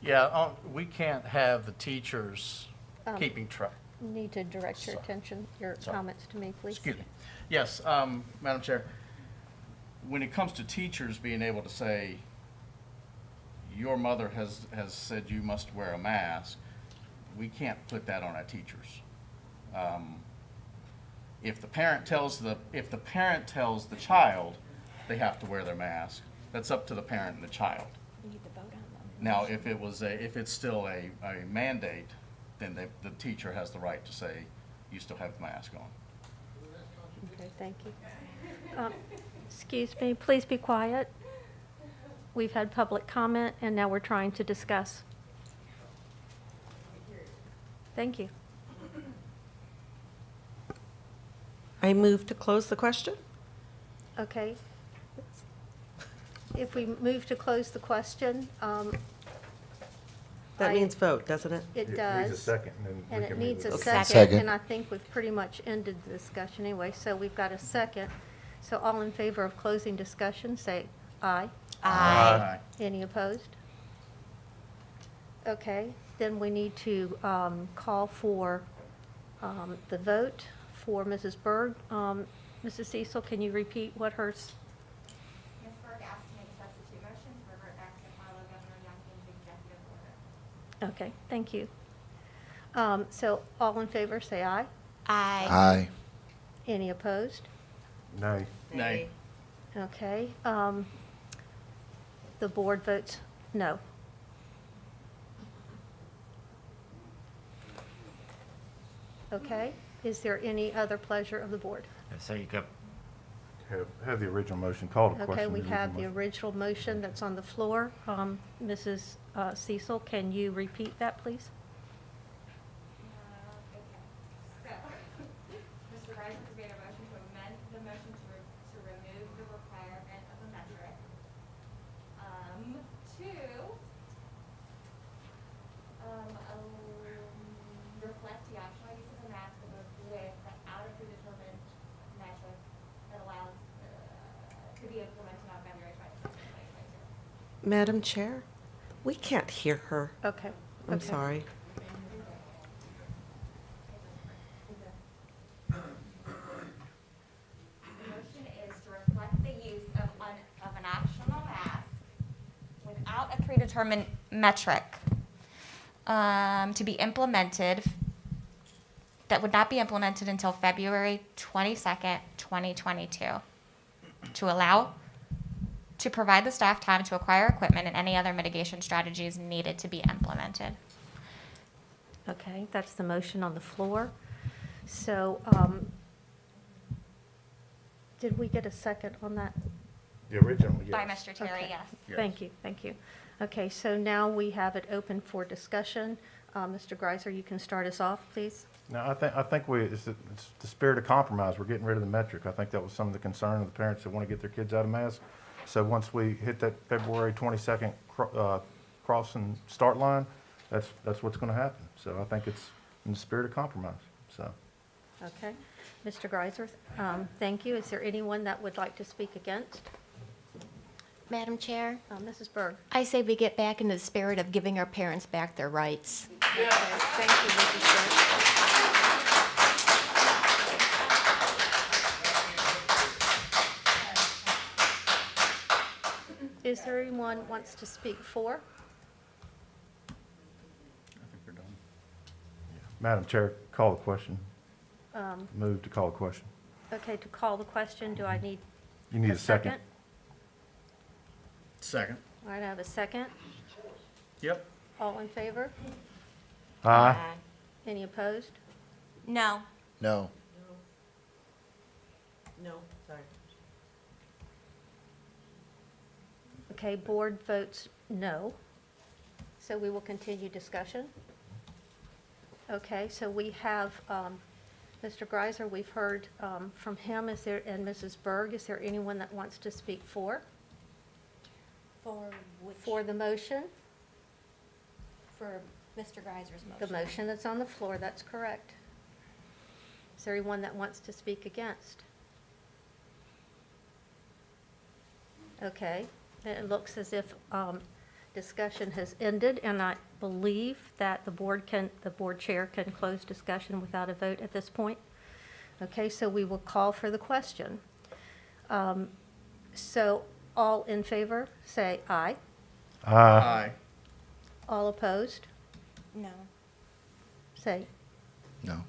Yeah, we can't have the teachers Um, keeping track. You need to direct your attention, your Sorry. comments to me, please. Excuse me. Yes, Madam Chair, when it comes to teachers being able to say, your mother has said you must wear a mask, we can't put that on our teachers. If the parent tells the child they have to wear their mask, that's up to the parent and the child. Now, if it's still a mandate, then the teacher has the right to say, you still have the mask on. Okay, thank you. Excuse me, please be quiet. We've had public comment, and now we're trying to discuss. Thank you. I move to close the question? Okay. If we move to close the question, That means vote, doesn't it? it It does. needs a second, and then And we it can move needs it. a Okay. second, Second. and I think we've pretty much ended the discussion anyway, so we've got a second. So all in favor of closing discussion, say aye. Aye. Any opposed? Okay, then we need to call for the vote for Mrs. Berg. Mrs. Cecil, can you repeat what hers? Ms. Berg asked to make a substitute motion to revert back to follow Governor Youngkin's executive order. Okay, thank you. So all in favor, say aye. Aye. Any opposed? Nay. Nay. Okay. The board votes no. Okay, is there any other pleasure of the board? So you go, Have the original motion called a question. Okay, we the have the original original motion that's on the floor. Mrs. Cecil, can you repeat that, please? Okay. So, Mr. Greiser has made a motion to amend the motion to remove the requirement of a metric. Reflect the optional use of a mask without a predetermined metric that allows, to be implemented on February 22nd, 2022. Madam Chair, we can't hear her. Okay. I'm okay. sorry. The motion is to reflect the use of an optional mask without a predetermined metric to be implemented, that would not be implemented until February 22nd, 2022, to allow to provide the staff time to acquire equipment and any other mitigation strategies needed to be implemented. Okay, that's the motion on the floor. So, did we get a second on that? The original, yes. By Mr. Terry, Okay. yes. Thank you, thank you. Okay, so now we have it open for discussion. Mr. Greiser, you can start us off, please. No, I think it's the spirit of compromise. We're getting rid of the metric. I think that was some of the concern of the parents that want to get their kids out of mask. So once we hit that February 22nd crossing start line, that's what's going to happen. So I think it's in the spirit of compromise, so. Okay. Mr. Greiser, thank you. Is there anyone that would like to speak against? Madam Chair, Mrs. Berg. I say we get back into the spirit of giving our parents back their rights. Yes. Thank you, Mrs. Berg. Is there anyone wants to speak for? Madam Chair, call the question. Um, Move to call the question. Okay, to call the question, do I need You need a second. Second. All right, I have a second. Yep. All in favor? Aye. Any opposed? No. No. No, sorry. Okay, board votes no. So we will continue discussion. Okay, so we have, Mr. Greiser, we've heard from him, and Mrs. Berg, is there anyone that wants to speak for? For the motion? For Mr. Greiser's motion. The motion that's on the floor, that's correct. Is there anyone that wants to speak against? Okay, it looks as if discussion has ended, and I believe that the board chair can close discussion without a vote at this point. Okay, so we will call for the question. So all in favor, say aye. Aye. All opposed, No. say No.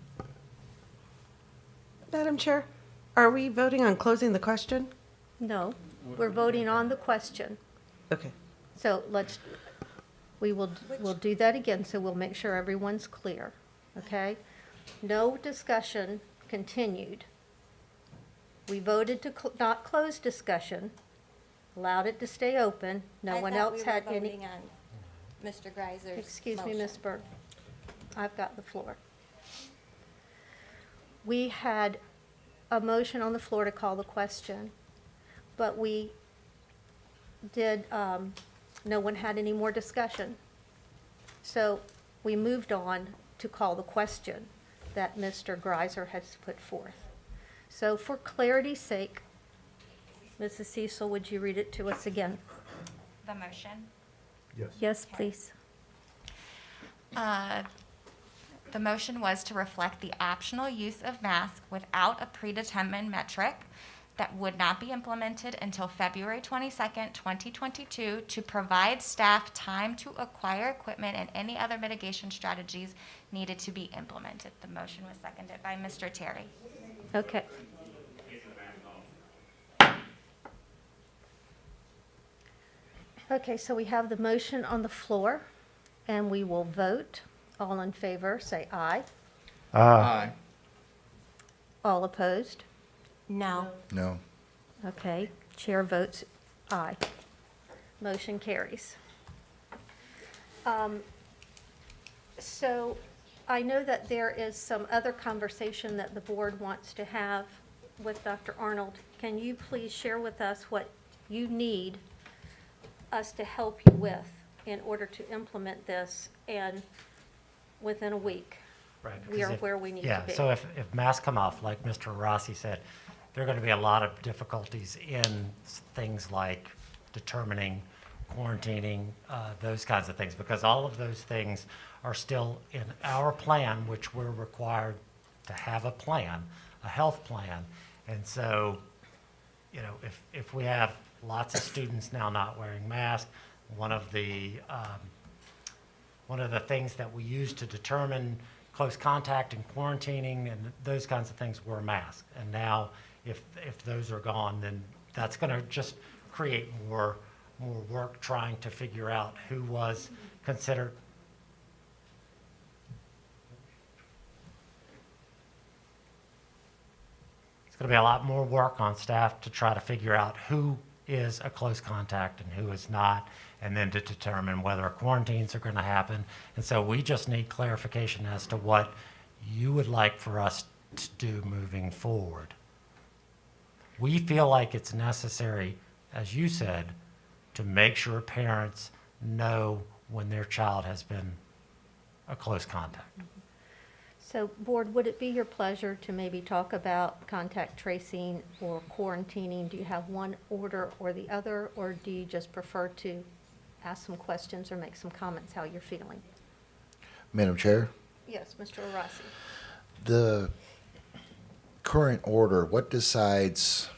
Madam Chair, are we voting on closing the question? no. We're voting on the question. Okay. So we'll do that again, so we'll make sure everyone's clear, okay? No discussion continued. We voted to not close discussion, allowed it to stay open. No one else had any. I thought we were voting on Mr. Greiser's Excuse me, motion. Ms. Berg. I've got the floor. We had a motion on the floor to call the question, but we did, no one had any more discussion. So we moved on to call the question that Mr. Greiser has put forth. So for clarity's sake, Mrs. Cecil, would you read it to us again? The motion. Yes. Yes, please. The motion was to reflect the optional use of masks without a predetermined metric that would not be implemented until February 22nd, 2022, to provide staff time to acquire equipment and any other mitigation strategies needed to be implemented. The motion was seconded by Mr. Terry. Okay. Okay, so we have the motion on the floor, and we will vote. All in favor, say aye. Aye. All opposed? No. No. Okay, chair votes aye. Motion carries. So I know that there is some other conversation that the board wants to have with Dr. Arnold. Can you please share with us what you need us to help you with in order to implement this, and within a week? Right, We are because where we need to be. Yeah, so if masks come off, like Mr. Rossi said, there are going to be a lot of difficulties in things like determining, quarantining, those kinds of things, because all of those things are still in our plan, which we're required to have a plan, a health plan. And so, you know, if we have lots of students now not wearing masks, one of the things that we use to determine close contact and quarantining and those kinds of things were masks. And now, if those are gone, then that's going to just create more work trying to figure out who was considered. It's going to be a lot more work on staff to try to figure out who is a close contact and who is not, and then to determine whether quarantines are going to happen. And so we just need clarification as to what you would like for us to do moving forward. We feel like it's necessary, as you said, to make sure parents know when their child has been a close contact. So, Board, would it be your pleasure to maybe talk about contact tracing or quarantining? Do you have one order or the other, or do you just prefer to ask some questions or make some comments how you're feeling? Madam Chair, Yes, Mr. Arasi. the current order, what decides,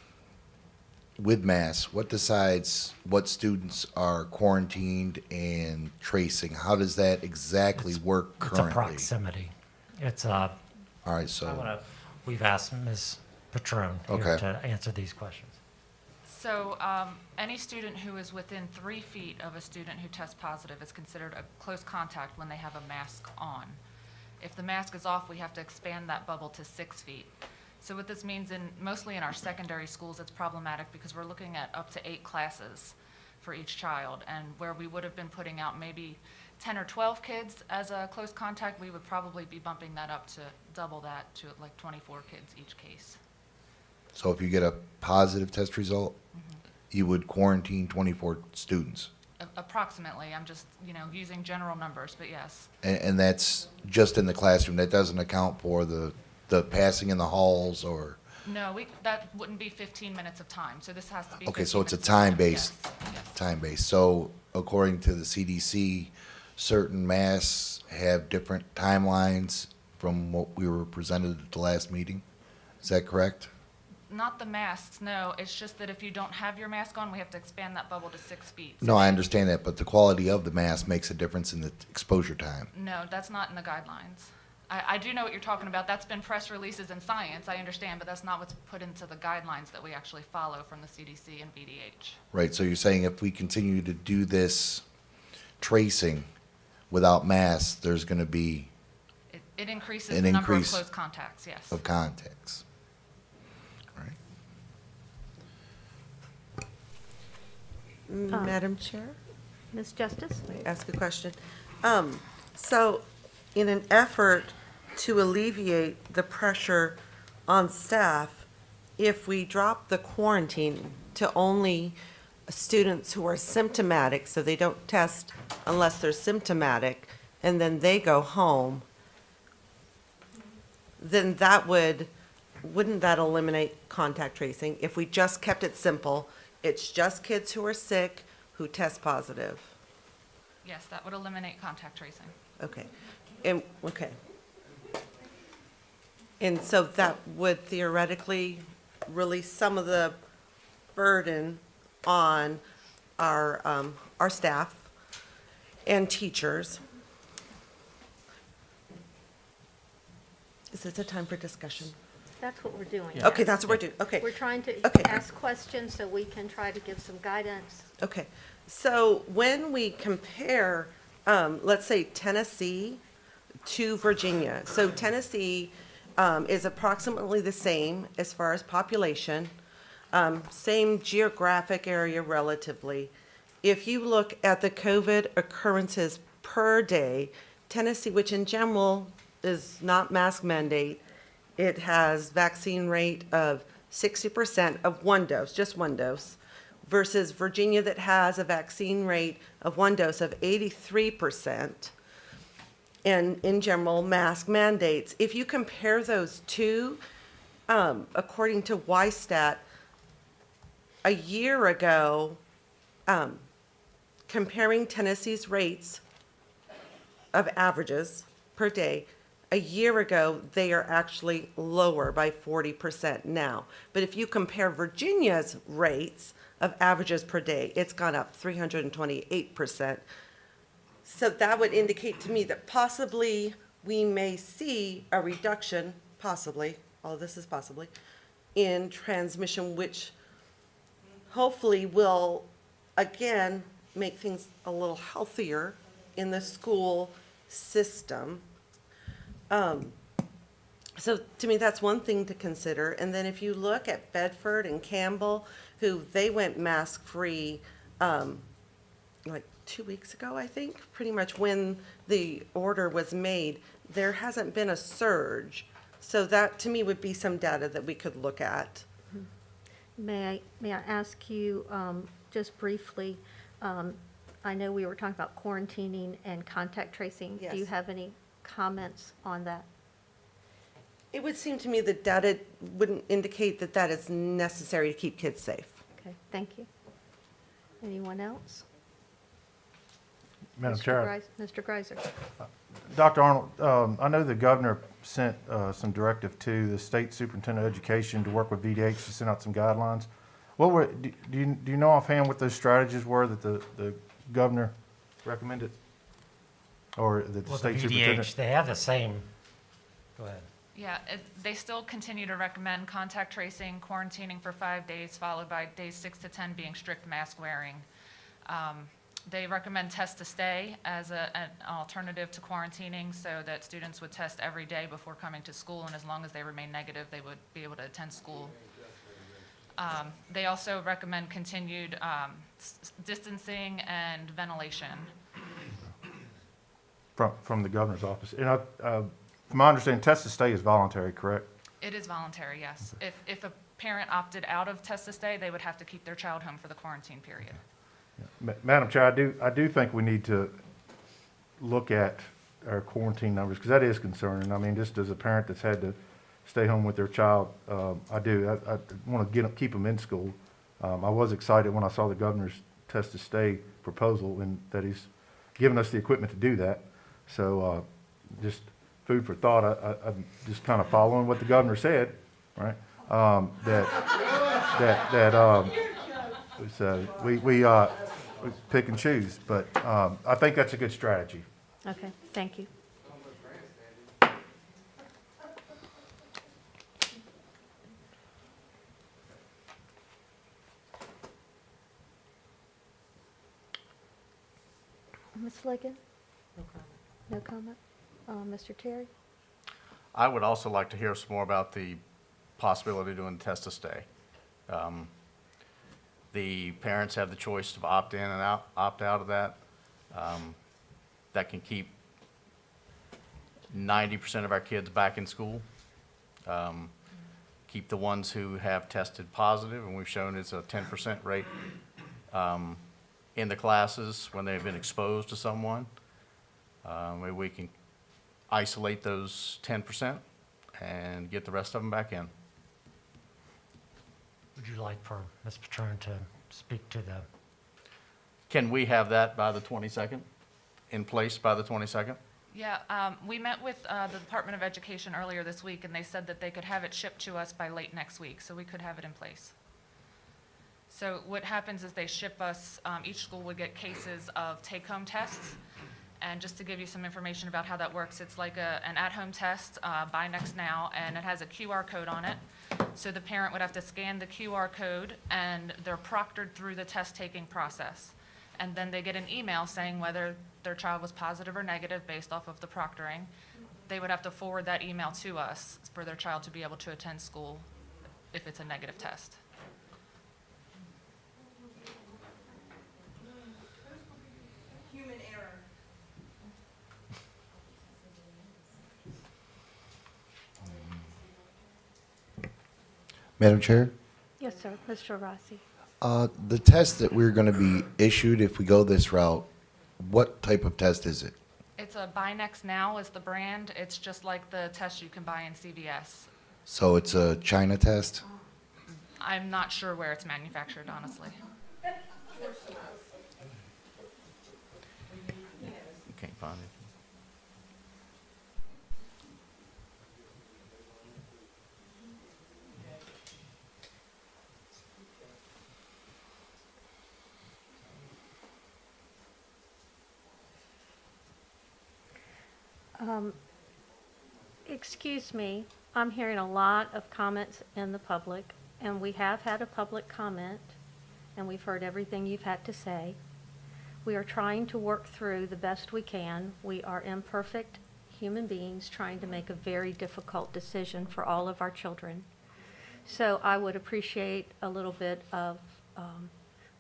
with masks, what decides what students are quarantined and tracing? How does that exactly work currently? It's a proximity. It's a. All right, so. We've asked Ms. Patron here Okay. to answer these questions. So any student who is within 3 feet of a student who tests positive is considered a close contact when they have a mask on. If the mask is off, we have to expand that bubble to 6 feet. So what this means mostly in our secondary schools, it's problematic because we're looking at up to 8 classes for each child. And where we would have been putting out maybe 10 or 12 kids as a close contact, we would probably be bumping that up to double that to like 24 kids each case. So if you get a positive test result, you would quarantine 24 students? Approximately, I'm just, using general numbers, but yes. And that's just in the classroom? That doesn't account for the passing in the halls or? No, that wouldn't be 15 minutes of time, so this has to be. Okay, 15 so it's a minutes of time. time-based, Yes. time-based. So according to the CDC, certain masks have different timelines from what we were presented at the last meeting? Is that correct? Not the masks, no, it's just that if you don't have your mask on, we have to expand that bubble to 6 feet. So No, I understand that, but the quality of the mask makes a difference in the exposure time. No, that's not in the guidelines. I do know what you're talking about. That's been press releases in science, I understand, but that's not what's put into the guidelines that we actually follow from the CDC and VDH. Right, so you're saying if we continue to do this tracing without masks, there's going to be It increases an the number of increase close contacts, yes. of contacts. Right. Madam Chair? Ms. Justice? May I ask a question? So in an effort to alleviate the pressure on staff, if we drop the quarantine to only students who are symptomatic, so they don't test unless they're symptomatic, and then they go home, then wouldn't that eliminate contact tracing? If we just kept it simple, it's just kids who are sick who test positive. Yes, that would eliminate contact tracing. Okay, okay. And so that would theoretically release some of the burden on our staff and teachers. Is this a time for discussion? That's what we're doing. Okay, that's what we're doing, okay. We're trying to Okay. ask questions so we can try to give some guidance. Okay, so when we compare, let's say Tennessee to Virginia, so Tennessee is approximately the same as far as population, same geographic area relatively. If you look at the COVID occurrences per day, Tennessee, which in general is not mask mandate, it has vaccine rate of 60% of one dose, just one dose, versus Virginia that has a vaccine rate of one dose of 83%. And in general, mask mandates. If you compare those two, according to YSTAT, a year ago, comparing Tennessee's rates of averages per day, a year ago, they are actually lower by 40% now. But if you compare Virginia's rates of averages per day, it's gone up 328%. So that would indicate to me that possibly we may see a reduction, possibly, all this is possibly, in transmission, which hopefully will, again, make things a little healthier in the school system. So to me, that's one thing to consider. And then if you look at Bedford and Campbell, who they went mask-free like 2 weeks ago, I think, pretty much when the order was made, there hasn't been a surge. So that, to me, would be some data that we could look at. May I ask you, just briefly, I know we were talking about quarantining and contact tracing. Do you Yes. have any comments on that? It would seem to me that data wouldn't indicate that that is necessary to keep kids safe. Okay, thank you. Anyone else? Madam Mr. Chair. Mr. Greiser. Dr. Arnold, I know the governor sent some directive to the state superintendent of education to work with VDH to send out some guidelines. What were, do you know offhand what those strategies were that the governor recommended? Or that the Well, state the superintendent? VDH, they have the same, go ahead. Yeah, they still continue to recommend contact tracing, quarantining for 5 days, followed by days 6 to 10 being strict mask wearing. They recommend test to stay as an alternative to quarantining, so that students would test every day before coming to school, and as long as they remain negative, they would be able to attend school. They also recommend continued distancing and ventilation. From the governor's office. And from my understanding, test to stay is voluntary, correct? It is voluntary, yes. If a parent opted out of test to stay, they would have to keep their child home for the quarantine period. Madam Chair, I do think we need to look at our quarantine numbers, because that is concerning. I mean, just as a parent that's had to stay home with their child, I want to keep them in school. I was excited when I saw the governor's test to stay proposal, and that he's given us the equipment to do that. So just food for thought. I'm just kind of following what the governor said, right? We pick and choose, but I think that's a good strategy. Okay, thank you. Ms. Ligon? No comment. No comment? Mr. Terry? I would also like to hear some more about the possibility of doing test to stay. The parents have the choice to opt in and opt out of that. That can keep 90% of our kids back in school. Keep the ones who have tested positive, and we've shown it's a 10% rate in the classes when they've been exposed to someone. Maybe we can isolate those 10% and get the rest of them back in. Would you like for Ms. Patrone to speak to the? Can we have that by the 22nd, in place by the 22nd? Yeah, we met with the Department of Education earlier this week, and they said that they could have it shipped to us by late next week, so we could have it in place. So what happens is they ship us, each school would get cases of take-home tests. And just to give you some information about how that works, it's like an at-home test, Buy Next Now, and it has a QR code on it. So the parent would have to scan the QR code, and they're proctored through the test-taking process. And then they get an email saying whether their child was positive or negative based off of the proctoring. They would have to forward that email to us for their child to be able to attend school if it's a negative test. Human error. Madam Chair? Yes, sir. Mr. Rossi? The test that we're going to be issued if we go this route, what type of test is it? It's a Buy Next Now is the brand. It's just like the test you can buy in CVS. So it's a China test? I'm not sure where it's manufactured, honestly. You can't find it. Excuse me, I'm hearing a lot of comments in the public, and we have had a public comment. and we've heard everything you've had to say. We are trying to work through the best we can. We are imperfect human beings trying to make a very difficult decision for all of our children. So I would appreciate a little bit of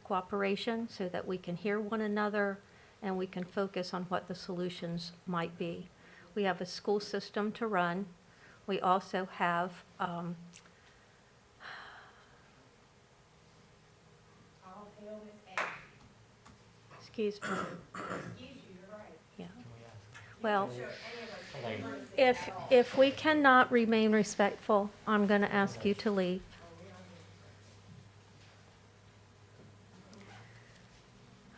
cooperation so that we can hear one another and we can focus on what the solutions might be. We have a school system to run. We also have excuse me. Yeah. Well, if we cannot remain respectful, I'm going to ask you to leave.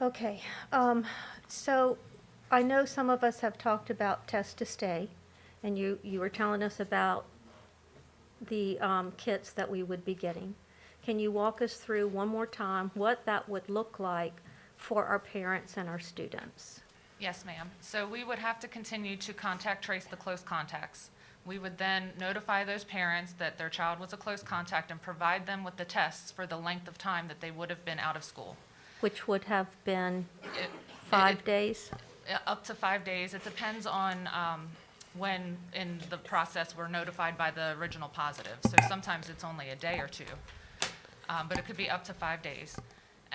Okay, so I know some of us have talked about test to stay, and you were telling us about the kits that we would be getting. Can you walk us through one more time what that would look like for our parents and our students? Yes, ma'am. So we would have to continue to contact trace the close contacts. We would then notify those parents that their child was a close contact and provide them with the tests for the length of time that they would have been out of school. Which would have been 5 days? Up to 5 days. It depends on when in the process we're notified by the original positive. So sometimes it's only a day or two, but it could be up to 5 days.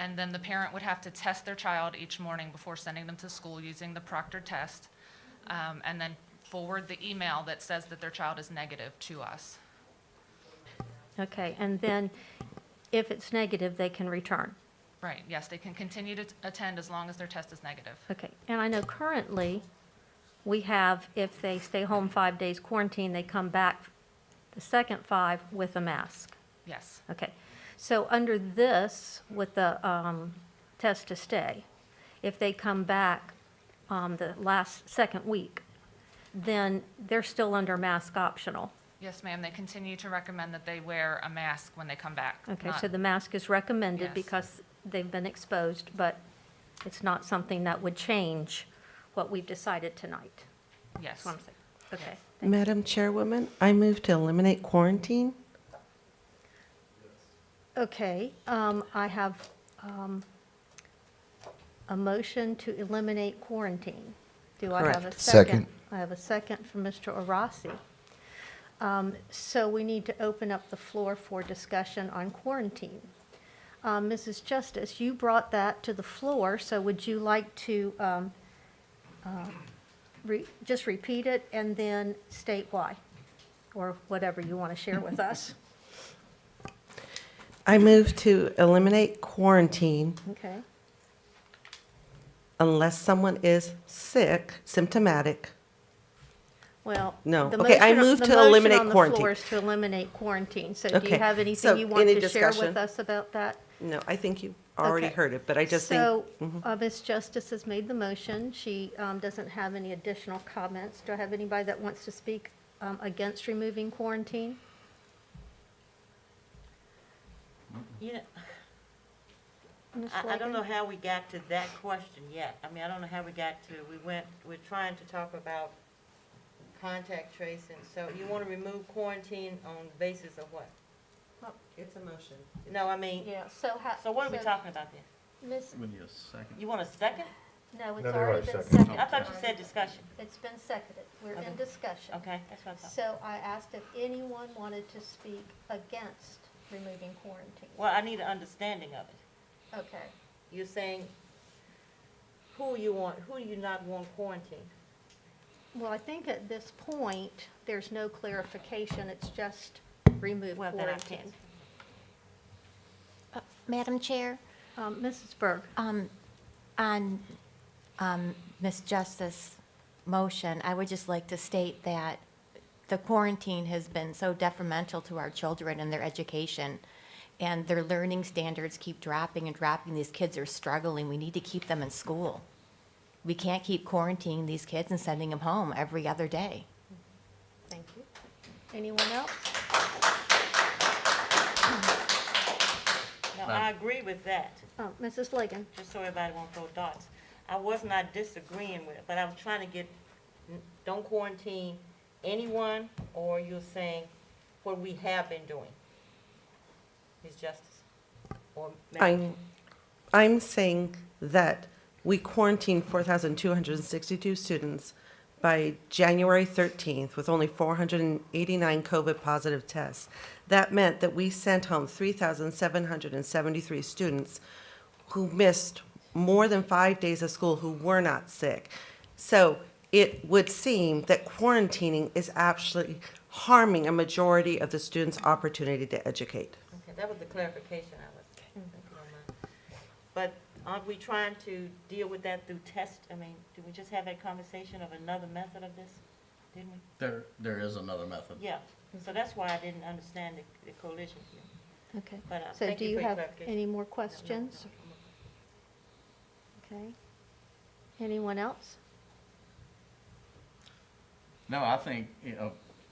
And then the parent would have to test their child each morning before sending them to school using the proctored test, and then forward the email that says that their child is negative to us. Okay, and then if it's negative, they can return? Right, yes, they can continue to attend as long as their test is negative. Okay, and I know currently, we have, if they stay home 5 days quarantine, they come back the second 5 with a mask. Yes. Okay, so under this, with the test to stay, if they come back the second week, then they're still under mask optional. Yes, ma'am, they continue to recommend that they wear a mask when they come back. Okay, not- so the mask is recommended Yes. because they've been exposed, but it's not something that would change what we've decided tonight. Yes. That's what I'm saying. Okay. thank you. Madam Chairwoman, I move to eliminate quarantine. Okay, I have a motion to eliminate quarantine. Do I have a Correct. second? Second. I have a second from Mr. Orasi. So we need to open up the floor for discussion on quarantine. Mrs. Justice, you brought that to the floor, so would you like to just repeat it and then state why? Or whatever you want to share with us. I move to eliminate quarantine Okay, unless someone is sick, symptomatic. well. No. the Okay, I motion- move the to motion eliminate on the quarantine. floor is to eliminate quarantine. So do you Okay, have so anything you want any to share discussion? with us about that? No, I think you've already Okay. heard it, but I just think. So, Mhm. Ms. Justice has made the motion. She doesn't have any additional comments. Do I have anybody that wants to speak against removing quarantine? You know, Ms. I don't Leggett? know how we got to that question yet. I mean, I don't know how we got to, we're trying to talk about contact tracing. So you want to remove quarantine on the basis of what? It's a motion. No, I mean, Yeah, so so what are we talking about then? Miss, We need a second. You want a second? no, it's No, they already already been seconded. seconded. I thought you said discussion. It's been seconded. We're in Okay. discussion. Okay, that's what I thought. So I asked if anyone wanted to speak against removing quarantine. Well, I need an understanding of it. Okay. You're saying, who do you not want quarantined? Well, I think at this point, there's no clarification. It's just remove Well, then I quarantine. can't. Madam Chair, Mrs. Berg? on Ms. Justice's motion, I would just like to state that the quarantine has been so detrimental to our children and their education, and their learning standards keep dropping and dropping. These kids are struggling. We need to keep them in school. We can't keep quarantining these kids and sending them home every other day. Thank you. Anyone else? Now, I agree with that, Mrs. Ligon? just so everybody won't throw darts. I was not disagreeing with it, but I'm trying to get, don't quarantine anyone, or you're saying what we have been doing? Ms. Justice? Or Madam I'm saying that we quarantined 4,262 students by January 13th with only 489 COVID positive tests. That meant that we sent home 3,773 students who missed more than 5 days of school who were not sick. So it would seem that quarantining is actually harming a majority of the students' opportunity to educate. Okay, that was the clarification I was thinking on. But aren't we trying to deal with that through test? I mean, did we just have that conversation of another method of this? Didn't we? There is another method. Yeah, so that's why I didn't understand the collision here. Okay. But, So thank do you you for your have clarification. any more questions? Okay. Anyone else? No, I think,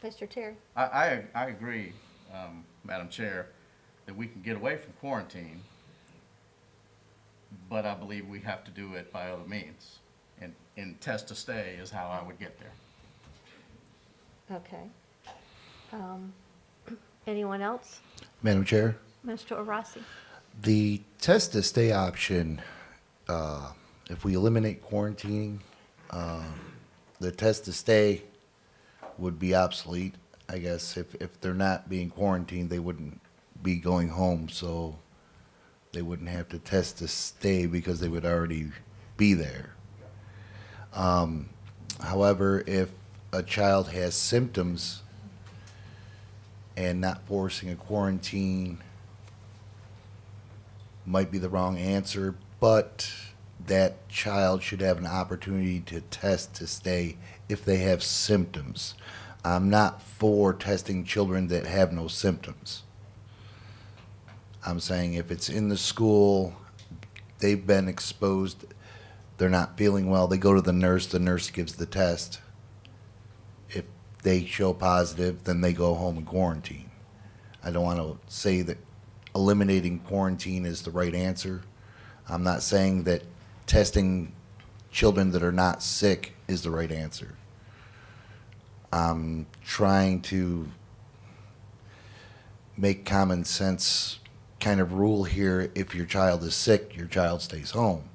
Mr. Terry? I agree, Madam Chair, that we can get away from quarantine, but I believe we have to do it by other means. And test to stay is how I would get there. Okay. Anyone else? Madam Chair, Mr. Arasi? the test to stay option, if we eliminate quarantining, the test to stay would be obsolete. I guess if they're not being quarantined, they wouldn't be going home, so they wouldn't have to test to stay because they would already be there. However, if a child has symptoms and not forcing a quarantine might be the wrong answer, but that child should have an opportunity to test to stay if they have symptoms. I'm not for testing children that have no symptoms. I'm saying if it's in the school, they've been exposed, they're not feeling well, they go to the nurse gives the test. If they show positive, then they go home and quarantine. I don't want to say that eliminating quarantine is the right answer. I'm not saying that testing children that are not sick is the right answer. I'm trying to make common sense kind of rule here. If your child is sick, your child stays home.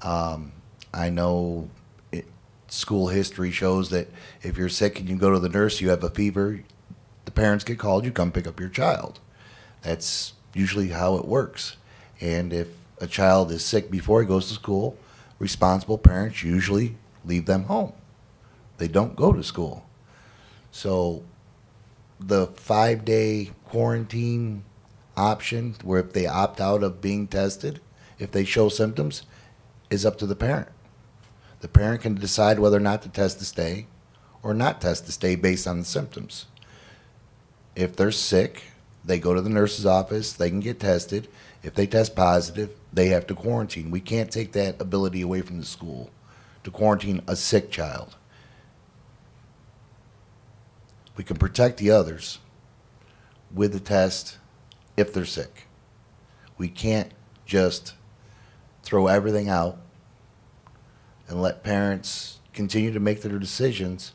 I know school history shows that if you're sick and you go to the nurse, you have a fever, the parents get called, you come pick up your child. That's usually how it works. And if a child is sick before he goes to school, responsible parents usually leave them home. They don't go to school. So the 5-day quarantine option, where if they opt out of being tested, if they show symptoms, is up to the parent. The parent can decide whether or not to test to stay or not test to stay based on the symptoms. If they're sick, they go to the nurse's office, they can get tested. If they test positive, they have to quarantine. We can't take that ability away from the school to quarantine a sick child. We can protect the others with the test if they're sick. We can't just throw everything out and let parents continue to make their decisions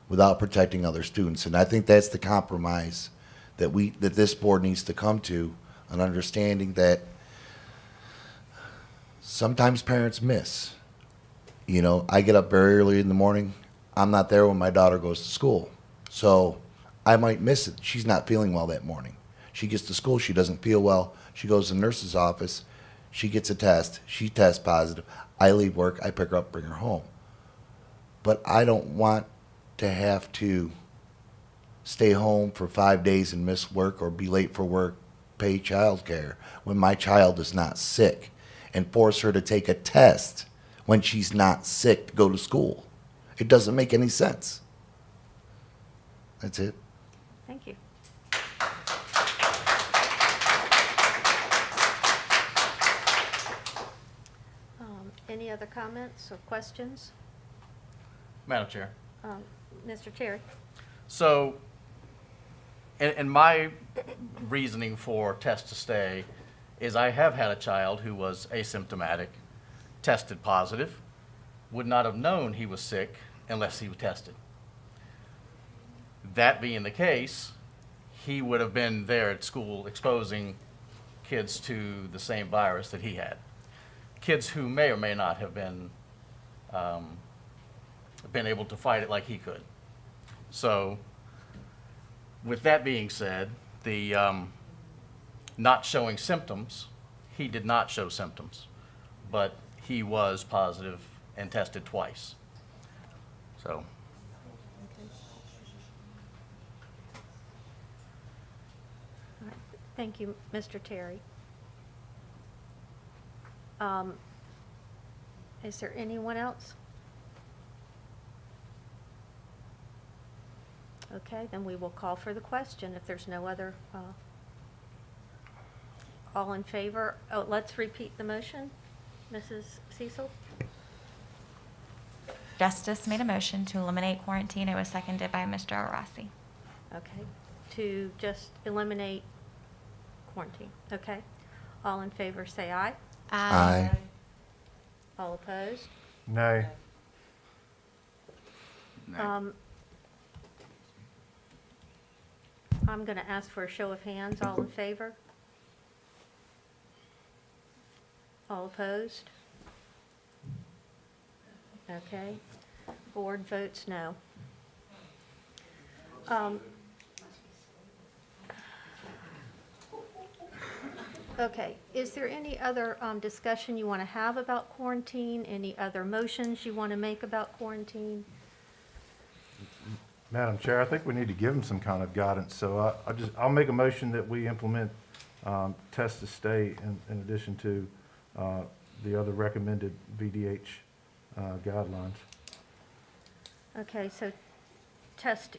without protecting other students. And I think that's the compromise that this board needs to come to, an understanding that sometimes parents miss. You know, I get up very early in the morning. I'm not there when my daughter goes to school. So I might miss it. She's not feeling well that morning. She gets to school, she doesn't feel well. She goes to the nurse's office. She gets a test. She tests positive. I leave work. I pick her up, bring her home. But I don't want to have to stay home for 5 days and miss work or be late for work, pay child care when my child is not sick, and force her to take a test when she's not sick to go to school. It doesn't make any sense. That's it. Thank you. Any other comments or questions? Madam Chair. Mr. Terry? So, in my reasoning for test to stay is I have had a child who was asymptomatic, tested positive, would not have known he was sick unless he was tested. That being the case, he would have been there at school exposing kids to the same virus that he had. kids who may or may not have been able to fight it like he could. So, with that being said, the not showing symptoms, he did not show symptoms, but he was positive and tested twice. So, Thank you, Mr. Terry. Is there anyone else? Okay, then we will call for the question if there's no other, all in favor? Oh, let's repeat the motion. Mrs. Cecil? Justice made a motion to eliminate quarantine. It was seconded by Mr. Arasi. Okay, to just eliminate quarantine, okay? All in favor, say aye. Aye. All opposed? Nay. I'm going to ask for a show of hands. All in favor? All opposed? Okay. Board votes no. Okay, is there any other discussion you want to have about quarantine? Any other motions you want to make about quarantine? Madam Chair, I think we need to give them some kind of guidance, so I'll make a motion that we implement test to stay in addition to the other recommended VDH guidelines. Okay, so test,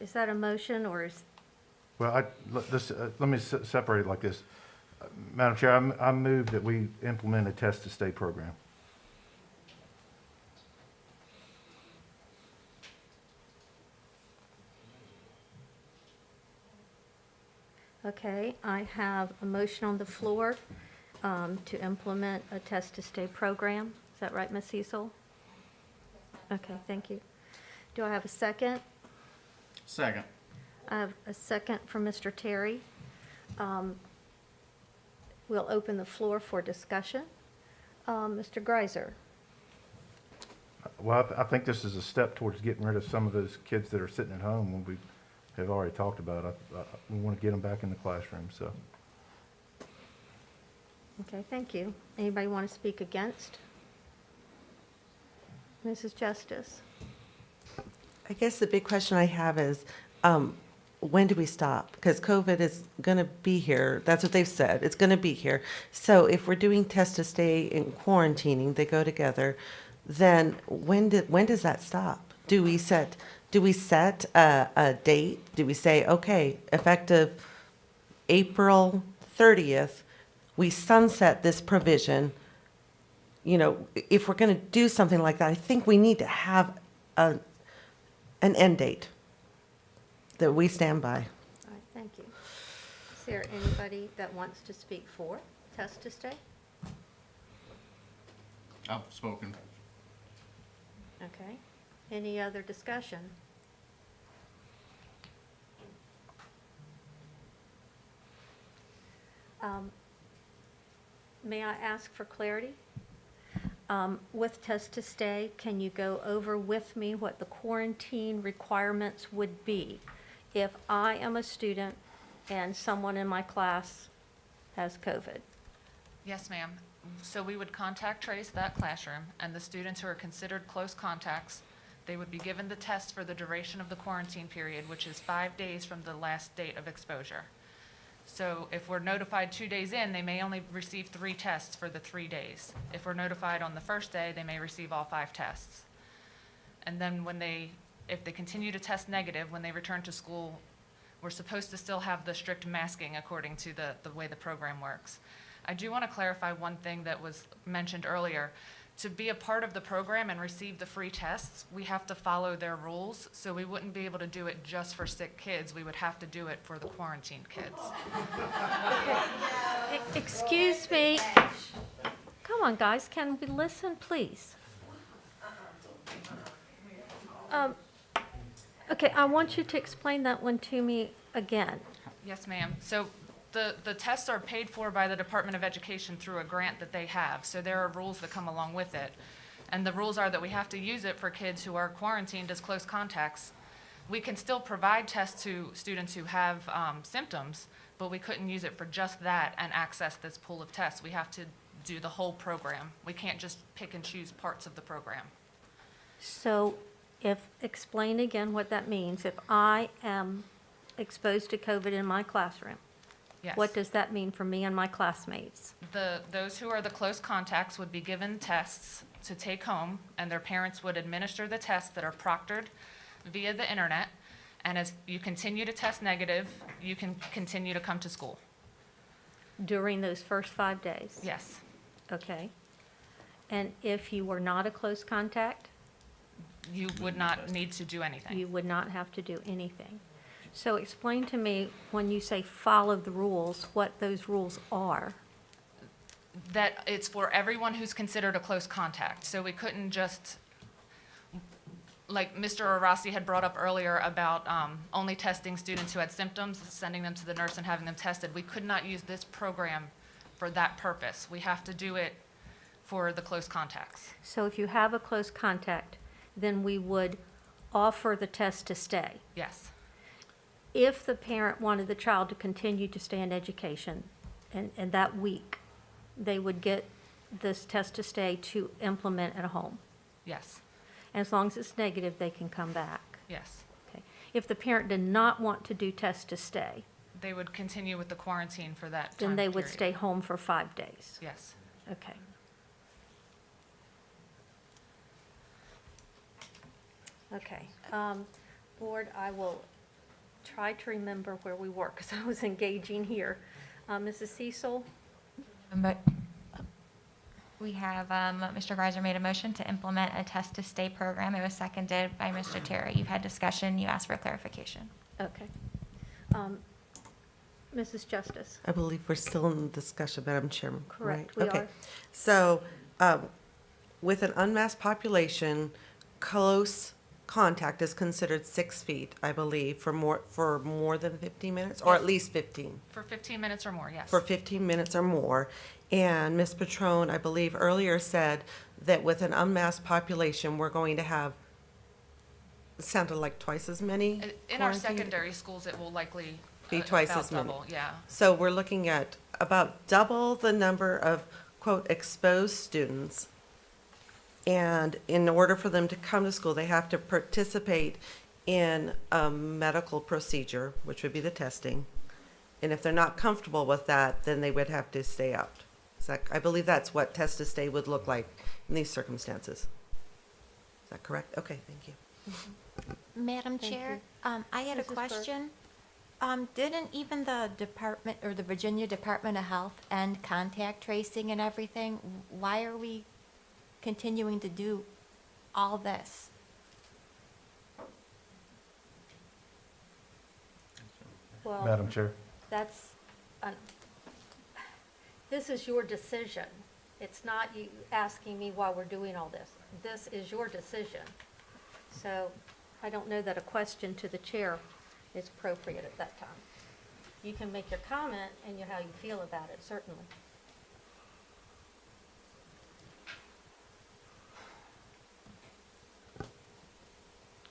is that a motion or is? Well, let me separate it like this. Madam Chair, I move that we implement a test to stay program. Okay, I have a motion on the floor to implement a test to stay program. Is that right, Ms. Cecil? Okay, thank you. Do I have a second? second. I have a second from Mr. Terry. We'll open the floor for discussion. Mr. Greiser? Well, I think this is a step towards getting rid of some of those kids that are sitting at home when we have already talked about. We want to get them back in the classroom, so. Okay, thank you. Anybody want to speak against? Mrs. Justice? I guess the big question I have is, when do we stop? Because COVID is going to be here. That's what they've said. It's going to be here. So if we're doing test to stay and quarantining, they go together, then when does that stop? Do we set a date? Do we say, okay, effective April 30th, we sunset this provision? You know, if we're going to do something like that, I think we need to have an end date that we stand by. All right, thank you. Is there anybody that wants to speak for test to stay? I've spoken. Okay. Any other discussion? May I ask for clarity? With test to stay, can you go over with me what the quarantine requirements would be if I am a student and someone in my class has COVID? Yes, ma'am. So we would contact trace that classroom, and the students who are considered close contacts, they would be given the test for the duration of the quarantine period, which is 5 days from the last date of exposure. So if we're notified 2 days in, they may only receive 3 tests for the 3 days. If we're notified on the first day, they may receive all 5 tests. And then if they continue to test negative, when they return to school, we're supposed to still have the strict masking according to the way the program works. I do want to clarify one thing that was mentioned earlier. To be a part of the program and receive the free tests, we have to follow their rules, so we wouldn't be able to do it just for sick kids. We would have to do it for the quarantined kids. Excuse me. Come on, guys, can we listen, please? Okay, I want you to explain that one to me again. Yes, ma'am. So The tests are paid for by the Department of Education through a grant that they have, so there are rules that come along with it. And the rules are that we have to use it for kids who are quarantined as close contacts. We can still provide tests to students who have symptoms, but we couldn't use it for just that and access this pool of tests. We have to do the whole program. We can't just pick and choose parts of the program. So explain again what that means. If I am exposed to COVID in my classroom, Yes. what does that mean for me and my classmates? Those who are the close contacts would be given tests to take home, and their parents would administer the tests that are proctored via the internet. And as you continue to test negative, you can continue to come to school. During those first 5 days? Yes. Okay. And if you were not a close contact? You would not need to do anything. You would not have to do anything. So explain to me, when you say follow the rules, what those rules are. That it's for everyone who's considered a close contact. So we couldn't just, like Mr. Arasi had brought up earlier about only testing students who had symptoms, sending them to the nurse and having them tested. We could not use this program for that purpose. We have to do it for the close contacts. So if you have a close contact, then we would offer the test to stay. Yes. If the parent wanted the child to continue to stay in education, and that week, they would get this test to stay to implement at home. Yes. And as long as it's negative, they can come back. Yes. Okay. If the parent did not want to do test to stay, They would continue with the quarantine for that time then they would period. stay home for 5 days. Yes. Okay. Okay. Board, I will try to remember where we were, because I was engaging here. Mrs. Cecil? But we have, Mr. Greiser made a motion to implement a test to stay program. It was seconded by Mr. Terry. You've had discussion, you asked for clarification. Okay. Mrs. Justice? I believe we're still in discussion, Madam Chairman. Correct, right? we Okay. are. So, with an unmasked population, close contact is considered 6 feet, I believe, for more than 15 minutes, or at Yes. least 15. For 15 minutes or more, yes. For 15 minutes or more. And Ms. Patron, I believe earlier said that with an unmasked population, we're going to have, it sounded like twice as many In our quarantined? secondary schools, it will likely Be twice about as many. double, yeah. So we're looking at about double the number of, quote, exposed students. And in order for them to come to school, they have to participate in a medical procedure, which would be the testing. And if they're not comfortable with that, then they would have to stay out. I believe that's what test to stay would look like in these circumstances. Is that correct? Okay, thank you. Madam Thank Chair, you. I had a Mrs. Burke? question. Didn't even the department, or the Virginia Department of Health end contact tracing and everything? Why are we continuing to do all this? Well, Madam Chair. that's, this is your decision. It's not you asking me why we're doing all this. This is your decision. So I don't know that a question to the chair is appropriate at that time. You can make your comment and how you feel about it, certainly.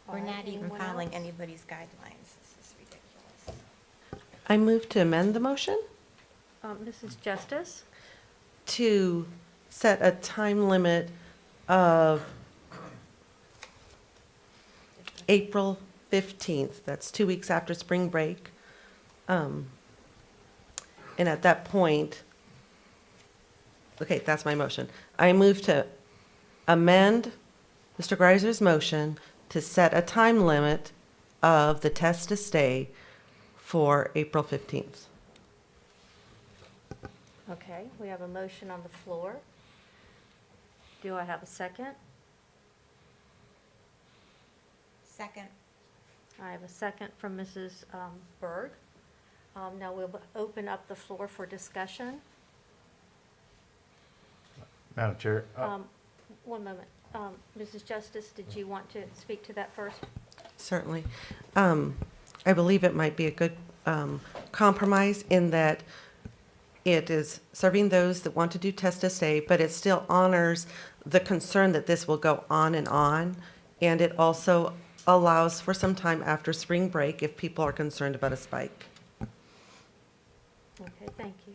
We're All right, not even anyone following else? anybody's guidelines. This is ridiculous. I move to amend the motion Mrs. Justice? to set a time limit of April 15th. That's 2 weeks after spring break. And at that point, okay, that's my motion. I move to amend Mr. Greiser's motion to set a time limit of the test to stay for April 15th. Okay, we have a motion on the floor. Do I have a second? Second. I have a second from Mrs. Berg. Now we'll open up the floor for discussion. Madam Chair, One moment. Mrs. Justice, did you want to speak to that first? Certainly. I believe it might be a good compromise in that it is serving those that want to do test to stay, but it still honors the concern that this will go on. And it also allows for some time after spring break if people are concerned about a spike. Okay, thank you.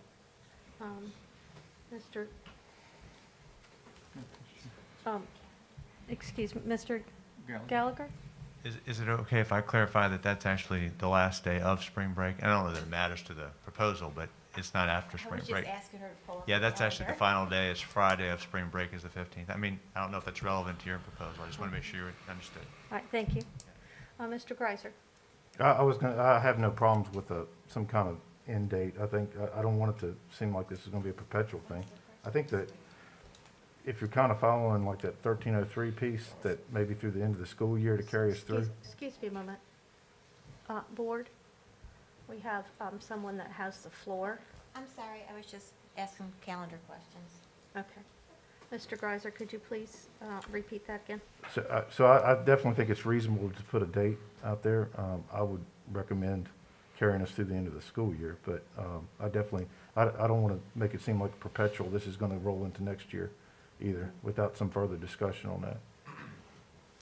Mr. Excuse me, Mr. Gallagher? Is it okay if I clarify that that's actually the last day of spring break? I don't know that it matters to the proposal, but it's not after spring break. asking her to pull up Yeah, the that's actually the calendar. final day. It's Friday of spring break is the 15th. I mean, I don't know if that's relevant to your proposal. I just want to make sure you understood. All right, thank you. Mr. Greiser? I have no problems with some kind of end date. I think, I don't want it to seem like this is gonna be a perpetual thing. I think that if you're kind of following like that 1303 piece, that maybe through the end of the school year to carry us through. Excuse me a moment. Board, we have someone that has the floor. I'm sorry, I was just asking calendar questions. Okay. Mr. Greiser, could you please repeat that again? So I definitely think it's reasonable to put a date out there. I would recommend carrying us through the end of the school year, but I don't want to make it seem like perpetual, this is going to roll into next year either, without some further discussion on that.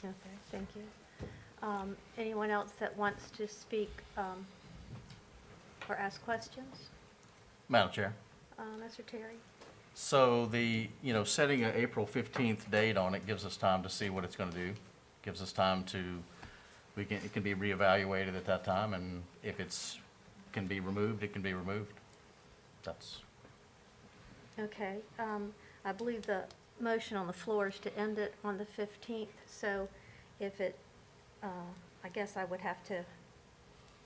Okay, thank you. Anyone else that wants to speak or ask questions? Madam Chair. Mr. Terry? So setting an April 15th date on it gives us time to see what it's going to do. Gives us time it can be reevaluated at that time, and if can be removed, it can be removed. That's. Okay, I believe the motion on the floor is to end it on the 15th, so if I guess I would have to,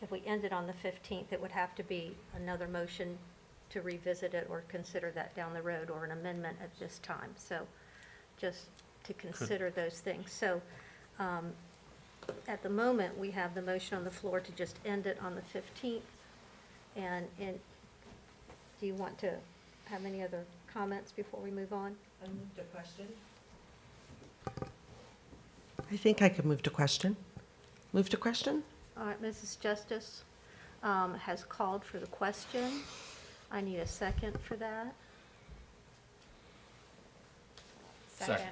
if we end it on the 15th, it would have to be another motion to revisit it or consider that down the road, or an amendment at this time. So just to consider those things. So at the moment, we have the motion on the floor to just end it on the 15th. And do you want to have any other comments before we move on? I moved a question. I think I could move to question. Move to question? All right, Mrs. Justice has called for the question. I need a second for that. Second.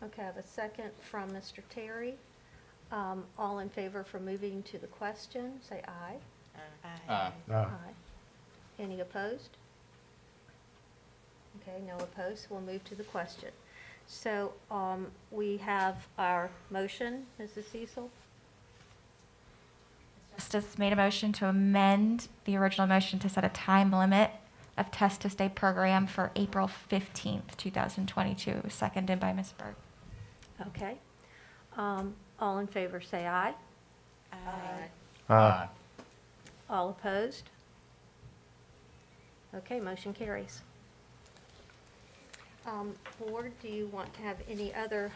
Okay, I have a second from Mr. Terry. All in favor for moving to the question, say aye. Aye. Aye. Any opposed? Okay, no opposed, we'll move to the question. So we have our motion, Mrs. Cecil? Justice made a motion to amend the original motion to set a time limit of test to stay program for April 15th, 2022. It was seconded by Ms. Berg. Okay. All in favor, say aye. Aye. All opposed? Okay, motion carries. Board, do you want to have any other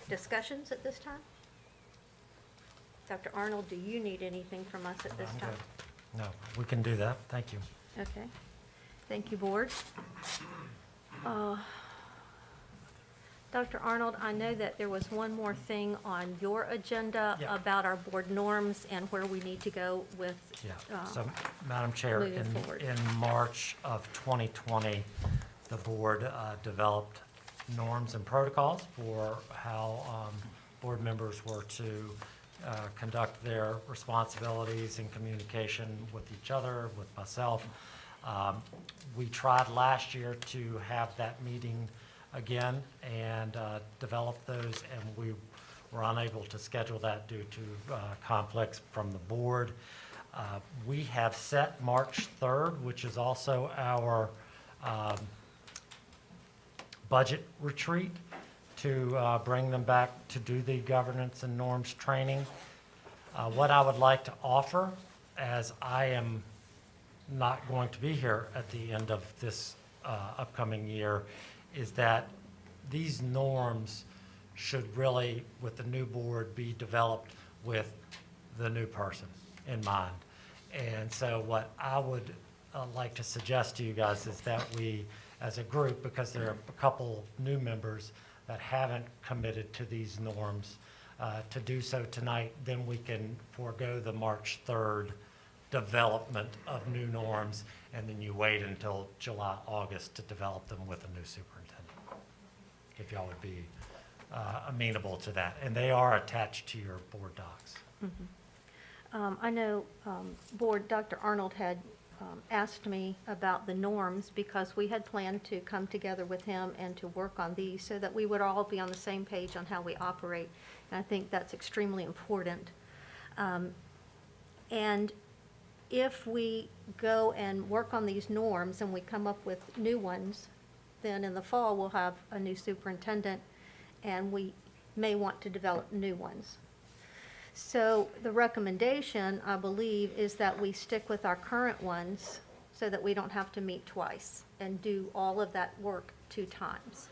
discussions at this time? Dr. Arnold, do you need anything from us at this I'm time? good. No, we can do that. Thank you. Okay. Thank you, Board. Dr. Arnold, I know that there was one more thing on your agenda Yeah. about our board norms and where we need to go with So, Madam Chair, moving forward. in March of 2020, the board developed norms and protocols for how board members were to conduct their responsibilities in communication with each other, with myself. We tried last year to have that meeting again and develop those, and we were unable to schedule that due to conflicts from the board. We have set March 3rd, which is also our budget retreat, to bring them back to do the governance and norms training. What I would like to offer, as I am not going to be here at the end of this upcoming year, is that these norms should really, with the new board, be developed with the new person in mind. And so what I would like to suggest to you guys is that we, as a group, because there are a couple new members that haven't committed to these norms, to do so tonight, then we can forego the March 3rd development of new norms, and then you wait until July, August to develop them with a new superintendent, if y'all would be amenable to that. And they are attached to your board docs. I know Board, Dr. Arnold had asked me about the norms because we had planned to come together with him and to work on these so that we would all be on the same page on how we operate. And I think that's extremely important. And if we go and work on these norms and we come up with new ones, then in the fall we'll have a new superintendent and we may want to develop new ones. So the recommendation, I believe, is that we stick with our current ones so that we don't have to meet twice and do all of that work 2 times.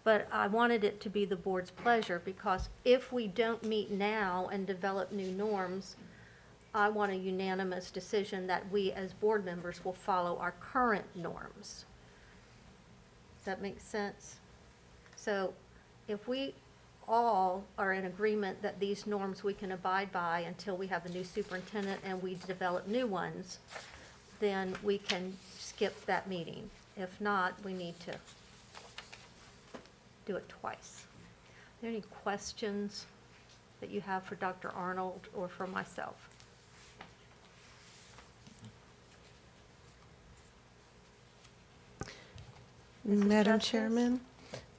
But I wanted it to be the board's pleasure because if we don't meet now and develop new norms, I want a unanimous decision that we as board members will follow our current norms. Does that make sense? So if we all are in agreement that these norms we can abide by until we have a new superintendent and we develop new ones, then we can skip that meeting. If not, we need to do it twice. Are there any questions that you have for Dr. Arnold or for myself? Madam Justice? Chairman,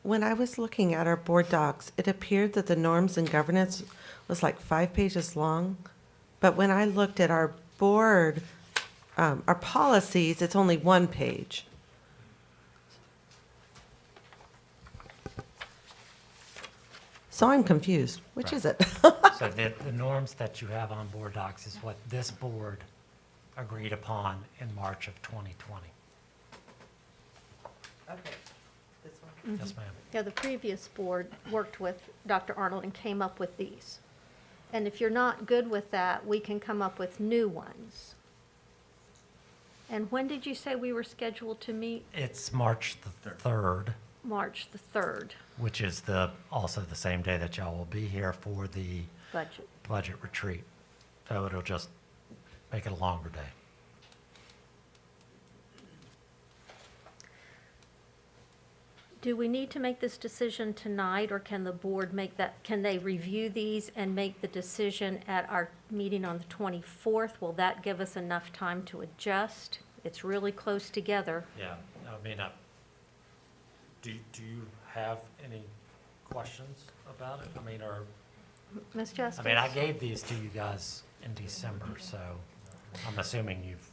when I was looking at our board docs, it appeared that the norms and governance was like 5 pages long. But when I looked at our board, our policies, it's only 1 page. So I'm confused. Which is it? So the norms that you have on board docs is what this board agreed upon in March of 2020. Okay, this one. Yes, ma'am. Yeah, the previous board worked with Dr. Arnold and came up with these. And if you're not good with that, we can come up with new ones. And when did you say we were scheduled to meet? It's March the 3rd, March the 3rd, which is also the same day that y'all will be here for the budget. budget retreat. So it'll just make it a longer day. Do we need to make this decision tonight, or can the board make that, can they review these and make the decision at our meeting on the 24th? Will that give us enough time to adjust? It's really close together. Yeah, I mean, do you have any questions about it? I mean, or, Ms. Justice? I mean, I gave these to you guys in December, so I'm assuming you've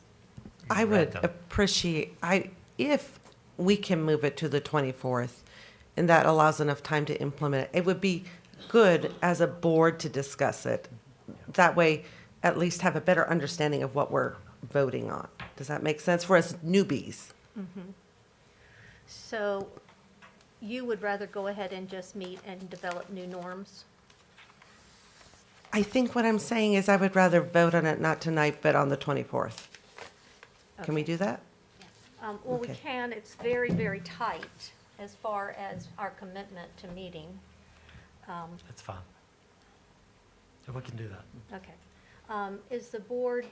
I read would them. appreciate, if we can move it to the 24th, and that allows enough time to implement it, it would be good as a board to discuss it. That way, at least have a better understanding of what we're voting on. Does that make sense for us newbies? Mhm. So you would rather go ahead and just meet and develop new norms? I think what I'm saying is I would rather vote on it not tonight, but on the 24th. Can we do that? Well, we Okay. can. It's very, very tight as far as our commitment to meeting. It's fine. So we can do that. Okay. Is the board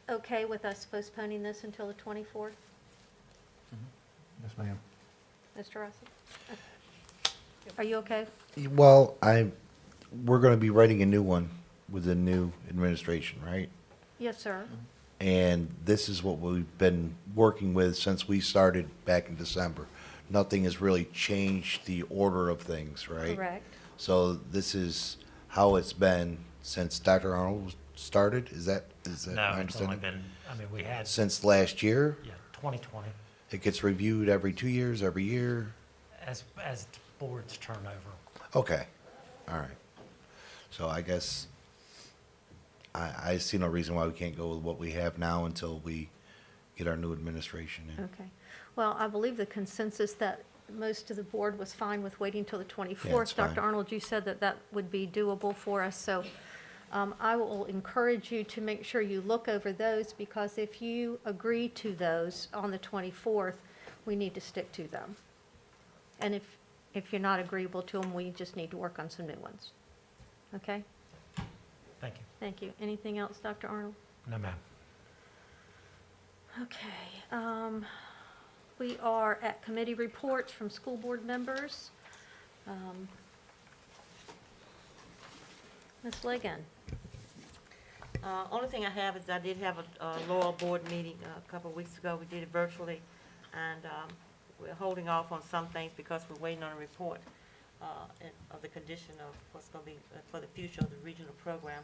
okay with us postponing this until the 24th? Yes, ma'am. Mr. Russell? Are you okay? Well, we're going to be writing a new one with the new administration, right? Yes, sir. And this is what we've been working with since we started back in December. Nothing has really changed the order of things, right? Correct. So this is how it's been since Dr. Arnold started? Is that No, my it's only understanding? been, I mean, we had, Since last year? yeah, 2020, It gets reviewed every 2 years, every year? as boards turn over. Okay, all right. So I guess I see no reason why we can't go with what we have now until we get our new administration in. Okay. Well, I believe the consensus that most of the board was fine with waiting till the 24th. Yeah, it's fine. Dr. Arnold, you said that that would be doable for us, so I will encourage you to make sure you look over those, because if you agree to those on the 24th, we need to stick to them. And if you're not agreeable to them, we just need to work on some new ones. Okay? Thank you. Thank you. Anything else, Dr. Arnold? No, ma'am. Okay. We are at committee reports from school board members. Ms. Ligon. Only thing I have is I did have a Laurel board meeting a couple of weeks ago. We did it virtually, and we're holding off on some things because we're waiting on a report of the condition of what's going to be for the future of the regional program.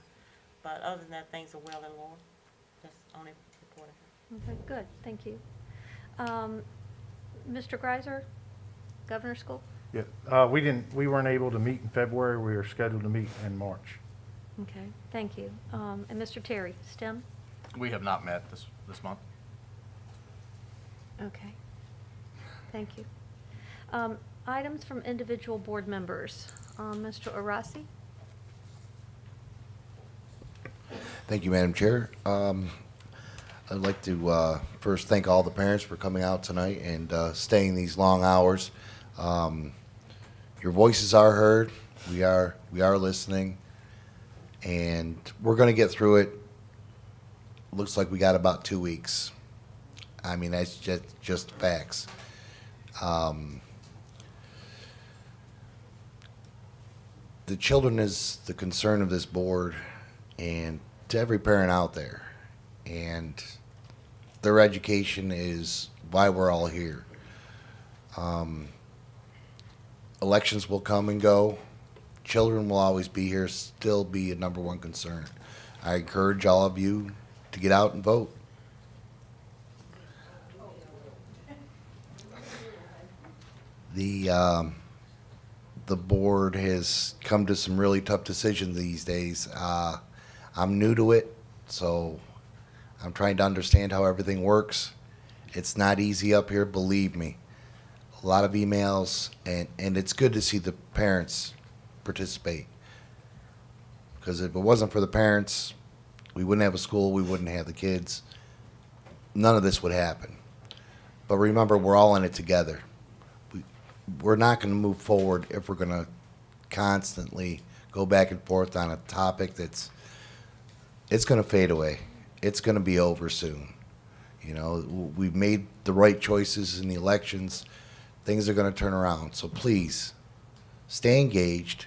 But other than that, things are well in Laurel. That's only reporting. Okay, good. Thank you. Mr. Greiser, Governor School? Yeah, we weren't able to meet in February. We were scheduled to meet in March. Okay, thank you. And Mr. Terry, STEM? We have not met this month. Okay, thank you. Items from individual board members. Mr. Arasi? Thank you, Madam Chair. I'd like to first thank all the parents for coming out tonight and staying these long hours. Your voices are heard. We are listening, and we're going to get through it. Looks like we got about 2 weeks. I mean, that's just facts. The children is the concern of this board, and to every parent out there, and their education is why we're all here. Elections will come and go. Children will always be here, still be a number one concern. I encourage all of you to get out and vote. The board has come to some really tough decisions these days. I'm new to it, so I'm trying to understand how everything works. It's not easy up here, believe me. A lot of emails, and it's good to see the parents participate. Because if it wasn't for the parents, we wouldn't have a school, we wouldn't have the kids. None of this would happen. But remember, we're all in it together. We're not going to move forward if we're going to constantly go back and forth on a topic it's going to fade away. It's going to be over soon. You know, we've made the right choices in the elections. Things are going to turn around. So please, stay engaged,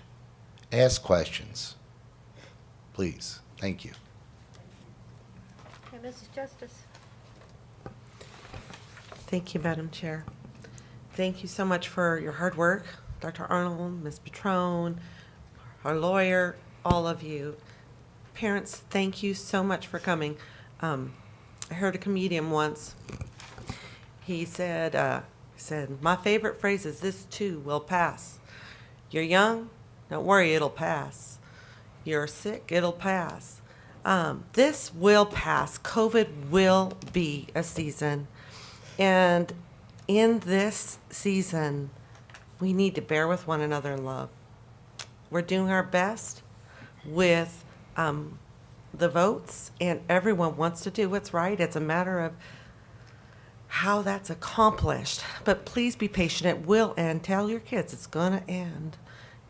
ask questions. Please. Thank you. Okay, Mrs. Justice. Thank you, Madam Chair. Thank you so much for your hard work, Dr. Arnold, Ms. Petrone, our lawyer, all of you. Parents, thank you so much for coming. I heard a comedian once. He said, my favorite phrase is, this too will pass. You're young? Don't worry, it'll pass. You're sick? It'll pass. This will pass. COVID will be a season. And in this season, we need to bear with one another in love. We're doing our best with the votes, and everyone wants to do what's right. It's a matter of how that's accomplished. But please be patient. It will end. Tell your kids it's going to end.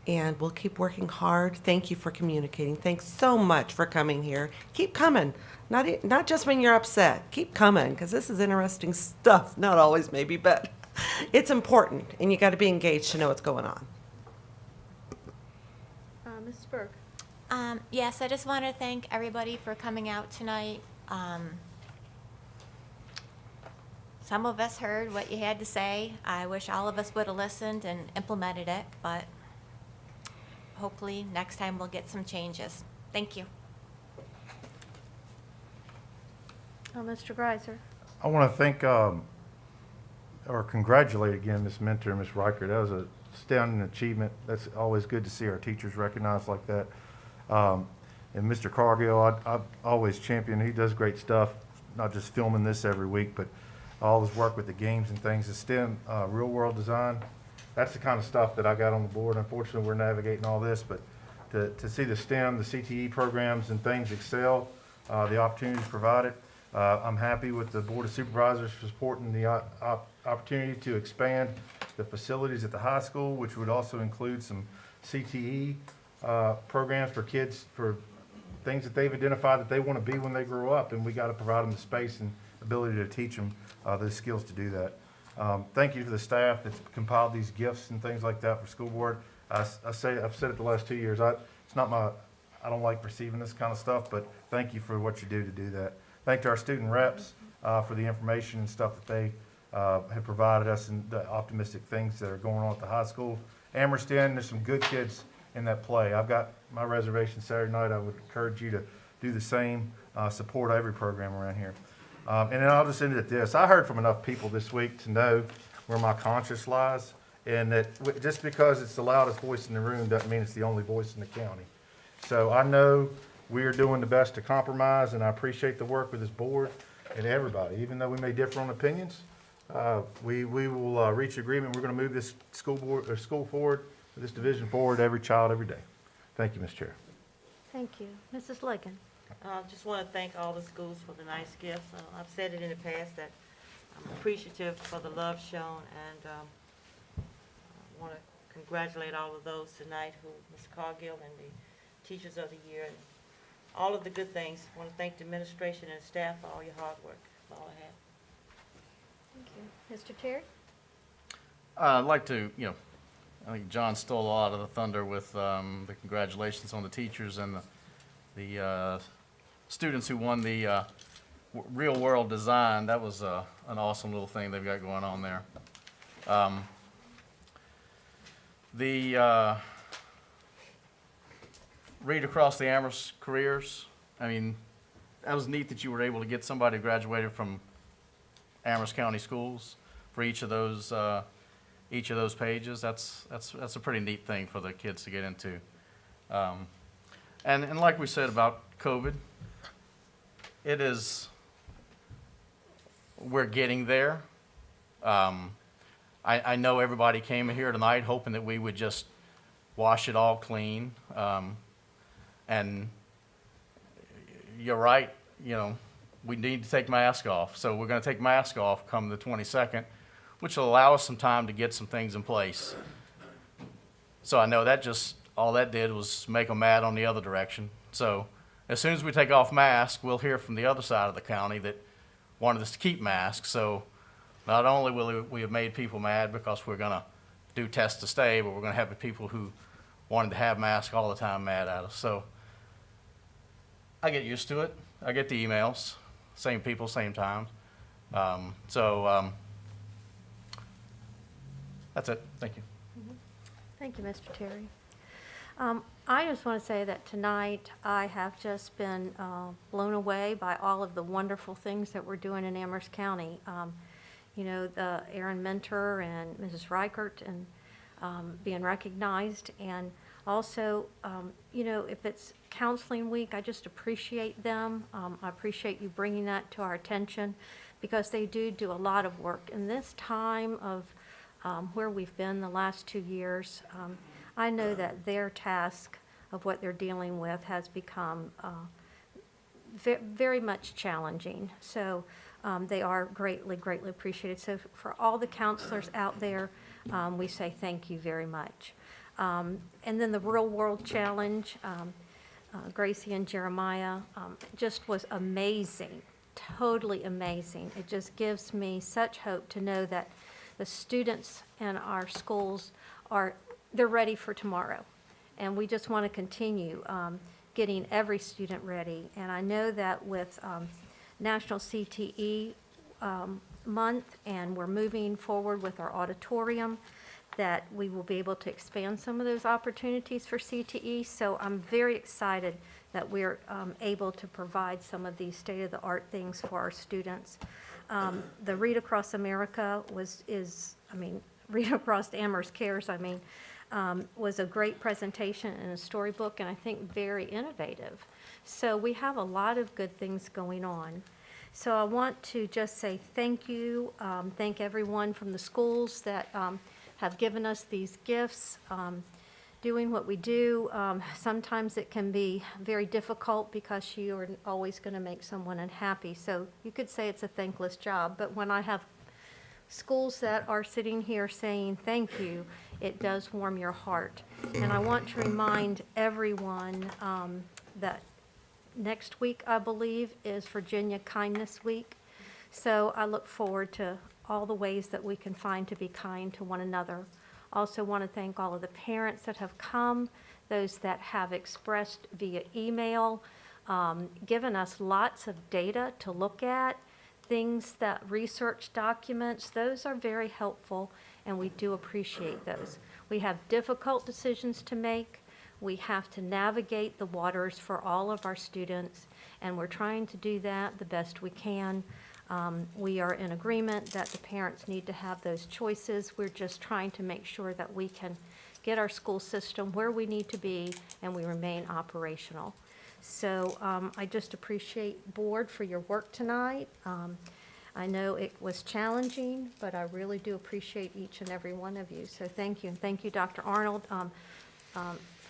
And we'll keep working hard. Thank you for communicating. Thanks so much for coming here. Keep coming. Not just when you're upset. Keep coming, because this is interesting stuff. Not always, maybe, but it's important, and you got to be engaged to know what's going on. Mrs. Berg. Yes, I just want to thank everybody for coming out tonight. Some of us heard what you had to say. I wish all of us would have listened and implemented it, but hopefully next time we'll get some changes. Thank you. Mr. Greiser. I want to thank or congratulate again Ms. Mentor and Ms. Reichert. That was a astounding achievement. That's always good to see our teachers recognized like that. And Mr. Cargill, I've always championed. He does great stuff, not just filming this every week, but all his work with the games and things. The STEM, real world design, that's the kind of stuff that I got on the board. Unfortunately, we're navigating all this, but to see the STEM, the CTE programs and things excel, the opportunities provided. I'm happy with the Board of Supervisors for supporting the opportunity to expand the facilities at the high school, which would also include some CTE programs for kids, for things that they've identified that they want to be when they grow up, and we got to provide them the space and ability to teach them those skills to do that. Thank you to the staff that's compiled these gifts and things like that for school board. I've said it the last 2 years. I don't like receiving this kind of stuff, but thank you for what you do to do that. Thank to our student reps for the information and stuff that they have provided us and the optimistic things that are going on at the high school. Amherst Inn, there's some good kids in that play. I've got my reservation Saturday night. I would encourage you to do the same, support every program around here. And then I'll just end it at this. I heard from enough people this week to know where my conscience lies, and that just because it's the loudest voice in the room doesn't mean it's the only voice in the county. So I know we are doing the best to compromise, and I appreciate the work with this board and everybody. Even though we may differ on opinions, we will reach agreement. We're going to move this school forward, this division forward, every child, every day. Thank you, Ms. Chair. Thank you. Mrs. Ligon. Just want to thank all the schools for the nice gifts. I've said it in the past that I'm appreciative for the love shown, and I want to congratulate all of those tonight, Ms. Cargill and the Teachers of the Year, and all of the good things. I want to thank the administration and staff for all your hard work. That's all I have. Thank you. Mr. Terry? I'd like to, I think John stole a lot of the thunder with the congratulations on the teachers and the students who won the real world design. That was an awesome little thing they've got going on there. The read across the Amherst Careers, I mean, that was neat that you were able to get somebody who graduated from Amherst County Schools for each of those pages. That's a pretty neat thing for the kids to get into. And like we said about COVID, we're getting there. I know everybody came here tonight hoping that we would just wash it all clean. And you're right, we need to take masks off. So we're going to take masks off come the 22nd, which will allow us some time to get some things in place. So I know that all that did was make them mad on the other direction. So as soon as we take off masks, we'll hear from the other side of the county that wanted us to keep masks. So not only will we have made people mad because we're going to do test to stay, but we're going to have the people who wanted to have masks all the time mad at us. So I get used to it. I get the emails, same people, same time. That's it. Thank you. Thank you, Mr. Terry. I just want to say that tonight I have just been blown away by all of the wonderful things that we're doing in Amherst County. The Aaron Mentor and Mrs. Reichert and being recognized. And also, if it's counseling week, I just appreciate them. I appreciate you bringing that to our attention because they do a lot of work. In this time of where we've been the last 2 years, I know that their task of what they're dealing with has become very much challenging. So they are greatly, greatly appreciated. So for all the counselors out there, we say thank you very much. And then the Real World Challenge, Gracie and Jeremiah, just was amazing, totally amazing. It just gives me such hope to know that the students in our schools they're ready for tomorrow. And we just want to continue getting every student ready. And I know that with National CTE Month, and we're moving forward with our auditorium, that we will be able to expand some of those opportunities for CTE. So I'm very excited that we're able to provide some of these state-of-the-art things for our students. The Read Across America Read Across Amherst Cares, was a great presentation and a storybook, and I think very innovative. So we have a lot of good things going on. So I want to just say thank you, thank everyone from the schools that have given us these gifts. Doing what we do, sometimes it can be very difficult because you are always going to make someone unhappy. So you could say it's a thankless job, but when I have schools that are sitting here saying thank you, it does warm your heart. And I want to remind everyone that next week, I believe, is Virginia Kindness Week. So I look forward to all the ways that we can find to be kind to one another. Also want to thank all of the parents that have come, those that have expressed via email, given us lots of data to look at, things that research documents, those are very helpful, and we do appreciate those. We have difficult decisions to make. We have to navigate the waters for all of our students, and we're trying to do that the best we can. We are in agreement that the parents need to have those choices. We're just trying to make sure that we can get our school system where we need to be and we remain operational. So I just appreciate board for your work tonight. I know it was challenging, but I really do appreciate each and every one of you. So thank you, and thank you, Dr. Arnold.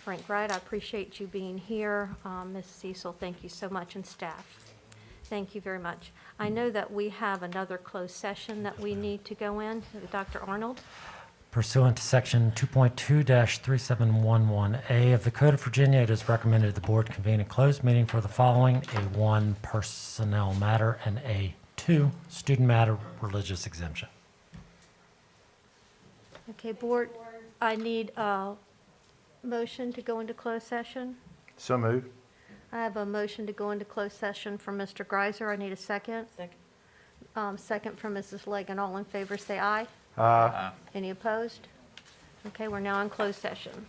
Frank Wright, I appreciate you being here. Ms. Cecil, thank you so much, and staff. Thank you very much. I know that we have another closed session that we need to go in. Dr. Arnold? Pursuant to Section 2.2-3711A of the Code of Virginia, it is recommended the board convene a closed meeting for the following: A1, personnel matter, and A2, student matter, religious exemption. Okay, board, I need a motion to go into closed session. So moved. I have a motion to go into closed session from Mr. Greiser. I need a second. Second. Second from Mrs. Legan. All in favor, say aye. Aye. Any opposed? Okay, we're now in closed session.